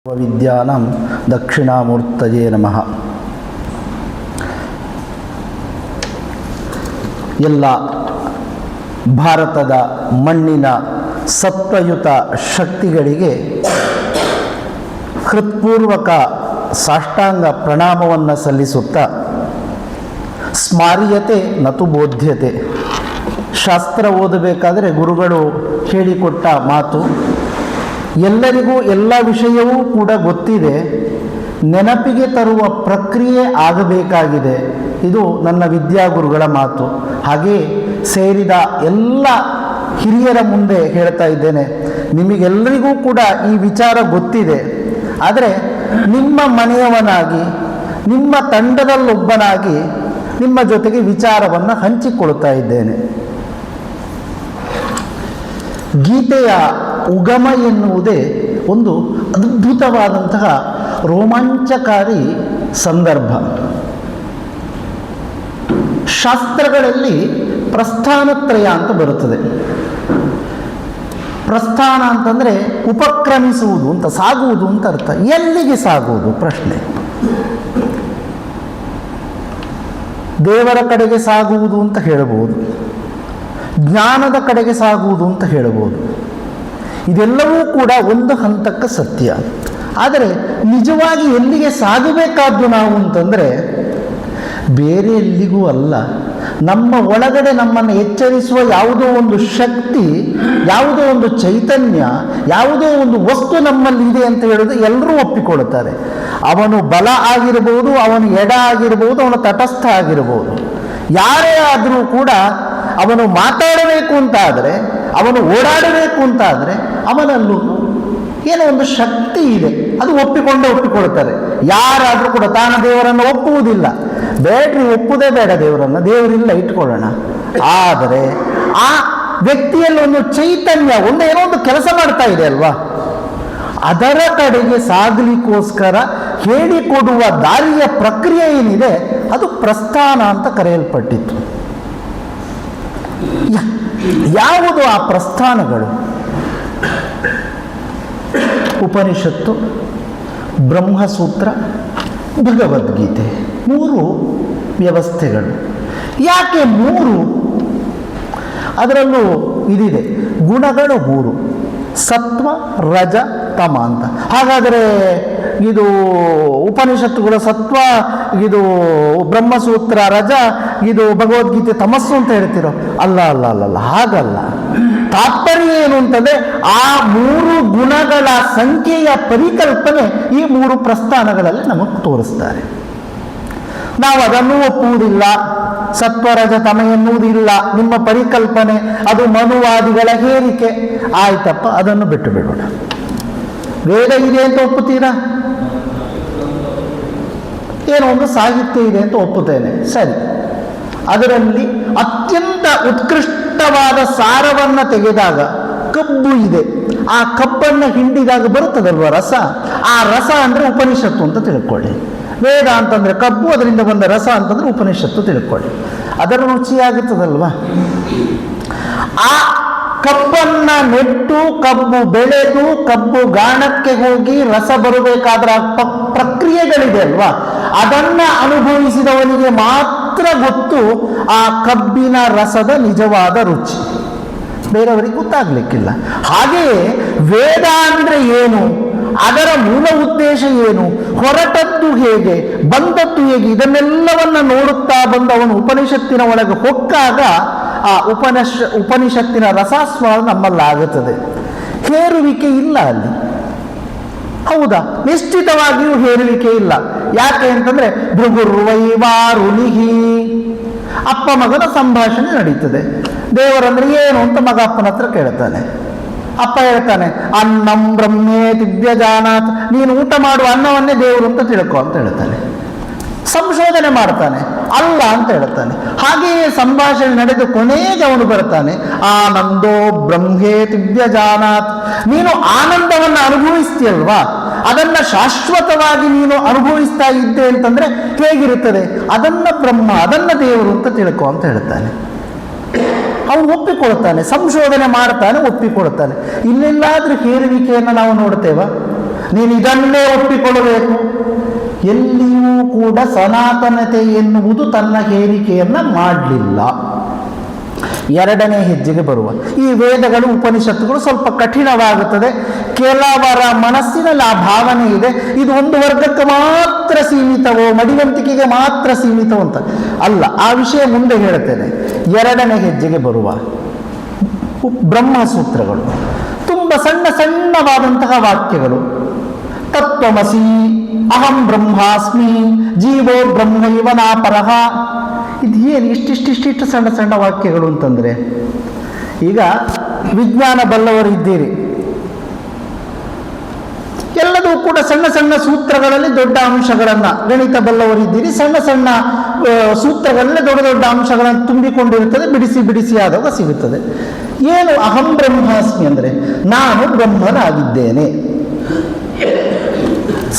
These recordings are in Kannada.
ವಿದ್ಯಾನಾಂ ದಕ್ಷಿಣಾಮೂರ್ತಯೇ ನಮಃ. ಎಲ್ಲ ಭಾರತದ ಮಣ್ಣಿನ ಸತ್ವಯುತ ಶಕ್ತಿಗಳಿಗೆ ಹೃತ್ಪೂರ್ವಕ ಸಾಷ್ಟಾಂಗ ಪ್ರಣಾಮವನ್ನು ಸಲ್ಲಿಸುತ್ತಾ, ಸ್ಮಾರ್ಯತೆ ನತು ಬೋಧ್ಯತೆ, ಶಾಸ್ತ್ರ ಓದಬೇಕಾದರೆ ಗುರುಗಳು ಹೇಳಿಕೊಟ್ಟ ಮಾತು, ಎಲ್ಲರಿಗೂ ಎಲ್ಲ ವಿಷಯವೂ ಕೂಡ ಗೊತ್ತಿದೆ, ನೆನಪಿಗೆ ತರುವ ಪ್ರಕ್ರಿಯೆ ಆಗಬೇಕಾಗಿದೆ. ಇದು ನನ್ನ ವಿದ್ಯಾಗುರುಗಳ ಮಾತು. ಹಾಗೆಯೇ ಸೇರಿದ ಎಲ್ಲ ಹಿರಿಯರ ಮುಂದೆ ಹೇಳ್ತಾ ಇದ್ದೇನೆ, ನಿಮಗೆಲ್ಲರಿಗೂ ಕೂಡ ಈ ವಿಚಾರ ಗೊತ್ತಿದೆ. ಆದರೆ ನಿಮ್ಮ ಮನೆಯವನಾಗಿ, ನಿಮ್ಮ ತಂಡದಲ್ಲೊಬ್ಬನಾಗಿ ನಿಮ್ಮ ಜೊತೆಗೆ ವಿಚಾರವನ್ನು ಹಂಚಿಕೊಳ್ತಾ ಇದ್ದೇನೆ. ಗೀತೆಯ ಉಗಮ ಎನ್ನುವುದೇ ಒಂದು ಅದ್ಭುತವಾದಂತಹ ರೋಮಾಂಚಕಾರಿ ಸಂದರ್ಭ. ಶಾಸ್ತ್ರಗಳಲ್ಲಿ ಪ್ರಸ್ಥಾನತ್ರಯ ಅಂತ ಬರುತ್ತದೆ. ಪ್ರಸ್ಥಾನ ಅಂತಂದರೆ ಉಪಕ್ರಮಿಸುವುದು ಅಂತ, ಸಾಗುವುದು ಅಂತ ಅರ್ಥ. ಎಲ್ಲಿಗೆ ಸಾಗುವುದು ಪ್ರಶ್ನೆ. ದೇವರ ಕಡೆಗೆ ಸಾಗುವುದು ಅಂತ ಹೇಳಬಹುದು, ಜ್ಞಾನದ ಕಡೆಗೆ ಸಾಗುವುದು ಅಂತ ಹೇಳಬಹುದು. ಇದೆಲ್ಲವೂ ಕೂಡ ಒಂದು ಹಂತಕ್ಕೆ ಸತ್ಯ. ಆದರೆ ನಿಜವಾಗಿ ಎಲ್ಲಿಗೆ ಸಾಗಬೇಕಾದ್ದು ನಾವು ಅಂತಂದರೆ ಬೇರೆ ಎಲ್ಲಿಗೂ ಅಲ್ಲ, ನಮ್ಮ ಒಳಗಡೆ ನಮ್ಮನ್ನು ಎಚ್ಚರಿಸುವ ಯಾವುದೋ ಒಂದು ಶಕ್ತಿ, ಯಾವುದೋ ಒಂದು ಚೈತನ್ಯ, ಯಾವುದೋ ಒಂದು ವಸ್ತು ನಮ್ಮಲ್ಲಿ ಇದೆ ಅಂತ ಹೇಳೋದು ಎಲ್ಲರೂ ಒಪ್ಪಿಕೊಳ್ಳುತ್ತಾರೆ. ಅವನು ಬಲ ಆಗಿರಬಹುದು, ಅವನು ಎಡ ಆಗಿರಬಹುದು, ಅವನು ತಟಸ್ಥ ಆಗಿರಬಹುದು. ಯಾರೇ ಆದರೂ ಕೂಡ ಅವನು ಮಾತಾಡಬೇಕು ಅಂತಾದರೆ, ಅವನು ಓಡಾಡಬೇಕು ಅಂತಾದರೆ ಅವನಲ್ಲೂ ಏನೋ ಒಂದು ಶಕ್ತಿ ಇದೆ, ಅದು ಒಪ್ಪಿಕೊಳ್ತಾರೆ. ಯಾರಾದರೂ ಕೂಡ ತಾನು ದೇವರನ್ನು ಒಪ್ಪುವುದಿಲ್ಲ. ಬೇಡ್ರಿ, ಒಪ್ಪುವುದೇ ಬೇಡ ದೇವರನ್ನು, ದೇವರಿಲ್ಲ ಇಟ್ಕೊಳ್ಳೋಣ. ಆದರೆ ಆ ವ್ಯಕ್ತಿಯಲ್ಲಿ ಒಂದು ಚೈತನ್ಯ, ಏನೋ ಒಂದು ಕೆಲಸ ಮಾಡ್ತಾ ಇದೆ ಅಲ್ವಾ, ಅದರ ಕಡೆಗೆ ಸಾಗಲಿಕ್ಕೋಸ್ಕರ ಹೇಳಿಕೊಡುವ ದಾರಿಯ ಪ್ರಕ್ರಿಯೆ ಏನಿದೆ ಅದು ಪ್ರಸ್ಥಾನ ಅಂತ ಕರೆಯಲ್ಪಟ್ಟಿತ್ತು. ಯಾವುದು ಆ ಪ್ರಸ್ಥಾನಗಳು? ಉಪನಿಷತ್ತು, ಬ್ರಹ್ಮಸೂತ್ರ, ಭಗವದ್ಗೀತೆ, 3 ವ್ಯವಸ್ಥೆಗಳು. ಯಾಕೆ 3? ಅದರಲ್ಲೂ ಇದಿದೆ, ಗುಣಗಳು 3: ಸತ್ವ, ರಜ, ತಮ ಅಂತ. ಹಾಗಾದರೆ ಇದು ಉಪನಿಷತ್ತುಗಳ ಸತ್ವ, ಇದು ಬ್ರಹ್ಮಸೂತ್ರ ರಜ, ಇದು ಭಗವದ್ಗೀತೆ ತಮಸ್ಸು ಅಂತ ಹೇಳ್ತಿರೋ? ಅಲ್ಲ ಅಲ್ಲ ಅಲ್ಲ ಅಲ್ಲ, ಹಾಗಲ್ಲ. ತಾತ್ಪರ್ಯ ಏನು ಅಂತಂದರೆ ಆ 3 ಗುಣಗಳ ಸಂಖ್ಯೆಯ ಪರಿಕಲ್ಪನೆ ಈ 3 ಪ್ರಸ್ಥಾನಗಳಲ್ಲಿ ನಮಗೆ ತೋರಿಸ್ತಾರೆ. ನಾವು ಅದನ್ನು ಒಪ್ಪುವುದಿಲ್ಲ, ಸತ್ವರಜ ತಮ ಎನ್ನುವುದಿಲ್ಲ, ನಿಮ್ಮ ಪರಿಕಲ್ಪನೆ ಅದು ಮನುವಾದಿಗಳ ಹೇರಿಕೆ. ಆಯ್ತಪ್ಪ, ಅದನ್ನು ಬಿಟ್ಟು ಬಿಡೋಣ. ವೇದ ಇದೆ ಅಂತ ಒಪ್ಪುತ್ತೀರಾ? ಏನೋ ಒಂದು ಸಾಹಿತ್ಯ ಇದೆ ಅಂತ ಒಪ್ಪುತ್ತೇನೆ, ಸರಿ. ಅದರಲ್ಲಿ ಅತ್ಯಂತ ಉತ್ಕೃಷ್ಟವಾದ ಸಾರವನ್ನು ತೆಗೆದಾಗ ಕಬ್ಬು ಇದೆ, ಆ ಕಬ್ಬನ್ನು ಹಿಂಡಿದಾಗ ಬರುತ್ತದಲ್ವ ರಸ, ಆ ರಸ ಅಂದರೆ ಉಪನಿಷತ್ತು ಅಂತ ತಿಳ್ಕೊಳ್ಳಿ. ವೇದ ಅಂತಂದರೆ ಕಬ್ಬು, ಅದರಿಂದ ಬಂದ ರಸ ಅಂತಂದರೆ ಉಪನಿಷತ್ತು ತಿಳ್ಕೊಳ್ಳಿ. ಅದರ ರುಚಿಯಾಗುತ್ತದಲ್ವ. ಆ ಕಬ್ಬನ್ನು ನೆಟ್ಟು, ಕಬ್ಬು ಬೆಳೆದು, ಕಬ್ಬು ಗಾಣಕ್ಕೆ ಹೋಗಿ ರಸ ಬರಬೇಕಾದ್ರೆ ಪ್ರಕ್ರಿಯೆಗಳಿದೆ ಅಲ್ವಾ, ಅದನ್ನು ಅನುಭವಿಸಿದವನಿಗೆ ಮಾತ್ರ ಗೊತ್ತು ಆ ಕಬ್ಬಿನ ರಸದ ನಿಜವಾದ ರುಚಿ, ಬೇರೆಯವರಿಗೆ ಗೊತ್ತಾಗಲಿಕ್ಕಿಲ್ಲ. ಹಾಗೆಯೇ ವೇದ ಅಂದರೆ ಏನು, ಅದರ ಮೂಲ ಉದ್ದೇಶ ಏನು, ಹೊರಟದ್ದು ಹೇಗೆ, ಬಂದದ್ದು ಹೇಗೆ, ಇದನ್ನೆಲ್ಲವನ್ನು ನೋಡುತ್ತಾ ಬಂದು ಅವನು ಉಪನಿಷತ್ತಿನ ಒಳಗೆ ಹೊಕ್ಕಾಗ ಆ ಉಪನಿಷತ್ತಿನ ರಸಾಸ್ವಾದ ನಮ್ಮಲ್ಲಾಗುತ್ತದೆ. ಹೇರುವಿಕೆ ಇಲ್ಲ ಅಲ್ಲಿ, ಹೌದಾ? ನಿಶ್ಚಿತವಾಗಿಯೂ ಹೇರುವಿಕೆ ಇಲ್ಲ. ಯಾಕೆ ಅಂತಂದರೆ ಭೃಗುರ್ವೈವಾರುಣಿಹಿ, ಅಪ್ಪ ಮಗನ ಸಂಭಾಷಣೆ ನಡೀತದೆ. ದೇವರಂದ್ರೆ ಏನು ಅಂತ ಮಗ ಅಪ್ಪನ ಹತ್ರ ಕೇಳ್ತಾನೆ. ಅಪ್ಪ ಹೇಳ್ತಾನೆ, ಅನ್ನಂ ಬ್ರಹ್ಮೇ ದಿವ್ಯಜಾನಾತ್, ನೀನು ಊಟ ಮಾಡುವ ಅನ್ನವನ್ನೇ ದೇವರು ಅಂತ ತಿಳ್ಕೊ ಅಂತ ಹೇಳ್ತಾನೆ. ಸಂಶೋಧನೆ ಮಾಡ್ತಾನೆ, ಅಲ್ಲ ಅಂತ ಹೇಳ್ತಾನೆ. ಹಾಗೆಯೇ ಸಂಭಾಷಣೆ ನಡೆದು ಕೊನೆಗೆ ಅವನು ಬರ್ತಾನೆ, ಆನಂದೋ ಬ್ರಹ್ಮೇ ದಿವ್ಯಜಾನಾತ್, ನೀನು ಆನಂದವನ್ನು ಅನುಭವಿಸ್ತೀಯಲ್ವಾ, ಅದನ್ನು ಶಾಶ್ವತವಾಗಿ ನೀನು ಅನುಭವಿಸ್ತಾ ಇದ್ದೆ ಅಂತಂದರೆ ಹೇಗಿರುತ್ತದೆ, ಅದನ್ನು ಬ್ರಹ್ಮ, ಅದನ್ನು ದೇವರು ಅಂತ ತಿಳ್ಕೊ ಅಂತ ಹೇಳ್ತಾನೆ. ಅವನು ಒಪ್ಪಿಕೊಳ್ತಾನೆ, ಸಂಶೋಧನೆ ಮಾಡ್ತಾನೆ, ಒಪ್ಪಿಕೊಳ್ತಾನೆ. ಇಲ್ಲೆಲ್ಲಾದ್ರೂ ಹೇರುವಿಕೆಯನ್ನು ನಾವು ನೋಡ್ತೇವ? ನೀನು ಇದನ್ನೇ ಒಪ್ಪಿಕೊಳ್ಳಬೇಕು. ಎಲ್ಲಿಯೂ ಕೂಡ ಸನಾತನತೆ ಎನ್ನುವುದು ತನ್ನ ಹೇರಿಕೆಯನ್ನು ಮಾಡಲಿಲ್ಲ. ಎರಡನೇ ಹೆಜ್ಜೆಗೆ ಬರುವ ಈ ವೇದಗಳು ಉಪನಿಷತ್ತುಗಳು ಸ್ವಲ್ಪ ಕಠಿಣವಾಗುತ್ತದೆ. ಕೆಲವರ ಮನಸ್ಸಿನಲ್ಲಿ ಆ ಭಾವನೆ ಇದೆ, ಇದು ಒಂದು ವರ್ಗಕ್ಕೆ ಮಾತ್ರ ಸೀಮಿತವೋ, ಮಡಿವಂತಿಕೆಗೆ ಮಾತ್ರ ಸೀಮಿತವೋ ಅಂತ ಅಲ್ಲ. ಆ ವಿಷಯ ಮುಂದೆ ಹೇಳುತ್ತೇನೆ. ಎರಡನೇ ಹೆಜ್ಜೆಗೆ ಬರುವ ಬ್ರಹ್ಮಸೂತ್ರಗಳು ತುಂಬ ಸಣ್ಣ ಸಣ್ಣವಾದಂತಹ ವಾಕ್ಯಗಳು. ತತ್ವಮಸಿ, ಅಹಂ ಬ್ರಹ್ಮಾಸ್ಮಿ, ಜೀವೋ ಬ್ರಹ್ಮೈವ ನಾಪರಃ. ಇದು ಏನು ಇಷ್ಟಿಷ್ಟು ಸಣ್ಣ ಸಣ್ಣ ವಾಕ್ಯಗಳು ಅಂತಂದರೆ, ಈಗ ವಿಜ್ಞಾನ ಬಲ್ಲವರು ಇದ್ದೀರಿ, ಎಲ್ಲದೂ ಕೂಡ ಸಣ್ಣ ಸಣ್ಣ ಸೂತ್ರಗಳಲ್ಲಿ ದೊಡ್ಡ ಅಂಶಗಳನ್ನು, ಗಣಿತ ಬಲ್ಲವರಿದ್ದೀರಿ, ಸಣ್ಣ ಸಣ್ಣ ಸೂತ್ರಗಳಲ್ಲಿ ದೊಡ್ಡ ದೊಡ್ಡ ಅಂಶಗಳನ್ನು ತುಂಬಿಕೊಂಡಿರುತ್ತದೆ, ಬಿಡಿಸಿ ಬಿಡಿಸಿ ಆದಾಗ ಸಿಗುತ್ತದೆ. ಏನು ಅಹಂ ಬ್ರಹ್ಮಾಸ್ಮಿ ಅಂದರೆ ನಾನು ಬ್ರಹ್ಮನಾಗಿದ್ದೇನೆ.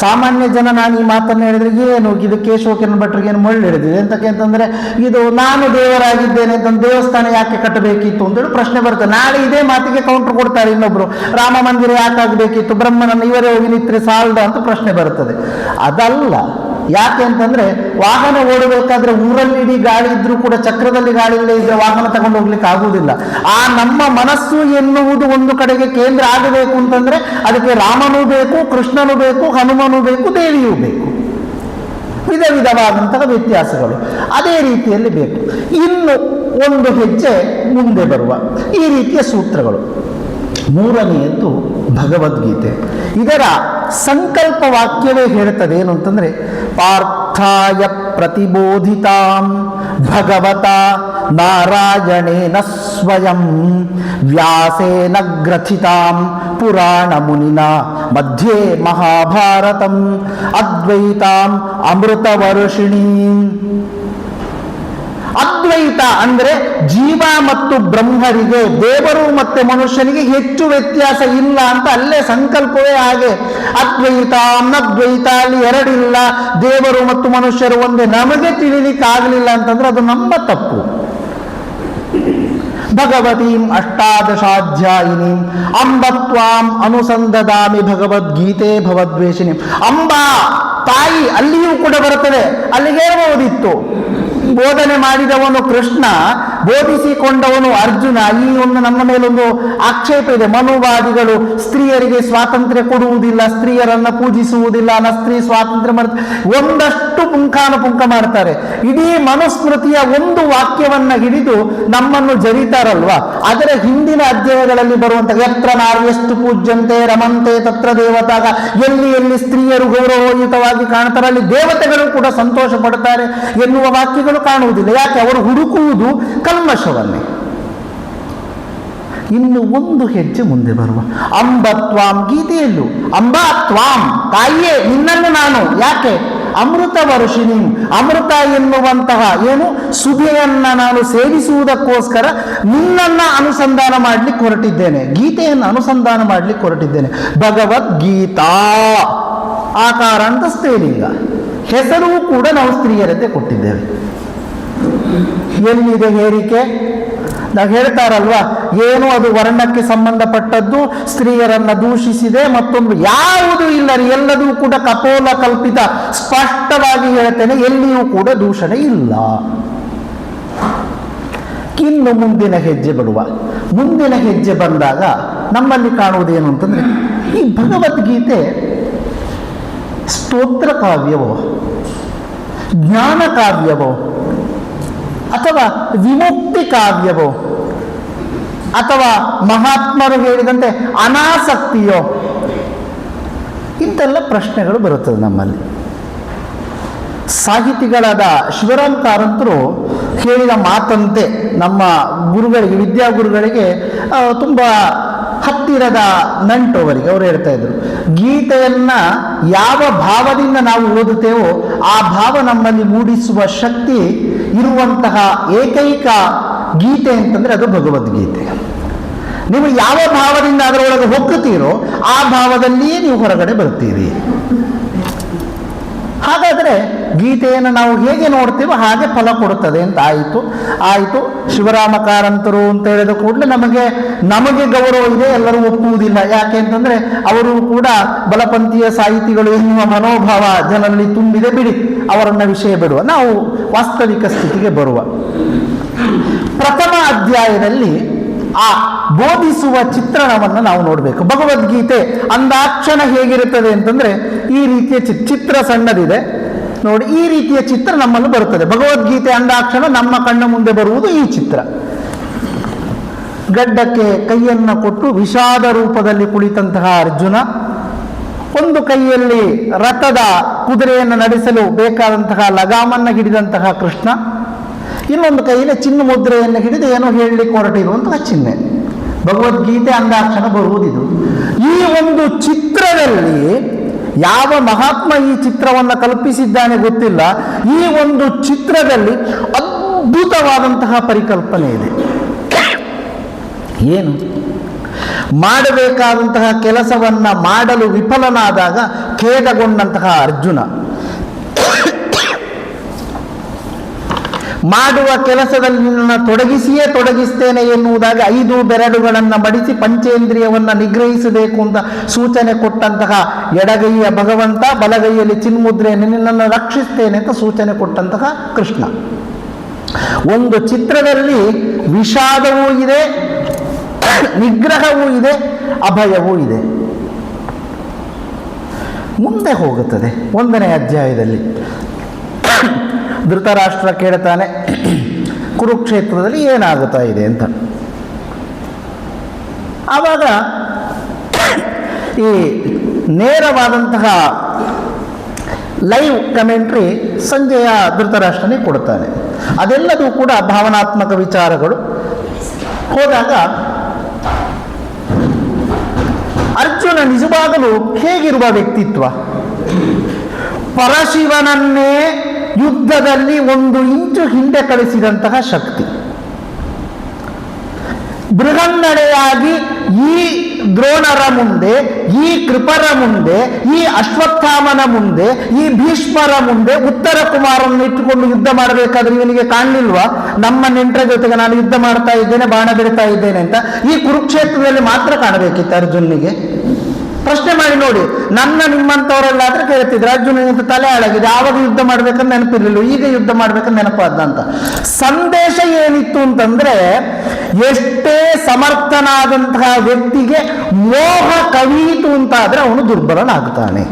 ಸಾಮಾನ್ಯ ಜನ ನಾನು ಈ ಮಾತನ್ನು ಹೇಳಿದ್ರೆ ಏನು ಇದು ಕೇಶವಕಿರಣ ಭಟ್ರಿಗೆ ಏನು ಮಳ್ಳು ಹಿಡಿದಿದೆ ಎಂತಕ್ಕೆ ಅಂತಂದರೆ, ಇದು ನಾನು ದೇವರಾಗಿದ್ದೇನೆ ಅಂತ ದೇವಸ್ಥಾನ ಯಾಕೆ ಕಟ್ಟಬೇಕಿತ್ತು ಅಂತೇಳಿ ಪ್ರಶ್ನೆ ಬರುತ್ತೆ. ನಾಳೆ ಇದೇ ಮಾತಿಗೆ ಕೌಂಟರ್ ಕೊಡ್ತಾರೆ ಇನ್ನೊಬ್ರು, ರಾಮ ಮಂದಿರ ಯಾಕಾಗಬೇಕಿತ್ತು, ಬ್ರಹ್ಮನನ್ನು ಇವರೇ ಹೋಗಿ ನಿಂತರೆ ಸಾಲದ ಅಂತ ಪ್ರಶ್ನೆ ಬರುತ್ತದೆ. ಅದಲ್ಲ. ಯಾಕೆ ಅಂತಂದ್ರೆ, ವಾಹನ ಓಡಬೇಕಾದ್ರೆ ಊರಲ್ಲಿ ಗಾಳಿ ಇದ್ರೂ ಕೂಡ ಚಕ್ರದಲ್ಲಿ ಗಾಳಿ ಇಲ್ಲದೆ ಇದ್ರೆ ವಾಹನ ತಗೊಂಡು ಹೋಗ್ಲಿಕ್ಕೆ ಆಗುವುದಿಲ್ಲ. ಆ ನಮ್ಮ ಮನಸ್ಸು ಎನ್ನುವುದು ಒಂದು ಕಡೆಗೆ ಕೇಂದ್ರ ಆಗಬೇಕು ಅಂತಂದ್ರೆ ಅದಕ್ಕೆ ರಾಮನೂ ಬೇಕು, ಕೃಷ್ಣನೂ ಬೇಕು, ಹನುಮನೂ ಬೇಕು, ದೇವಿಯೂ ಬೇಕು. ವಿಧ ವಿಧವಾದಂತಹ ವ್ಯತ್ಯಾಸಗಳು ಅದೇ ರೀತಿಯಲ್ಲಿ ಬೇಕು. ಇನ್ನು ಒಂದು ಹೆಜ್ಜೆ ಮುಂದೆ ಬರುವ ಈ ರೀತಿಯ ಸೂತ್ರಗಳು. ಮೂರನೆಯದ್ದು ಭಗವದ್ಗೀತೆ. ಇದರ ಸಂಕಲ್ಪ ವಾಕ್ಯವೇ ಹೇಳುತ್ತದೆ ಏನು ಅಂತಂದರೆ, ಪಾರ್ಥಾಯ ಪ್ರತಿಬೋಧಿತಾಂ ಭಗವತ ನಾರಾಯಣೇನ ಸ್ವಯಂ ವ್ಯಾಸೇನ ಗ್ರಥಿತಾಂ ಪುರಾಣ ಮುನಿನ ಮಧ್ಯೆ ಮಹಾಭಾರತಂ ಅದ್ವೈತಾಂ ಅಮೃತವರ್ಷಿಣೀಂ. ಅದ್ವೈತ ಅಂದರೆ ಜೀವ ಮತ್ತು ಬ್ರಹ್ಮರಿಗೆ, ದೇವರು ಮತ್ತು ಮನುಷ್ಯನಿಗೆ ಹೆಚ್ಚು ವ್ಯತ್ಯಾಸ ಇಲ್ಲ ಅಂತ ಅಲ್ಲೇ ಸಂಕಲ್ಪವೇ ಹಾಗೆ. ಅದ್ವೈತ ಅನದ್ವೈತ ಅಲ್ಲಿ ಎರಡಿಲ್ಲ, ದೇವರು ಮತ್ತು ಮನುಷ್ಯರು ಒಂದೇ. ನಮಗೆ ತಿಳಿಲಿಕ್ಕೆ ಆಗಲಿಲ್ಲ ಅಂತಂದ್ರೆ ಅದು ನಮ್ಮ ತಪ್ಪು. ಭಗವತೀಂ ಅಷ್ಟಾದಶಾಧ್ಯಾಯಿನೀಂ ಅಂಬ ತ್ವಾಂ ಅನುಸಂಧದಾಮಿ ಭಗವದ್ಗೀತೆ ಭವದ್ವೇಷಿಣಿ. ಅಂಬಾ ತಾಯಿ ಅಲ್ಲಿಯೂ ಕೂಡ ಬರುತ್ತದೆ. ಅಲ್ಲಿ ಹೇಳ್ಬೋದಿತ್ತು, ಬೋಧನೆ ಮಾಡಿದವನು ಕೃಷ್ಣ, ಬೋಧಿಸಿಕೊಂಡವನು ಅರ್ಜುನ. ಈ ಒಂದು ನಮ್ಮ ಮೇಲೊಂದು ಆಕ್ಷೇಪ ಇದೆ. ಮನುವಾದಿಗಳು ಸ್ತ್ರೀಯರಿಗೆ ಸ್ವಾತಂತ್ರ್ಯ ಕೊಡುವುದಿಲ್ಲ, ಸ್ತ್ರೀಯರನ್ನು ಪೂಜಿಸುವುದಿಲ್ಲ, ಸ್ತ್ರೀ ಸ್ವಾತಂತ್ರ್ಯ ಮಾಡ್ತಾರೆ, ಒಂದಷ್ಟು ಪುಂಖಾನುಪುಂಖ ಮಾಡ್ತಾರೆ. ಇಡೀ ಮನುಸ್ಮೃತಿಯ ಒಂದು ವಾಕ್ಯವನ್ನ ಹಿಡಿದು ನಮ್ಮನ್ನು ಜರಿತಾರಲ್ವಾ, ಅದರ ಹಿಂದಿನ ಅಧ್ಯಾಯಗಳಲ್ಲಿ ಬರುವಂತಹ ಯತ್ರ ನಾರ್ಯಸ್ತು ಪೂಜ್ಯಂತೆ ರಮಂತೆ ತತ್ರ ದೇವತಾಗ, ಎಲ್ಲಿ ಎಲ್ಲಿ ಸ್ತ್ರೀಯರು ಗೌರವಯುತವಾಗಿ ಕಾಣ್ತಾರೆ ಅಲ್ಲಿ ದೇವತೆಗಳು ಕೂಡ ಸಂತೋಷ ಪಡ್ತಾರೆ ಎನ್ನುವ ವಾಕ್ಯಗಳು ಕಾಣುವುದಿಲ್ಲ. ಯಾಕೆ? ಅವರು ಹುಡುಕುವುದು ಕಲ್ಮಶವನ್ನೇ. ಇನ್ನು ಒಂದು ಹೆಜ್ಜೆ ಮುಂದೆ ಬರುವ ಅಂಬತ್ವಾಂ. ಗೀತೆಯಲ್ಲೂ ಅಂಬಾ ತ್ವಾಂ, ತಾಯಿಯೇ ನಿನ್ನನ್ನು ನಾನು. ಯಾಕೆ? ಅಮೃತ ವರ್ಷಿಣಿ, ಅಮೃತ ಎನ್ನುವಂತಹ ಏನು ಸುಧೆಯನ್ನ ನಾನು ಸೇವಿಸುವುದಕ್ಕೋಸ್ಕರ ನಿನ್ನನ್ನು ಅನುಸಂಧಾನ ಮಾಡಲಿಕ್ಕೆ ಹೊರಟಿದ್ದೇನೆ, ಗೀತೆಯನ್ನು ಅನುಸಂಧಾನ ಮಾಡಲಿಕ್ಕೆ ಹೊರಟಿದ್ದೇನೆ. ಭಗವದ್ಗೀತಾ ಆಕಾರ ಅಂತ ಸ್ತ್ರೀಲಿಂಗ, ಹೆಸರು ಕೂಡ ನಾವು ಸ್ತ್ರೀಯರತೆ ಕೊಟ್ಟಿದ್ದೇವೆ. ಎಲ್ಲಿದೆ ಹೇರಿಕೆ? ನಾವು ಹೇಳ್ತಾರಲ್ವಾ, ಏನು ಅದು ವರ್ಣಕ್ಕೆ ಸಂಬಂಧಪಟ್ಟದ್ದು, ಸ್ತ್ರೀಯರನ್ನ ದೂಷಿಸಿದೆ, ಮತ್ತೊಂದು ಯಾವುದೂ ಇಲ್ಲ ರೀ, ಎಲ್ಲದೂ ಕೂಡ ಕಪೋಲ ಕಲ್ಪಿತ. ಸ್ಪಷ್ಟವಾಗಿ ಹೇಳ್ತೇನೆ, ಎಲ್ಲಿಯೂ ಕೂಡ ದೂಷಣೆ ಇಲ್ಲ. ಇನ್ನು ಮುಂದಿನ ಹೆಜ್ಜೆ ಬರುವ. ಮುಂದಿನ ಹೆಜ್ಜೆ ಬಂದಾಗ ನಮ್ಮಲ್ಲಿ ಕಾಣುವುದೇನು ಅಂತಂದ್ರೆ, ಈ ಭಗವದ್ಗೀತೆ ಸ್ತೋತ್ರ ಕಾವ್ಯವೋ, ಜ್ಞಾನ ಕಾವ್ಯವೋ, ಅಥವಾ ವಿಮುಕ್ತಿ ಕಾವ್ಯವೋ, ಅಥವಾ ಮಹಾತ್ಮರು ಹೇಳಿದಂತೆ ಅನಾಸಕ್ತಿಯೋ, ಇಂತೆಲ್ಲ ಪ್ರಶ್ನೆಗಳು ಬರುತ್ತದೆ ನಮ್ಮಲ್ಲಿ. ಸಾಹಿತಿಗಳಾದ ಶಿವರಾಮ್ ಕಾರಂತರು ಹೇಳಿದ ಮಾತಂತೆ ನಮ್ಮ ಗುರುಗಳಿಗೆ, ವಿದ್ಯಾಗುರುಗಳಿಗೆ ತುಂಬ ಹತ್ತಿರದ ನಂಟು ಅವರಿಗೆ. ಅವರು ಹೇಳ್ತಾ ಇದ್ರು, ಗೀತೆಯನ್ನ ಯಾವ ಭಾವದಿಂದ ನಾವು ಓದುತ್ತೇವೋ ಆ ಭಾವ ನಮ್ಮಲ್ಲಿ ಮೂಡಿಸುವ ಶಕ್ತಿ ಇರುವಂತಹ ಏಕೈಕ ಗೀತೆ ಅಂತಂದ್ರೆ ಅದು ಭಗವದ್ಗೀತೆ. ನೀವು ಯಾವ ಭಾವದಿಂದ ಅದರೊಳಗೆ ಹೋಗ್ತೀರೋ ಆ ಭಾವದಲ್ಲಿಯೇ ನೀವು ಹೊರಗಡೆ ಬರ್ತೀರಿ. ಹಾಗಾದ್ರೆ ಹಾಗಾದರೆ ಗೀತೆಯನ್ನು ನಾವು ಹೇಗೆ ನೋಡ್ತೀವೋ ಹಾಗೆ ಫಲ ಕೊಡುತ್ತದೆ ಅಂತ ಆಯಿತು. ಶಿವರಾಮ ಕಾರಂತರು ಅಂತ ಹೇಳಿದ ಕೂಡಲೇ ನಮಗೆ ಗೌರವ ಇದೆ, ಎಲ್ಲರೂ ಒಪ್ಪುವುದಿಲ್ಲ. ಯಾಕೆ ಅಂತಂದರೆ ಅವರು ಕೂಡ ಬಲಪಂಥೀಯ ಸಾಹಿತಿಗಳು ಎನ್ನುವ ಮನೋಭಾವ ಜನರಲ್ಲಿ ತುಂಬಿದೆ. ಬಿಡಿ, ಅವರನ್ನ ವಿಷಯ ಬಿಡುವ. ನಾವು ವಾಸ್ತವಿಕ ಸ್ಥಿತಿಗೆ ಬರುವ. ಪ್ರಥಮ ಅಧ್ಯಾಯದಲ್ಲಿ ಆ ಬೋಧಿಸುವ ಚಿತ್ರಣವನ್ನು ನಾವು ನೋಡಬೇಕು. ಭಗವದ್ಗೀತೆ ಅಂದಾಕ್ಷಣ ಹೇಗಿರುತ್ತದೆ ಅಂತಂದ್ರೆ ಈ ರೀತಿಯ ಚಿತ್ರ ಸಣ್ಣದಿದೆ ನೋಡಿ, ಈ ರೀತಿಯ ಚಿತ್ರ ನಮ್ಮನ್ನು ಬರುತ್ತದೆ. ಭಗವದ್ಗೀತೆ ಅಂದಾಕ್ಷಣ ನಮ್ಮ ಕಣ್ಣ ಮುಂದೆ ಬರುವುದು ಈ ಚಿತ್ರ. ಗಡ್ಡಕ್ಕೆ ಕೈಯನ್ನು ಕೊಟ್ಟು ವಿಷಾದ ರೂಪದಲ್ಲಿ ಕುಳಿತಂತಹ ಅರ್ಜುನ, ಒಂದು ಕೈಯಲ್ಲಿ ರಥದ ಕುದುರೆಯನ್ನು ನಡೆಸಲು ಬೇಕಾದಂತಹ ಲಗಾಮನ್ನು ಹಿಡಿದಂತಹ ಕೃಷ್ಣ, ಇನ್ನೊಂದು ಕೈಯಲ್ಲಿ ಚಿನ್ನ ಮುದ್ರೆಯನ್ನು ಹಿಡಿದು ಏನೋ ಹೇಳಲಿಕ್ಕೆ ಹೊರಟಿರುವಂತಹ ಚಿಹ್ನೆ. ಭಗವದ್ಗೀತೆ ಅಂದಾಕ್ಷಣ ಬರುವುದಿದು. ಈ ಒಂದು ಚಿತ್ರದಲ್ಲಿ ಯಾವ ಮಹಾತ್ಮ ಈ ಚಿತ್ರವನ್ನು ಕಲ್ಪಿಸಿದ್ದಾನೆ ಗೊತ್ತಿಲ್ಲ. ಈ ಒಂದು ಚಿತ್ರದಲ್ಲಿ ಅದ್ಭುತವಾದಂತಹ ಪರಿಕಲ್ಪನೆ ಇದೆ. ಏನು? ಮಾಡಬೇಕಾದಂತಹ ಕೆಲಸವನ್ನ ಮಾಡಲು ವಿಫಲನಾದಾಗ ಖೇದಗೊಂಡಂತಹ ಅರ್ಜುನ, ಮಾಡುವ ಕೆಲಸದಲ್ಲಿ ನಿನ್ನನ್ನು ತೊಡಗಿಸ್ತೇನೆ ಎನ್ನುವುದಾಗ 5 ಬೆರಳುಗಳನ್ನು ಮಡಿಸಿ ಪಂಚೇಂದ್ರಿಯವನ್ನು ನಿಗ್ರಹಿಸಬೇಕು ಅಂತ ಸೂಚನೆ ಕೊಟ್ಟಂತಹ ಎಡಗೈಯ ಭಗವಂತ, ಬಲಗೈಯಲ್ಲಿ ಚಿನ್ಮುದ್ರೆಯನ್ನು ನಿನ್ನನ್ನು ರಕ್ಷಿಸ್ತೇನೆ ಅಂತ ಸೂಚನೆ ಕೊಟ್ಟಂತಹ ಕೃಷ್ಣ. ಒಂದು ಚಿತ್ರದಲ್ಲಿ ವಿಷಾದವೂ ಇದೆ, ನಿಗ್ರಹವೂ ಇದೆ, ಅಭಯವೂ ಇದೆ. ಮುಂದೆ ಹೋಗುತ್ತದೆ 1ನೇ ಅಧ್ಯಾಯದಲ್ಲಿ. ಧೃತರಾಷ್ಟ್ರ ಕೇಳ್ತಾನೆ ಕುರುಕ್ಷೇತ್ರದಲ್ಲಿ ಏನಾಗುತ್ತಾ ಇದೆ ಅಂತ. ಆವಾಗ ಈ ನೇರವಾದಂತಹ ಲೈವ್ ಕಮೆಂಟ್ರಿ ಸಂಜೆಯ ಧೃತರಾಷ್ಟ್ರನೇ ಕೊಡ್ತಾನೆ. ಅದೆಲ್ಲದೂ ಕೂಡ ಭಾವನಾತ್ಮಕ ವಿಚಾರಗಳು. ಹೋದಾಗ ಅರ್ಜುನ ನಿಜವಾಗಲೂ ಹೇಗಿರುವ ವ್ಯಕ್ತಿತ್ವ, ಪರಶಿವನನ್ನೇ ಯುದ್ಧದಲ್ಲಿ 1 ಇಂಚು ಹಿಂದೆ ಕಳಿಸಿದಂತಹ ಶಕ್ತಿ. ಬೃಹನ್ನಡೆಯಾಗಿ ಈ ದ್ರೋಣರ ಮುಂದೆ, ಈ ಕೃಪರ ಮುಂದೆ, ಈ ಅಶ್ವತ್ಥಾಮನ ಮುಂದೆ, ಈ ಭೀಷ್ಮರ ಮುಂದೆ ಉತ್ತರ ಕುಮಾರನ್ನು ಇಟ್ಟುಕೊಂಡು ಯುದ್ಧ ಮಾಡಬೇಕಾದ್ರೆ ಇವನಿಗೆ ಕಾಣಲಿಲ್ವಾ ನಮ್ಮ ನೆಂಟರ ಜೊತೆಗೆ ನಾನು ಯುದ್ಧ ಮಾಡ್ತಾ ಇದ್ದೇನೆ, ಬಾಣ ಬಿಡ್ತಾ ಇದ್ದೇನೆ ಅಂತ? ಈ ಕುರುಕ್ಷೇತ್ರದಲ್ಲಿ ಮಾತ್ರ ಕಾಣಬೇಕಿತ್ತು ಅರ್ಜುನಿಗೆ. ಪ್ರಶ್ನೆ ಮಾಡಿ ನೋಡಿ, ನಿಮ್ಮಂಥವರೆಲ್ಲಾದ್ರೆ ಕೇಳ್ತಿದ್ರು ಅರ್ಜುನನಿಂದ ತಲೆ ಹಾಳಾಗಿದೆ, ಆವಾಗ ಯುದ್ಧ ಮಾಡ್ಬೇಕಂತ ನೆನಪಿರ್ಲಿಲ್ಲ, ಈಗ ಯುದ್ಧ ಮಾಡ್ಬೇಕಂತ ನೆನಪಾದ ಅಂತ. ಸಂದೇಶ ಏನಿತ್ತು ಅಂತಂದ್ರೆ, ಎಷ್ಟೇ ಸಮರ್ಥನಾದಂತಹ ವ್ಯಕ್ತಿಗೆ ಮೋಹ ಕವಿಯಿತು ಅಂತಾದ್ರೆ ಅವನು ದುರ್ಬಲನಾಗ್ತಾನೆ.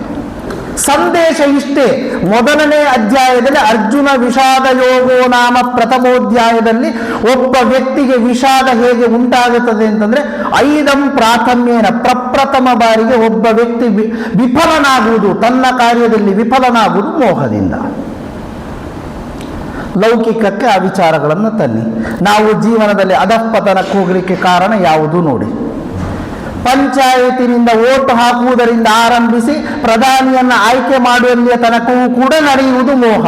ಸಂದೇಶ ಇಷ್ಟೇ. 1ನೇ ಅಧ್ಯಾಯದಲ್ಲಿ ಅರ್ಜುನ ವಿಷಾದ ಯೋಗೋ ನಾಮ ಪ್ರಥಮೋಧ್ಯಾಯದಲ್ಲಿ ಒಬ್ಬ ವ್ಯಕ್ತಿಗೆ ವಿಷಾದ ಹೇಗೆ ಉಂಟಾಗುತ್ತದೆ ಅಂತಂದ್ರೆ, 5 ಪ್ರಾಥಮ್ಯೇನ ಪ್ರಪ್ರಥಮ ಬಾರಿಗೆ ಒಬ್ಬ ವ್ಯಕ್ತಿ ವಿಫಲನಾಗುವುದು, ತನ್ನ ಕಾರ್ಯದಲ್ಲಿ ವಿಫಲನಾಗುವುದು ಮೋಹದಿಂದ. ಲೌಕಿಕಕ್ಕೆ ಆ ವಿಚಾರಗಳನ್ನು ತನ್ನಿ. ನಾವು ಜೀವನದಲ್ಲಿ ಅಧಃಪತನಕ್ಕೆ ಹೋಗಲಿಕ್ಕೆ ಕಾರಣ ಯಾವುದು ನೋಡಿ. ಪಂಚಾಯತಿನಿಂದ ಓಟು ಹಾಕುವುದರಿಂದ ಆರಂಭಿಸಿ ಪ್ರಧಾನಿಯನ್ನ ಆಯ್ಕೆ ಮಾಡುವಲ್ಲಿಯ ತನಕವೂ ಕೂಡ ನಡೆಯುವುದು ಮೋಹ.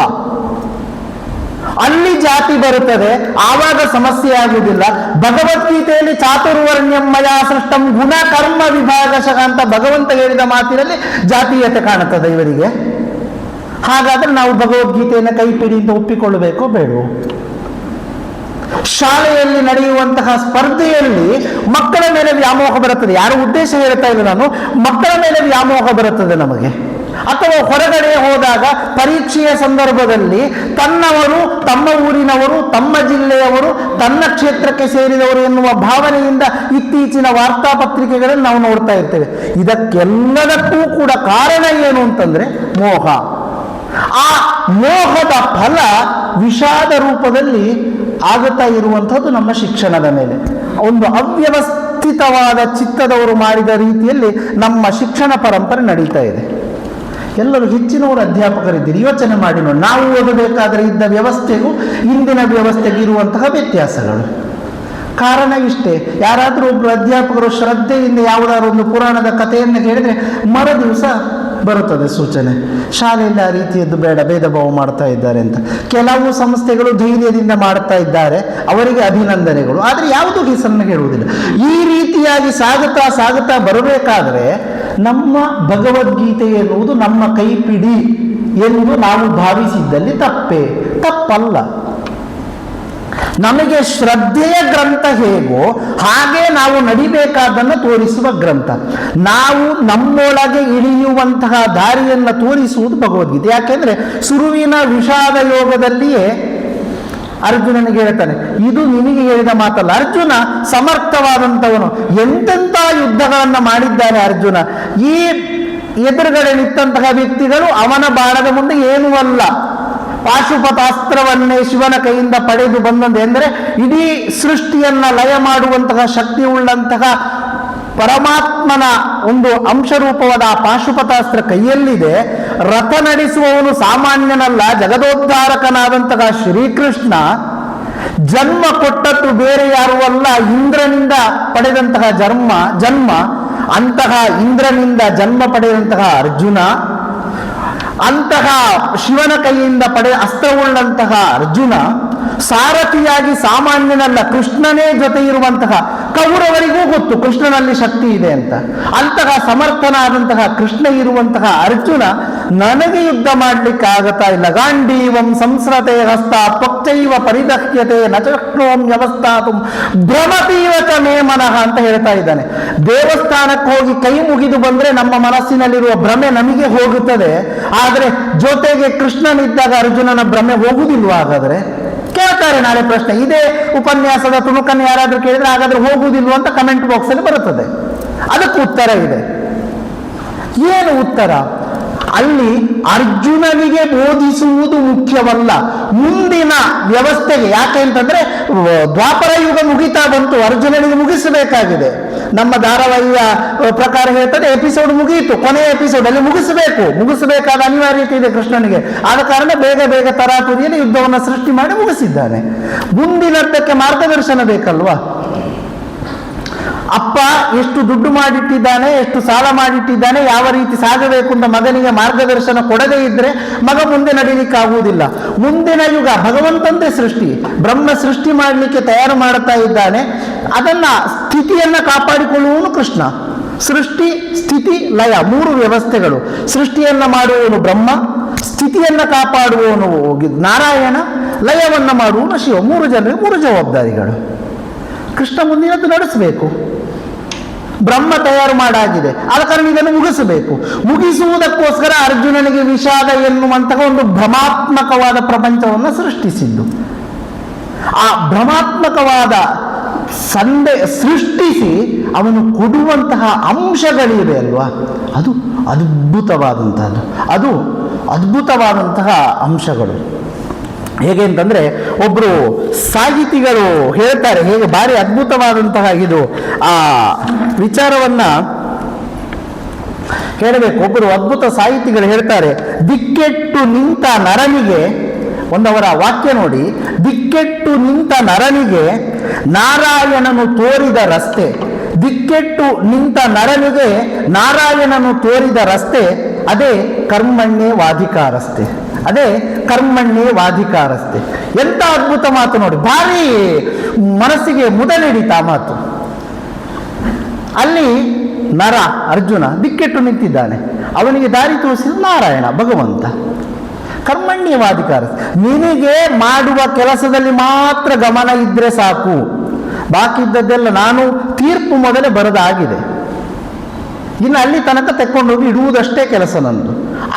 ಅಲ್ಲಿ ಜಾತಿ ಬರುತ್ತದೆ, ಆವಾಗ ಸಮಸ್ಯೆ ಆಗುವುದಿಲ್ಲ. ಭಗವದ್ಗೀತೆಯಲ್ಲಿ ಚಾತುರ್ವರ್ಣ್ಯಂ ಮಯಾ ಸೃಷ್ಟಂ ಗುಣ ಕರ್ಮ ವಿಭಾಗಶಃ ಅಂತ ಭಗವಂತ ಹೇಳಿದ ಮಾತಿನಲ್ಲಿ ಜಾತೀಯತೆ ಕಾಣುತ್ತದೆ ಇವರಿಗೆ. ಹಾಗಾದ್ರೆ ನಾವು ಭಗವದ್ಗೀತೆಯನ್ನು ಕೈಪಿಡಿ ಅಂತ ಒಪ್ಪಿಕೊಳ್ಳಬೇಕೋ ಬೇಡವೋ? ಶಾಲೆಯಲ್ಲಿ ನಡೆಯುವಂತಹ ಸ್ಪರ್ಧೆಯಲ್ಲಿ ಮಕ್ಕಳ ಮೇಲೆ ವ್ಯಾಮೋಹ ಬರುತ್ತದೆ. ಯಾರು ಉದ್ದೇಶ ಹೇಳ್ತಾ ಇಲ್ಲ ನಾನು, ಮಕ್ಕಳ ಮೇಲೆ ವ್ಯಾಮೋಹ ಬರುತ್ತದೆ ನಮಗೆ. ಅಥವಾ ಹೊರಗಡೆ ಹೋದಾಗ ಪರೀಕ್ಷೆಯ ಸಂದರ್ಭದಲ್ಲಿ ತನ್ನವರು, ತಮ್ಮ ಊರಿನವರು, ತಮ್ಮ ಜಿಲ್ಲೆಯವರು, ತನ್ನ ಕ್ಷೇತ್ರಕ್ಕೆ ಸೇರಿದವರು ಎನ್ನುವ ಭಾವನೆಯಿಂದ ಇತ್ತೀಚಿನ ವಾರ್ತಾಪತ್ರಿಕೆಗಳಲ್ಲಿ ನಾವು ನೋಡ್ತಾ ಇರ್ತೇವೆ. ಇದಕ್ಕೆಲ್ಲದಕ್ಕೂ ಕೂಡ ಕಾರಣ ಏನು ಅಂತಂದ್ರೆ ಮೋಹ. ಆ ಮೋಹದ ಫಲ ವಿಷಾದ ರೂಪದಲ್ಲಿ ಆಗುತ್ತಾ ಇರುವಂಥದ್ದು ನಮ್ಮ ಶಿಕ್ಷಣದ ಮೇಲೆ. ಒಂದು ಅವ್ಯವಸ್ಥಿತವಾದ ಚಿತ್ತದವರು ಮಾಡಿದ ರೀತಿಯಲ್ಲಿ ನಮ್ಮ ಶಿಕ್ಷಣ ಪರಂಪರೆ ನಡೀತಾ ಇದೆ. ಎಲ್ಲರೂ ಹೆಚ್ಚಿನವರು ಅಧ್ಯಾಪಕರಿದ್ದೀರಿ, ಯೋಚನೆ ಮಾಡಿ ನೋಡಿ, ನಾವು ಓದಬೇಕಾದ್ರೆ ಇದ್ದ ವ್ಯವಸ್ಥೆಗೂ ಇಂದಿನ ವ್ಯವಸ್ಥೆಗೆ ಇರುವಂತಹ ವ್ಯತ್ಯಾಸಗಳು. ಕಾರಣ ಇಷ್ಟೇ. ಯಾರಾದರೂ ಒಬ್ಬರು ಅಧ್ಯಾಪಕರು ಶ್ರದ್ಧೆಯಿಂದ ಯಾವುದಾದ್ರು ಒಂದು ಪುರಾಣದ ಕಥೆಯನ್ನು ಕೇಳಿದರೆ ಮರು ದಿವಸ ಬರುತ್ತದೆ ಸೂಚನೆ, ಶಾಲೆಯಲ್ಲಿ ಆ ರೀತಿಯದ್ದು ಬೇಡ, ಭೇದ ಭಾವ ಮಾಡ್ತಾ ಇದ್ದಾರೆ ಅಂತ. ಕೆಲವು ಸಂಸ್ಥೆಗಳು ಧೈರ್ಯದಿಂದ ಮಾಡ್ತಾ ಇದ್ದಾರೆ, ಅವರಿಗೆ ಅಭಿನಂದನೆಗಳು. ಆದರೆ ಯಾವುದೂ ಹೆಸರನ್ನು ಹೇಳುವುದಿಲ್ಲ. ಈ ರೀತಿಯಾಗಿ ಸಾಗುತ್ತಾ ಬರಬೇಕಾದ್ರೆ ನಮ್ಮ ಭಗವದ್ಗೀತೆ ಎನ್ನುವುದು ನಮ್ಮ ಕೈಪಿಡಿ, ಎಂದು ನಾವು ಭಾವಿಸಿದ್ದಲ್ಲಿ ತಪ್ಪಲ್ಲ. ನಮಗೆ ಶ್ರದ್ಧೆಯ ಗ್ರಂಥ ಹೇಗೋ ಹಾಗೆ ನಾವು ನಡಿಬೇಕಾದನ್ನು ತೋರಿಸುವ ಗ್ರಂಥ. ನಾವು ನಮ್ಮೊಳಗೆ ಇಳಿಯುವಂತಹ ದಾರಿಯನ್ನು ತೋರಿಸುವುದು ಭಗವದ್ಗೀತೆ. ಯಾಕೆಂದ್ರೆ ಸುರುವಿನ ವಿಷಾದ ಯೋಗದಲ್ಲಿಯೇ ಅರ್ಜುನನಿಗೆ ಹೇಳ್ತಾನೆ, ಇದು ನಿನಗೆ ಹೇಳಿದ ಮಾತಲ್ಲ. ಅರ್ಜುನ ಸಮರ್ಥವಾದಂಥವನು, ಎಂತೆಂಥ ಯುದ್ಧಗಳನ್ನು ಮಾಡಿದ್ದಾನೆ ಅರ್ಜುನ. ಈ ಎದುರುಗಡೆ ನಿಂತಹ ವ್ಯಕ್ತಿಗಳು ಅವನ ಬಾಣದ ಮುಂದೆ ಏನೂ ಅಲ್ಲ. ಪಾಶುಪತಾಸ್ತ್ರವನ್ನೇ ಶಿವನ ಕೈಯಿಂದ ಪಡೆದು ಬಂದಂತೆ ಎಂದರೆ ಇಡೀ ಸೃಷ್ಟಿಯನ್ನ ಲಯ ಮಾಡುವಂತಹ ಶಕ್ತಿ ಉಳ್ಳಂತಹ ಪರಮಾತ್ಮನ ಒಂದು ಅಂಶರೂಪವಾದ ಆ ಪಾಶುಪತಾಸ್ತ್ರ ಕೈಯಲ್ಲಿದೆ. ರಥ ನಡೆಸುವವನು ಸಾಮಾನ್ಯನಲ್ಲ, ಜಗದೋದ್ಧಾರಕನಾದಂತಹ ಶ್ರೀಕೃಷ್ಣ. ಜನ್ಮ ಕೊಟ್ಟದ್ದು ಬೇರೆ ಯಾರೂ ಅಲ್ಲ, ಇಂದ್ರನಿಂದ ಪಡೆದಂತಹ ಜನ್ಮ. ಅಂತಹ ಇಂದ್ರನಿಂದ ಜನ್ಮ ಪಡೆದಂತಹ ಅರ್ಜುನ, ಅಂತಹ ಶಿವನ ಕೈಯಿಂದ ಅಸ್ತ್ರವುಳ್ಳಂತಹ ಅರ್ಜುನ ಸಾರಥಿಯಾಗಿ ಸಾಮಾನ್ಯನಲ್ಲ, ಕೃಷ್ಣನೇ ಜೊತೆ ಇರುವಂತಹ ಕೌರವರಿಗೂ ಗೊತ್ತು ಕೃಷ್ಣನಲ್ಲಿ ಶಕ್ತಿ ಇದೆ ಅಂತ. ಅಂತಹ ಸಮರ್ಥನಾದಂತಹ ಕೃಷ್ಣ ಇರುವಂತಹ ಅರ್ಜುನ ನನಗೆ ಯುದ್ಧ ಮಾಡ್ಲಿಕ್ಕೆ ಆಗತ್ತಾ ಇಲ್ಲ. ಗಾಂಡೀವಂ ಸಂಸ್ರತೆ ಹಸ್ತ ಪಕ್ಷೈವ ಪರಿದಹ್ಯತೆ ನಚಕ್ರೋಂ ವ್ಯವಸ್ಥಾತು ಭ್ರಮತೀವ ಚ ಮೇ ಮನಃ ಅಂತ ಹೇಳ್ತಾ ಇದ್ದಾನೆ. ದೇವಸ್ಥಾನಕ್ಕೆ ಹೋಗಿ ಕೈ ಮುಗಿದು ಬಂದ್ರೆ ನಮ್ಮ ಮನಸ್ಸಿನಲ್ಲಿರುವ ಭ್ರಮೆ ನಮಗೆ ಹೋಗುತ್ತದೆ, ಆದರೆ ಜೊತೆಗೆ ಕೃಷ್ಣನಿದ್ದಾಗ ಅರ್ಜುನನ ಭ್ರಮೆ ಹೋಗುವುದಿಲ್ವಾ? ಹಾಗಾದ್ರೆ ಕೇಳ್ತಾರೆ ನಾಳೆ ಪ್ರಶ್ನೆ, ಇದೇ ಉಪನ್ಯಾಸದ ತುಣುಕನ್ನು ಯಾರಾದ್ರೂ ಕೇಳಿದ್ರೆ ಹಾಗಾದ್ರೆ ಹೋಗುವುದಿಲ್ವ ಅಂತ ಕಮೆಂಟ್ ಬಾಕ್ಸ್ ಅಲ್ಲಿ ಬರುತ್ತದೆ. ಅದಕ್ಕೆ ಉತ್ತರ ಇದೆ. ಏನು ಉತ್ತರ? ಅಲ್ಲಿ ಅರ್ಜುನನಿಗೆ ಬೋಧಿಸುವುದು ಮುಖ್ಯವಲ್ಲ, ಮುಂದಿನ ವ್ಯವಸ್ಥೆಗೆ. ಯಾಕೆ ಅಂತಂದ್ರೆ ದ್ವಾಪರ ಯುಗ ಮುಗಿತಾ ಬಂತು, ಅರ್ಜುನನಿಗೆ ಮುಗಿಸಬೇಕಾಗಿದೆ. ನಮ್ಮ ಧಾರಾವಾಹಿಯ ಪ್ರಕಾರ ಹೇಳ್ತದೆ ಎಪಿಸೋಡ್ ಮುಗಿಯಿತು, ಕೊನೆಯ ಎಪಿಸೋಡ್ ಅಲ್ಲಿ ಮುಗಿಸಬೇಕಾದ ಅನಿವಾರ್ಯತೆ ಇದೆ ಕೃಷ್ಣನಿಗೆ. ಆದ ಕಾರಣ ಬೇಗ ತರಾತುರಿಯಲ್ಲಿ ಯುದ್ಧವನ್ನು ಸೃಷ್ಟಿ ಮಾಡಿ ಮುಗಿಸಿದ್ದಾನೆ. ಮುಂದಿನದ್ದಕ್ಕೆ ಮಾರ್ಗದರ್ಶನ ಬೇಕಲ್ವಾ? ಅಪ್ಪ ಎಷ್ಟು ದುಡ್ಡು ಮಾಡಿಟ್ಟಿದ್ದಾನೆ, ಎಷ್ಟು ಸಾಲ ಮಾಡಿಟ್ಟಿದ್ದಾನೆ, ಯಾವ ರೀತಿ ಸಾಗಬೇಕು ಅಂತ ಮಗನಿಗೆ ಮಾರ್ಗದರ್ಶನ ಕೊಡದೇ ಇದ್ರೆ ಮಗ ಮುಂದೆ ನಡೀಲಿಕ್ಕಾಗುವುದಿಲ್ಲ. ಮುಂದಿನ ಯುಗ ಭಗವಂತಂದೇ ಸೃಷ್ಟಿ, ಬ್ರಹ್ಮ ಸೃಷ್ಟಿ ಮಾಡಲಿಕ್ಕೆ ತಯಾರು ಮಾಡುತ್ತಾ ಇದ್ದಾನೆ. ಅದನ್ನ ಸ್ಥಿತಿಯನ್ನ ಕಾಪಾಡಿಕೊಳ್ಳುವನು ಕೃಷ್ಣ. ಸೃಷ್ಟಿ ಸ್ಥಿತಿ ಲಯ ಮೂರು ವ್ಯವಸ್ಥೆಗಳು. ಸೃಷ್ಟಿಯನ್ನ ಮಾಡುವವನು ಬ್ರಹ್ಮ, ಸ್ಥಿತಿಯನ್ನ ಕಾಪಾಡುವವನು ನಾರಾಯಣ, ಲಯವನ್ನ ಮಾಡುವವನು ಶಿವ. ಮೂರು ಜನರಿಗೆ ಮೂರು ಜವಾಬ್ದಾರಿಗಳು. ಕೃಷ್ಣ ಮುಂದಿನದ್ದು ನಡೆಸಬೇಕು. ಬ್ರಹ್ಮ ತಯಾರು ಮಾಡಾಗಿದೆ, ಆದ ಕಾರಣ ಇದನ್ನು ಮುಗಿಸಬೇಕು. ಮುಗಿಸುವುದಕ್ಕೋಸ್ಕರ ಅರ್ಜುನನಿಗೆ ವಿಷಾದ ಎನ್ನುವಂತಹ ಒಂದು ಭ್ರಮಾತ್ಮಕವಾದ ಪ್ರಪಂಚವನ್ನು ಸೃಷ್ಟಿಸಿದ್ದು. ಆ ಭ್ರಮಾತ್ಮಕವಾದ ಸೃಷ್ಟಿಸಿ ಅವನು ಕೊಡುವಂತಹ ಅಂಶಗಳಿವೆ ಅಲ್ವಾ, ಅದು ಅದ್ಭುತವಾದಂತಹ ಅಂಶಗಳು. ಹೇಗೆ ಅಂತಂದ್ರೆ ಒಬ್ರು ಸಾಹಿತಿಗಳು ಹೇಳ್ತಾರೆ, ಹೇಗೆ ಭಾರಿ ಅದ್ಭುತವಾದಂತಹ ಇದು ಆ ವಿಚಾರವನ್ನ ಹೇಳಬೇಕು. ಒಬ್ಬರು ಅದ್ಭುತ ಸಾಹಿತಿಗಳು ಹೇಳ್ತಾರೆ, ದಿಕ್ಕೆಟ್ಟು ನಿಂತ ನರನಿಗೆ, ಒಂದವರ ವಾಕ್ಯ ನೋಡಿ, ದಿಕ್ಕೆಟ್ಟು ನಿಂತ ನರನಿಗೆ ನಾರಾಯಣನು ತೋರಿದ ರಸ್ತೆ. ದಿಕ್ಕೆಟ್ಟು ನಿಂತ ನರನಿಗೆ ನಾರಾಯಣನು ತೋರಿದ ರಸ್ತೆ ಅದೇ ಕರ್ಮಣ್ಯೇವಾಧಿಕಾರಸ್ತೆ. ಎಂತ ಅದ್ಭುತ ಮಾತು ನೋಡಿ, ಭಾರಿ ಮನಸ್ಸಿಗೆ ಮುದ ನೀಡಿತ ಮಾತು. ಅಲ್ಲಿ ನರ ಅರ್ಜುನ ದಿಕ್ಕೆಟ್ಟು ನಿಂತಿದ್ದಾನೆ, ಅವನಿಗೆ ದಾರಿ ತೋರಿಸಿದ ನಾರಾಯಣ ಭಗವಂತ. ಕರ್ಮಣ್ಯೇವಾಧಿಕಾರ, ನಿನಗೆ ಮಾಡುವ ಕೆಲಸದಲ್ಲಿ ಮಾತ್ರ ಗಮನ ಇದ್ರೆ ಸಾಕು, ಬಾಕಿ ಇದ್ದದ್ದೆಲ್ಲ ನಾನು ತೀರ್ಪು ಮೊದಲೇ ಬರದಾಗಿದೆ, ಇನ್ನು ಅಲ್ಲಿ ತನಕ ತೆಕ್ಕೊಂಡೋಗಿ ಇಡುವುದಷ್ಟೇ ಕೆಲಸ ನಂದು.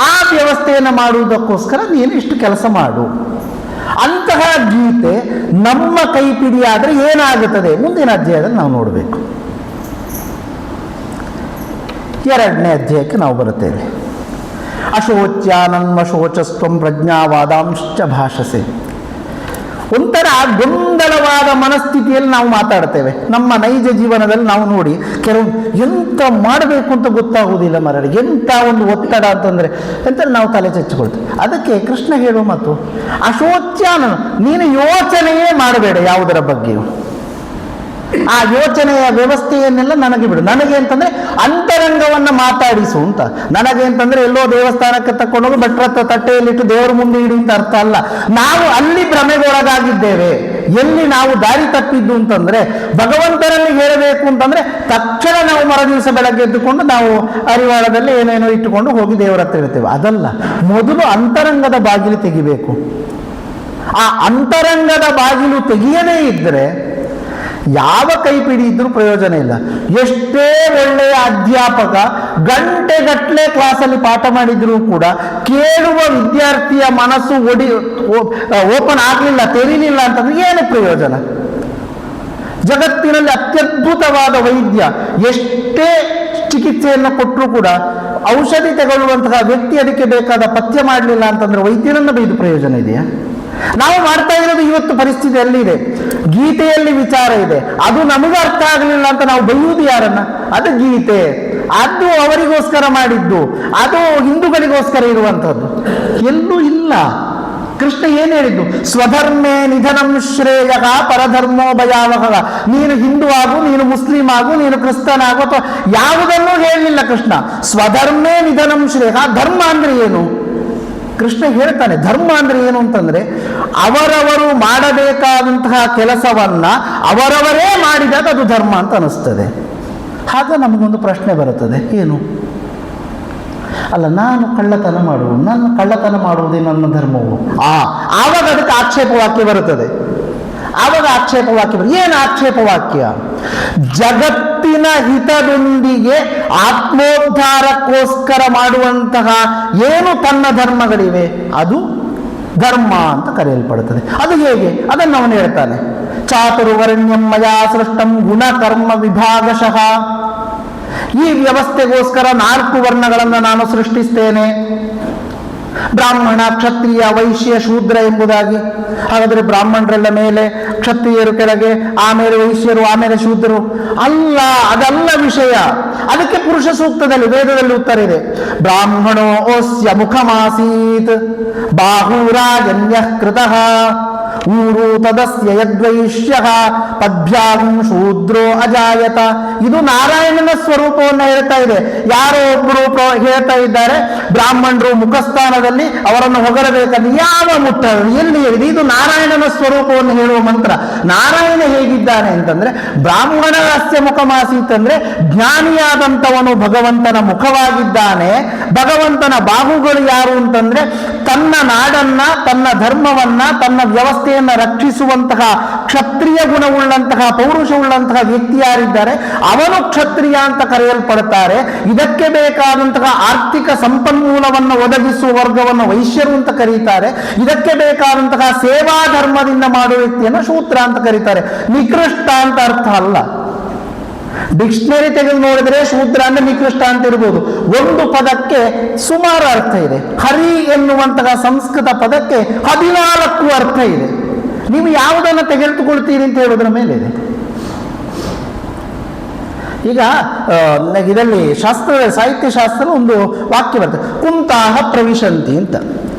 ಆ ವ್ಯವಸ್ಥೆಯನ್ನು ಮಾಡುವುದಕ್ಕೋಸ್ಕರ ನೀನು ಇಷ್ಟು ಕೆಲಸ ಮಾಡು. ಅಂತಹ ಗೀತೆ ನಮ್ಮ ಕೈಪಿಡಿಯಾದರೆ ಏನಾಗುತ್ತದೆ ಮುಂದಿನ ಅಧ್ಯಾಯದಲ್ಲಿ ನಾವು ನೋಡಬೇಕು. 2ನೇ ಅಧ್ಯಾಯಕ್ಕೆ ನಾವು ಬರುತ್ತೇವೆ. ಅಶೋಚ್ಯಾನನ್ವಶೋಚಸ್ತ್ವಂ ಪ್ರಜ್ಞಾವಾದಾಂಶ್ಚ ಭಾಷಸೆ. ಒಂಥರ ಗೊಂದಲವಾದ ಮನಸ್ಥಿತಿಯಲ್ಲಿ ನಾವು ಮಾತಾಡ್ತೇವೆ. ನಮ್ಮ ನೈಜ ಜೀವನದಲ್ಲಿ ನಾವು ನೋಡಿ, ಕೆಲವು ಎಂತ ಮಾಡಬೇಕು ಅಂತ ಗೊತ್ತಾಗುವುದಿಲ್ಲ ಮರಳಿಗೆ, ಎಂಥ ಒಂದು ಒತ್ತಡ ಅಂತಂದರೆ ಎಂತ ನಾವು ತಲೆ ಚಚ್ಚಿಕೊಳ್ತೇವೆ. ಅದಕ್ಕೆ ಕೃಷ್ಣ ಹೇಳುವ ಮಾತು ಅಶೋಚ್ಯಾನ, ನೀನು ಯೋಚನೆಯೇ ಮಾಡಬೇಡ ಯಾವುದರ ಬಗ್ಗೆಯೂ. ಆ ಯೋಚನೆಯ ವ್ಯವಸ್ಥೆಯನ್ನೆಲ್ಲ ನನಗೆ ಬಿಡು. ನನಗೆ ಅಂತಂದ್ರೆ ಅಂತರಂಗವನ್ನ ಮಾತಾಡಿಸು ಅಂತ. ನನಗೆ ಅಂತಂದ್ರೆ ಎಲ್ಲೋ ದೇವಸ್ಥಾನಕ್ಕೆ ತಕೊಂಡೋಗಿ ಭಟ್ರ ತಟ್ಟೆಯಲ್ಲಿಟ್ಟು ದೇವರ ಮುಂದೆ ಇಡು ಅಂತ ಅರ್ಥ ಅಲ್ಲ. ನಾವು ಅಲ್ಲಿ ಭ್ರಮೆಗೊಳಗಾಗಿದ್ದೇವೆ. ಎಲ್ಲಿ ನಾವು ದಾರಿ ತಪ್ಪಿದ್ದು ಅಂತಂದ್ರೆ ಭಗವಂತನಲ್ಲಿ ಹೇಳಬೇಕು ಅಂತಂದ್ರೆ ತಕ್ಷಣ ನಾವು ಮರುದಿವಸ ಬೆಳಗ್ಗೆ ಎದ್ದುಕೊಂಡು ನಾವು ಅರಿವಾಳದಲ್ಲಿ ಏನೇನೋ ಇಟ್ಟುಕೊಂಡು ಹೋಗಿ ದೇವರ ಹತ್ರ ಇರ್ತೇವೆ. ಅದಲ್ಲ, ಮೊದಲು ಅಂತರಂಗದ ಬಾಗಿಲು ತೆಗಿಬೇಕು. ಆ ಅಂತರಂಗದ ಬಾಗಿಲು ತೆಗೆಯದೇ ಇದ್ರೆ ಯಾವ ಕೈಪಿಡಿ ಇದ್ರೂ ಪ್ರಯೋಜನ ಇಲ್ಲ. ಎಷ್ಟೇ ಒಳ್ಳೆಯ ಅಧ್ಯಾಪಕ ಗಂಟೆಗಟ್ಟಲೆ ಕ್ಲಾಸಲ್ಲಿ ಪಾಠ ಮಾಡಿದ್ರೂ ಕೂಡ ಕೇಳುವ ವಿದ್ಯಾರ್ಥಿಯ ಮನಸ್ಸು ಓಪನ್ ಆಗಲಿಲ್ಲ, ತೆರೀಲಿಲ್ಲ ಅಂತಂದ್ರೆ ಏನು ಪ್ರಯೋಜನ? ಜಗತ್ತಿನಲ್ಲಿ ಅತ್ಯದ್ಭುತವಾದ ವೈದ್ಯ ಎಷ್ಟೇ ಚಿಕಿತ್ಸೆಯನ್ನು ಕೊಟ್ಟರೂ ಕೂಡ ಔಷಧಿ ತಗೊಳ್ಳುವಂತಹ ವ್ಯಕ್ತಿ ಅದಕ್ಕೆ ಬೇಕಾದ ಪಥ್ಯ ಮಾಡಲಿಲ್ಲ ಅಂತಂದ್ರೆ ವೈದ್ಯರನ್ನು ಬೈದು ಪ್ರಯೋಜನ ಇದೆಯಾ? ನಾವು ಮಾಡ್ತಾ ಇರೋದು ಇವತ್ತು ಪರಿಸ್ಥಿತಿ ಎಲ್ಲಿದೆ? ಗೀತೆಯಲ್ಲಿ ವಿಚಾರ ಇದೆ, ಅದು ನಮಗೆ ಅರ್ಥ ಆಗಲಿಲ್ಲ ಅಂತ ನಾವು ಬೈಯುವುದು ಯಾರನ್ನ? ಅದು ಗೀತೆ, ಅದು ಅವರಿಗೋಸ್ಕರ ಮಾಡಿದ್ದು, ಅದು ಹಿಂದೂಗಳಿಗೋಸ್ಕರ ಇರುವಂತಹದ್ದು. ಎಲ್ಲೂ ಇಲ್ಲ. ಕೃಷ್ಣ ಏನು ಹೇಳಿದ್ದು? ಸ್ವಧರ್ಮೇ ನಿಧನಂ ಶ್ರೇಯ ಪರಧರ್ಮೋ ಭಯಾವಹ. ನೀನು ಹಿಂದೂ ಆಗು, ನೀನು ಮುಸ್ಲಿಂ ಆಗು, ನೀನು ಕ್ರಿಸ್ತನ್ ಆಗು, ಅಥವಾ ಯಾವುದನ್ನೂ ಹೇಳಲಿಲ್ಲ ಕೃಷ್ಣ. ಸ್ವಧರ್ಮೇ ನಿಧನಂ ಶ್ರೇಯ. ಧರ್ಮ ಅಂದ್ರೆ ಏನು? ಕೃಷ್ಣ ಹೇಳ್ತಾನೆ ಧರ್ಮ ಅಂದ್ರೆ ಏನು ಅಂತಂದ್ರೆ ಅವರವರು ಮಾಡಬೇಕಾದಂತಹ ಕೆಲಸವನ್ನ ಅವರವರೇ ಮಾಡಿದಾಗ ಅದು ಧರ್ಮ ಅಂತ ಅನಿಸ್ತದೆ. ಆಗ ನಮಗೊಂದು ಪ್ರಶ್ನೆ ಬರುತ್ತದೆ, ಏನು? ಅಲ್ಲ, ನಾನು ಕಳ್ಳತನ ಮಾಡುವುದು, ನನ್ನ ಕಳ್ಳತನ ಮಾಡುವುದೇ ನನ್ನ ಧರ್ಮವು. ಆವಾಗ ಅದಕ್ಕೆ ಆಕ್ಷೇಪ ವಾಕ್ಯ ಬರುತ್ತದೆ. ಆವಾಗ ಆಕ್ಷೇಪ ವಾಕ್ಯ ಏನು ಆಕ್ಷೇಪ ವಾಕ್ಯ? ಜಗತ್ತಿನ ಹಿತದೊಂದಿಗೆ ಆತ್ಮೋದ್ಧಾರಕ್ಕೋಸ್ಕರ ಮಾಡುವಂತಹ ಏನು ತನ್ನ ಧರ್ಮಗಳಿವೆ ಅದು ಧರ್ಮ ಅಂತ ಕರೆಯಲ್ಪಡುತ್ತದೆ. ಅದು ಹೇಗೆ? ಅದನ್ನು ಅವನು ಹೇಳ್ತಾನೆ. ಚಾತುರ್ವರ್ಣ್ಯಂ ಮಯಾ ಸೃಷ್ಟಂ ಗುಣಕರ್ಮ ವಿಭಾಗಶಃ. ಈ ವ್ಯವಸ್ಥೆಗೋಸ್ಕರ 4 ವರ್ಣಗಳನ್ನು ನಾನು ಸೃಷ್ಟಿಸ್ತೇನೆ. ಬ್ರಾಹ್ಮಣ, ಕ್ಷತ್ರಿಯ, ವೈಶ್ಯ, ಶೂದ್ರ ಎಂಬುದಾಗಿ. ಹಾಗಾದರೆ ಬ್ರಾಹ್ಮಣರೆಲ್ಲ ಮೇಲೆ, ಕ್ಷತ್ರಿಯರು ಕೆಳಗೆ, ಆಮೇಲೆ ವೈಶ್ಯರು, ಆಮೇಲೆ ಶೂದ್ರರು ಅಲ್ಲ. ಅದಲ್ಲ ವಿಷಯ. ಅದಕ್ಕೆ ಪುರುಷ ಸೂಕ್ತದಲ್ಲಿ ವೇದದಲ್ಲಿ ಉತ್ತರ ಇದೆ. ಬ್ರಾಹ್ಮಣೋ ಓಸ್ಯ ಮುಖಮಾಸೀತ್ ಬಾಹುರಾಜನ್ಯ ಕೃತಃ ಊರು ತದಸ್ಯ ಯದ್ವೈಶ್ಯ ಪದ್ಭ್ಯಾಂ ಶೂದ್ರೋ ಅಜಾಯತ. ಇದು ನಾರಾಯಣನ ಸ್ವರೂಪವನ್ನು ಹೇಳ್ತಾ ಇದೆ. ಯಾರೋ ಒಬ್ಬರು ಹೇಳ್ತಾ ಇದ್ದಾರೆ ಬ್ರಾಹ್ಮಣರು ಮುಖಸ್ಥಾನದಲ್ಲಿ ಅವರನ್ನು ಹೊಗಳಬೇಕಂದ್ರೆ ಯಾವ ಮುಟ್ಟ ಎಲ್ಲಿ ಹೇಳಿದೆ? ಇದು ನಾರಾಯಣನ ಸ್ವರೂಪವನ್ನು ಹೇಳುವ ಮಂತ್ರ. ನಾರಾಯಣ ಹೇಗಿದ್ದಾನೆ ಅಂತಂದ್ರೆ ಬ್ರಾಹ್ಮಣರಸ್ಯ ಮುಖಮಾಸೀತ್ ಅಂದ್ರೆ ಜ್ಞಾನಿಯಾದಂಥವನು ಭಗವಂತನ ಮುಖವಾಗಿದ್ದಾನೆ. ಭಗವಂತನ ಬಾಹುಗಳು ಯಾರು ಅಂತಂದ್ರೆ ತನ್ನ ನಾಡನ್ನ, ತನ್ನ ಧರ್ಮವನ್ನ, ತನ್ನ ವ್ಯವಸ್ಥೆಯನ್ನು ರಕ್ಷಿಸುವಂತಹ ಕ್ಷತ್ರಿಯ ಗುಣವುಳ್ಳಂತಹ, ಪೌರುಷವುಳ್ಳಂತಹ ವ್ಯಕ್ತಿ ಯಾರಿದ್ದಾರೆ ಅವನು ಕ್ಷತ್ರಿಯ ಅಂತ ಕರೆಯಲ್ಪಡುತ್ತಾರೆ. ಇದಕ್ಕೆ ಬೇಕಾದಂತಹ ಆರ್ಥಿಕ ಸಂಪನ್ಮೂಲವನ್ನು ಒದಗಿಸುವ ವರ್ಗವನ್ನು ವೈಶ್ಯರು ಅಂತ ಕರೀತಾರೆ. ಇದಕ್ಕೆ ಬೇಕಾದಂತಹ ಸೇವಾ ಧರ್ಮದಿಂದ ಮಾಡುವ ವ್ಯಕ್ತಿಯನ್ನು ಶೂದ್ರ ಅಂತ ಕರೀತಾರೆ. ನಿಕೃಷ್ಟ ಅಂತ ಅರ್ಥ ಅಲ್ಲ. ಡಿಕ್ಷನರಿ ತೆಗೆದು ನೋಡಿದ್ರೆ ಶೂದ್ರ ಅಂದ್ರೆ ನಿಕೃಷ್ಟ ಅಂತ ಇರ್ಬೋದು. ಒಂದು ಪದಕ್ಕೆ ಸುಮಾರು ಅರ್ಥ ಇದೆ. ಹರಿ ಎನ್ನುವಂತಹ ಸಂಸ್ಕೃತ ಪದಕ್ಕೆ 14 ಅರ್ಥ ಇದೆ. ನೀವು ಯಾವುದನ್ನು ತೆಗೆದುಕೊಳ್ತೀರಿ ಅಂತ ಹೇಳೋದ್ರ ಮೇಲೆ ಇದೆ. ಈಗ ಇದರಲ್ಲಿ ಸಾಹಿತ್ಯ ಶಾಸ್ತ್ರ ಒಂದು ವಾಕ್ಯ ಬರ್ತದೆ, ಕುಂತಾಹ ಪ್ರವಿಶಂತಿ ಅಂತ.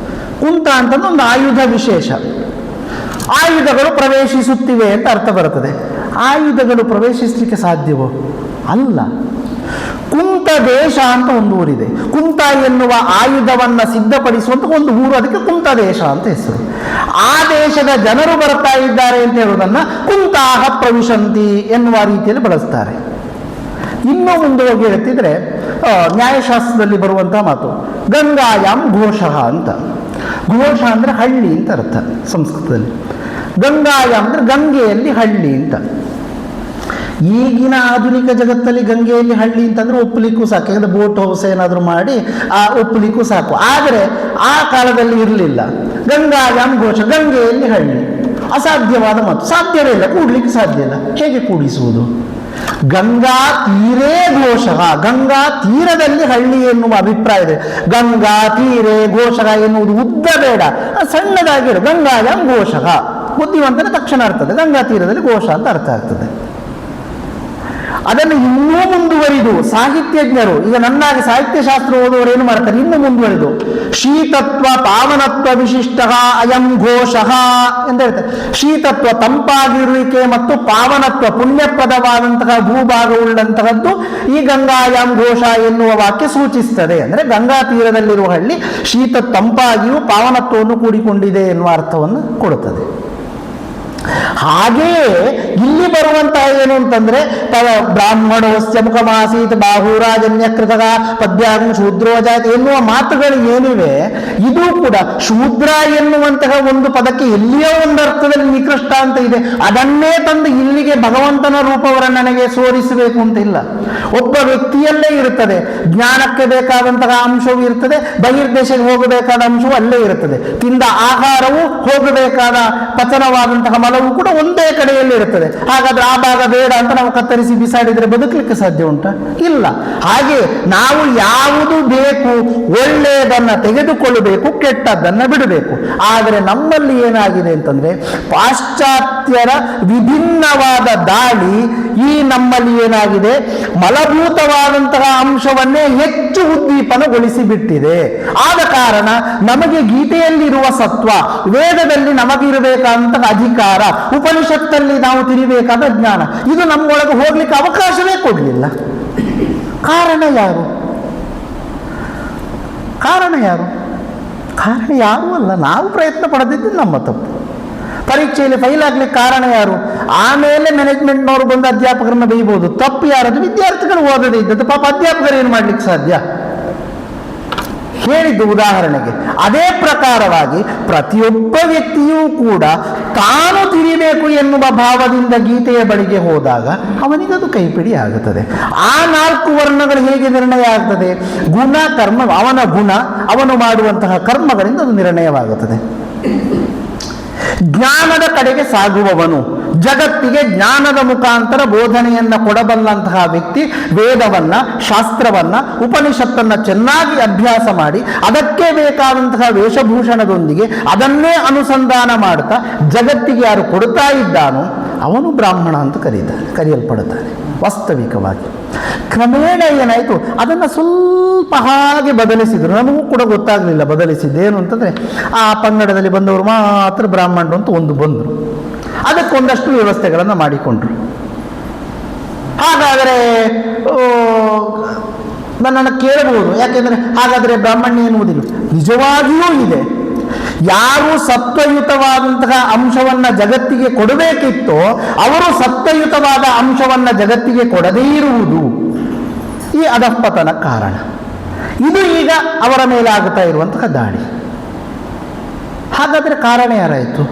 ಕುಂತ ಅಂತಂದ್ರೆ ಒಂದು ಆಯುಧ ವಿಶೇಷ. ಆಯುಧಗಳು ಪ್ರವೇಶಿಸುತ್ತಿವೆ ಅಂತ ಅರ್ಥ ಬರುತ್ತದೆ. ಆಯುಧಗಳು ಪ್ರವೇಶಿಸಲಿಕ್ಕೆ ಸಾಧ್ಯವೋ? ಅಲ್ಲ. ಕುಂತ ದೇಶ ಅಂತ ಒಂದು ಊರಿದೆ. ಕುಂತ ಎನ್ನುವ ಆಯುಧವನ್ನ ಸಿದ್ಧಪಡಿಸುವಂತ ಒಂದು ಊರು, ಅದಕ್ಕೆ ಕುಂತ ದೇಶ ಅಂತ ಹೆಸರು. ಆ ದೇಶದ ಜನರು ಬರ್ತಾ ಇದ್ದಾರೆ ಅಂತ ಹೇಳುವುದನ್ನ ಕುಂತಾಹ ಪ್ರವಿಶಂತಿ ಎನ್ನುವ ರೀತಿಯಲ್ಲಿ ಬಳಸ್ತಾರೆ. ಇನ್ನೂ ಮುಂದೆ ಹೋಗಿ ಹೇಳ್ತಿದ್ರೆ ನ್ಯಾಯಶಾಸ್ತ್ರದಲ್ಲಿ ಬರುವಂತಹ ಮಾತು ಗಂಗಾಯಾಮ್ ಘೋಷಃ ಅಂತ. ಘೋಷ ಅಂದ್ರೆ ಹಳ್ಳಿ ಅಂತ ಅರ್ಥ ಸಂಸ್ಕೃತದಲ್ಲಿ. ಗಂಗಾಯಾಮ್ ಅಂದ್ರೆ ಗಂಗೆಯಲ್ಲಿ ಹಳ್ಳಿ ಅಂತ. ಈಗಿನ ಆಧುನಿಕ ಜಗತ್ತಲ್ಲಿ ಗಂಗೆಯಲ್ಲಿ ಹಳ್ಳಿ ಅಂತಂದ್ರೆ ಒಪ್ಪಲಿಕ್ಕೂ ಸಾಕು, ಯಾಕಂದ್ರೆ ಬೋಟ್ ಹೌಸ್ ಏನಾದರೂ ಮಾಡಿ ಒಪ್ಪಲಿಕ್ಕೂ ಸಾಕು. ಆದರೆ ಆ ಕಾಲದಲ್ಲಿ ಇರಲಿಲ್ಲ. ಗಂಗಾಯಾಮ್ ಘೋಷ, ಗಂಗೆಯಲ್ಲಿ ಹಳ್ಳಿ ಅಸಾಧ್ಯವಾದ ಮಾತು. ಸಾಧ್ಯವೇ ಇಲ್ಲ, ಕೂಡ್ಲಿಕ್ಕೆ ಸಾಧ್ಯ ಇಲ್ಲ. ಹೇಗೆ ಕೂಡಿಸುವುದು? ಗಂಗಾ ತೀರೇ ಘೋಷಃ, ಗಂಗಾ ತೀರದಲ್ಲಿ ಹಳ್ಳಿ ಎನ್ನುವ ಅಭಿಪ್ರಾಯ ಇದೆ. ಗಂಗಾ ತೀರೇ ಘೋಷಃ ಎನ್ನುವುದು ಉದ್ದ ಬೇಡ, ಸಣ್ಣದಾಗಿರು. ಗಂಗಾಯಾಮ್ ಘೋಷಃ ಬುದ್ಧಿವಂತನ ತಕ್ಷಣ ಅರ್ಥದೆ. ಗಂಗಾ ತೀರದಲ್ಲಿ ಘೋಷ ಅಂತ ಅರ್ಥ ಆಗ್ತದೆ. ಅದನ್ನು ಇನ್ನೂ ಮುಂದುವರಿದು ಸಾಹಿತ್ಯಜ್ಞರು, ಈಗ ನನ್ನಾಗಿ ಸಾಹಿತ್ಯಶಾಸ್ತ್ರ ಓದುವವರು ಏನು ಮಾಡ್ತಾರೆ, ಇನ್ನೂ ಮುಂದುವರಿದು ಶೀತತ್ವ ಪಾವನತ್ವ ವಿಶಿಷ್ಟ ಅಯಂ ಘೋಷ ಅಂತ ಹೇಳ್ತಾರೆ. ಶೀತತ್ವ ತಂಪಾಗಿರುವಿಕೆ ಮತ್ತು ಪಾವನತ್ವ ಪುಣ್ಯಪ್ರದವಾದಂತಹ ಭೂಭಾಗವುಳ್ಳಂತಹದ್ದು ಈ ಗಂಗಾಯಾಮ್ ಘೋಷ ಎನ್ನುವ ವಾಕ್ಯ ಸೂಚಿಸ್ತದೆ. ಅಂದರೆ ಗಂಗಾ ತೀರದಲ್ಲಿರುವ ಹಳ್ಳಿ ಶೀತ ತಂಪಾಗಿಯೂ ಪಾವನತ್ವವನ್ನು ಕೂಡಿಕೊಂಡಿದೆ ಎನ್ನುವ ಅರ್ಥವನ್ನು ಕೊಡುತ್ತದೆ. ಹಾಗೆಯೇ ಇಲ್ಲಿ ಬರುವಂತಹ ಏನು ಅಂತಂದ್ರೆ ಬ್ರಾಹ್ಮಣೋಸ್ಯ ಮುಖಮಾಸೀತ್ ಬಾಹುರಾಜನ್ಯ ಕೃತಕ ಪದ್ಯಾಗಂ ಶೂದ್ರೋಜಾತಿ ಎನ್ನುವ ಮಾತುಗಳು ಏನಿವೆ, ಇದು ಕೂಡ ಶೂದ್ರ ಎನ್ನುವಂತಹ ಒಂದು ಪದಕ್ಕೆ ಎಲ್ಲಿಯೋ ಒಂದು ಅರ್ಥದಲ್ಲಿ ನಿಕೃಷ್ಟ ಅಂತ ಇದೆ. ಅದನ್ನೇ ತಂದು ಇಲ್ಲಿಗೆ ಭಗವಂತನ ರೂಪವರ್ಣನೆಗೆ ಸೋರಿಸಬೇಕು ಅಂತ ಇಲ್ಲ. ಒಬ್ಬ ವ್ಯಕ್ತಿಯಲ್ಲೇ ಇರುತ್ತದೆ, ಜ್ಞಾನಕ್ಕೆ ಬೇಕಾದಂತಹ ಅಂಶವೂ ಇರ್ತದೆ, ಬಹಿರ್ದೇಶಕ್ಕೆ ಹೋಗಬೇಕಾದ ಅಂಶವೂ ಅಲ್ಲೇ ಇರುತ್ತದೆ, ತಿಂದ ಆಹಾರವು ಹೋಗಬೇಕಾದ ಪಚನವಾದಂತಹ ಮಲವು ಕೂಡ ಒಂದೇ ಕಡೆಯಲ್ಲಿ ಇರುತ್ತದೆ. ಹಾಗಾದ್ರೆ ಆ ಭಾಗ ಬೇಡ ಅಂತ ನಾವು ಕತ್ತರಿಸಿ ಬಿಸಾಡಿದರೆ ಬದುಕಲಿಕ್ಕೆ ಸಾಧ್ಯ ಉಂಟಾ? ಇಲ್ಲ. ಹಾಗೆ ನಾವು ಯಾವುದು ಬೇಕು ಒಳ್ಳೆಯದನ್ನು ತೆಗೆದುಕೊಳ್ಳಬೇಕು, ಕೆಟ್ಟದ್ದನ್ನು ಬಿಡಬೇಕು. ಆದರೆ ನಮ್ಮಲ್ಲಿ ಏನಾಗಿದೆ ಅಂತಂದ್ರೆ ಪಾಶ್ಚಾತ್ಯರ ವಿಭಿನ್ನವಾದ ದಾಳಿ ಈ ನಮ್ಮಲ್ಲಿ ಏನಾಗಿದೆ, ಮಲಭೂತವಾದಂತಹ ಅಂಶವನ್ನೇ ಹೆಚ್ಚು ಉದ್ದೀಪನಗೊಳಿಸಿ ಬಿಟ್ಟಿದೆ. ಆದ ಕಾರಣ ನಮಗೆ ಗೀತೆಯಲ್ಲಿರುವ ಸತ್ವ, ವೇದದಲ್ಲಿ ನಮಗಿರಬೇಕಾದಂತಹ ಅಧಿಕಾರ, ಉಪನಿಷತ್ತಲ್ಲಿ ನಾವು ತಿರಿಬೇಕಾದ ಜ್ಞಾನ, ಇದು ನಮ್ಮೊಳಗೆ ಹೋಗ್ಲಿಕ್ಕೆ ಅವಕಾಶವೇ ಕೊಡಲಿಲ್ಲ. ಕಾರಣ ಯಾರು? ಕಾರಣ ಯಾರು? ಕಾರಣ ಯಾರೂ ಅಲ್ಲ, ನಾವು ಪ್ರಯತ್ನ ಪಡೆದಿದ್ದು ನಮ್ಮ ತಪ್ಪು. ಪರೀಕ್ಷೆಯಲ್ಲಿ ಫೈಲ್ ಆಗ್ಲಿಕ್ಕೆ ಕಾರಣ ಯಾರು? ಆಮೇಲೆ ಮ್ಯಾನೇಜ್ಮೆಂಟ್ನವರು ಬಂದು ಅಧ್ಯಾಪಕರನ್ನ ಬೈಬೋದು. ತಪ್ಪು ಯಾರದು? ವಿದ್ಯಾರ್ಥಿಗಳು ಓದದೇ ಇದ್ದದ್ದು. ಪಾಪ ಅಧ್ಯಾಪಕರು ಏನು ಮಾಡ್ಲಿಕ್ಕೆ ಸಾಧ್ಯ? ಹೇಳಿದ್ದು ಉದಾಹರಣೆಗೆ. ಅದೇ ಪ್ರಕಾರವಾಗಿ ಪ್ರತಿಯೊಬ್ಬ ವ್ಯಕ್ತಿಯೂ ಕೂಡ ತಾನು ತಿರಿಬೇಕು ಎನ್ನುವ ಭಾವದಿಂದ ಗೀತೆಯ ಬಳಿಗೆ ಹೋದಾಗ ಅವನಿಗದು ಕೈಪಿಡಿ ಆಗುತ್ತದೆ. ಆ 4 ವರ್ಣಗಳು ಹೇಗೆ ನಿರ್ಣಯ ಆಗ್ತದೆ? ಗುಣ ಕರ್ಮ, ಅವನ ಗುಣ, ಅವನು ಮಾಡುವಂತಹ ಕರ್ಮಗಳಿಂದ ಅದು ನಿರ್ಣಯವಾಗುತ್ತದೆ. ಜ್ಞಾನದ ಕಡೆಗೆ ಸಾಗುವವನು, ಜಗತ್ತಿಗೆ ಜ್ಞಾನದ ಮುಖಾಂತರ ಬೋಧನೆಯನ್ನ ಕೊಡಬಲ್ಲಂತಹ ವ್ಯಕ್ತಿ ವೇದವನ್ನ, ಶಾಸ್ತ್ರವನ್ನ, ಉಪನಿಷತ್ತನ್ನ ಚೆನ್ನಾಗಿ ಅಭ್ಯಾಸ ಮಾಡಿ ಅದಕ್ಕೆ ಬೇಕಾದಂತಹ ವೇಷಭೂಷಣದೊಂದಿಗೆ ಅದನ್ನೇ ಅನುಸಂಧಾನ ಮಾಡುತ್ತಾ ಜಗತ್ತಿಗೆ ಯಾರು ಕೊಡ್ತಾ ಇದ್ದಾನೋ ಅವನು ಬ್ರಾಹ್ಮಣ ಅಂತ ಕರೆಯಲ್ಪಡುತ್ತಾನೆ. ವಾಸ್ತವಿಕವಾಗಿ ಕ್ರಮೇಣ ಏನಾಯಿತು, ಅದನ್ನು ಸ್ವಲ್ಪ ಹಾಗೆ ಬದಲಿಸಿದ್ರು. ನಮಗೂ ಕೂಡ ಗೊತ್ತಾಗಲಿಲ್ಲ ಬದಲಿಸಿದ್ದೇನು ಅಂತಂದರೆ, ಆ ಪಂಗಡದಲ್ಲಿ ಬಂದವರು ಮಾತ್ರ ಬ್ರಾಹ್ಮಣರು ಅಂತ ಒಂದು ಬಂದರು, ಅದಕ್ಕೊಂದಷ್ಟು ವ್ಯವಸ್ಥೆಗಳನ್ನು ಮಾಡಿಕೊಂಡ್ರು. ಹಾಗಾದರೆ ನನ್ನನ್ನು ಕೇಳಬಹುದು, ಯಾಕೆಂದರೆ ಹಾಗಾದರೆ ಬ್ರಾಹ್ಮಣ್ಯ ಎನ್ನುವುದಿಲ್ಲ. ನಿಜವಾಗಿಯೂ ಇದೆ. ಯಾರು ಸತ್ವಯುತವಾದಂತಹ ಅಂಶವನ್ನ ಜಗತ್ತಿಗೆ ಕೊಡಬೇಕಿತ್ತೋ ಅವರು ಸತ್ವಯುತವಾದ ಅಂಶವನ್ನ ಜಗತ್ತಿಗೆ ಕೊಡದೇ ಇರುವುದು ಈ ಅಧಃಪತನ ಕಾರಣ. ಇದು ಈಗ ಅವರ ಮೇಲೆ ಆಗುತ್ತಾ ಇರುವಂತಹ ದಾಳಿ. ಹಾಗಾದರೆ ಕಾರಣ ಯಾರಾಯಿತು?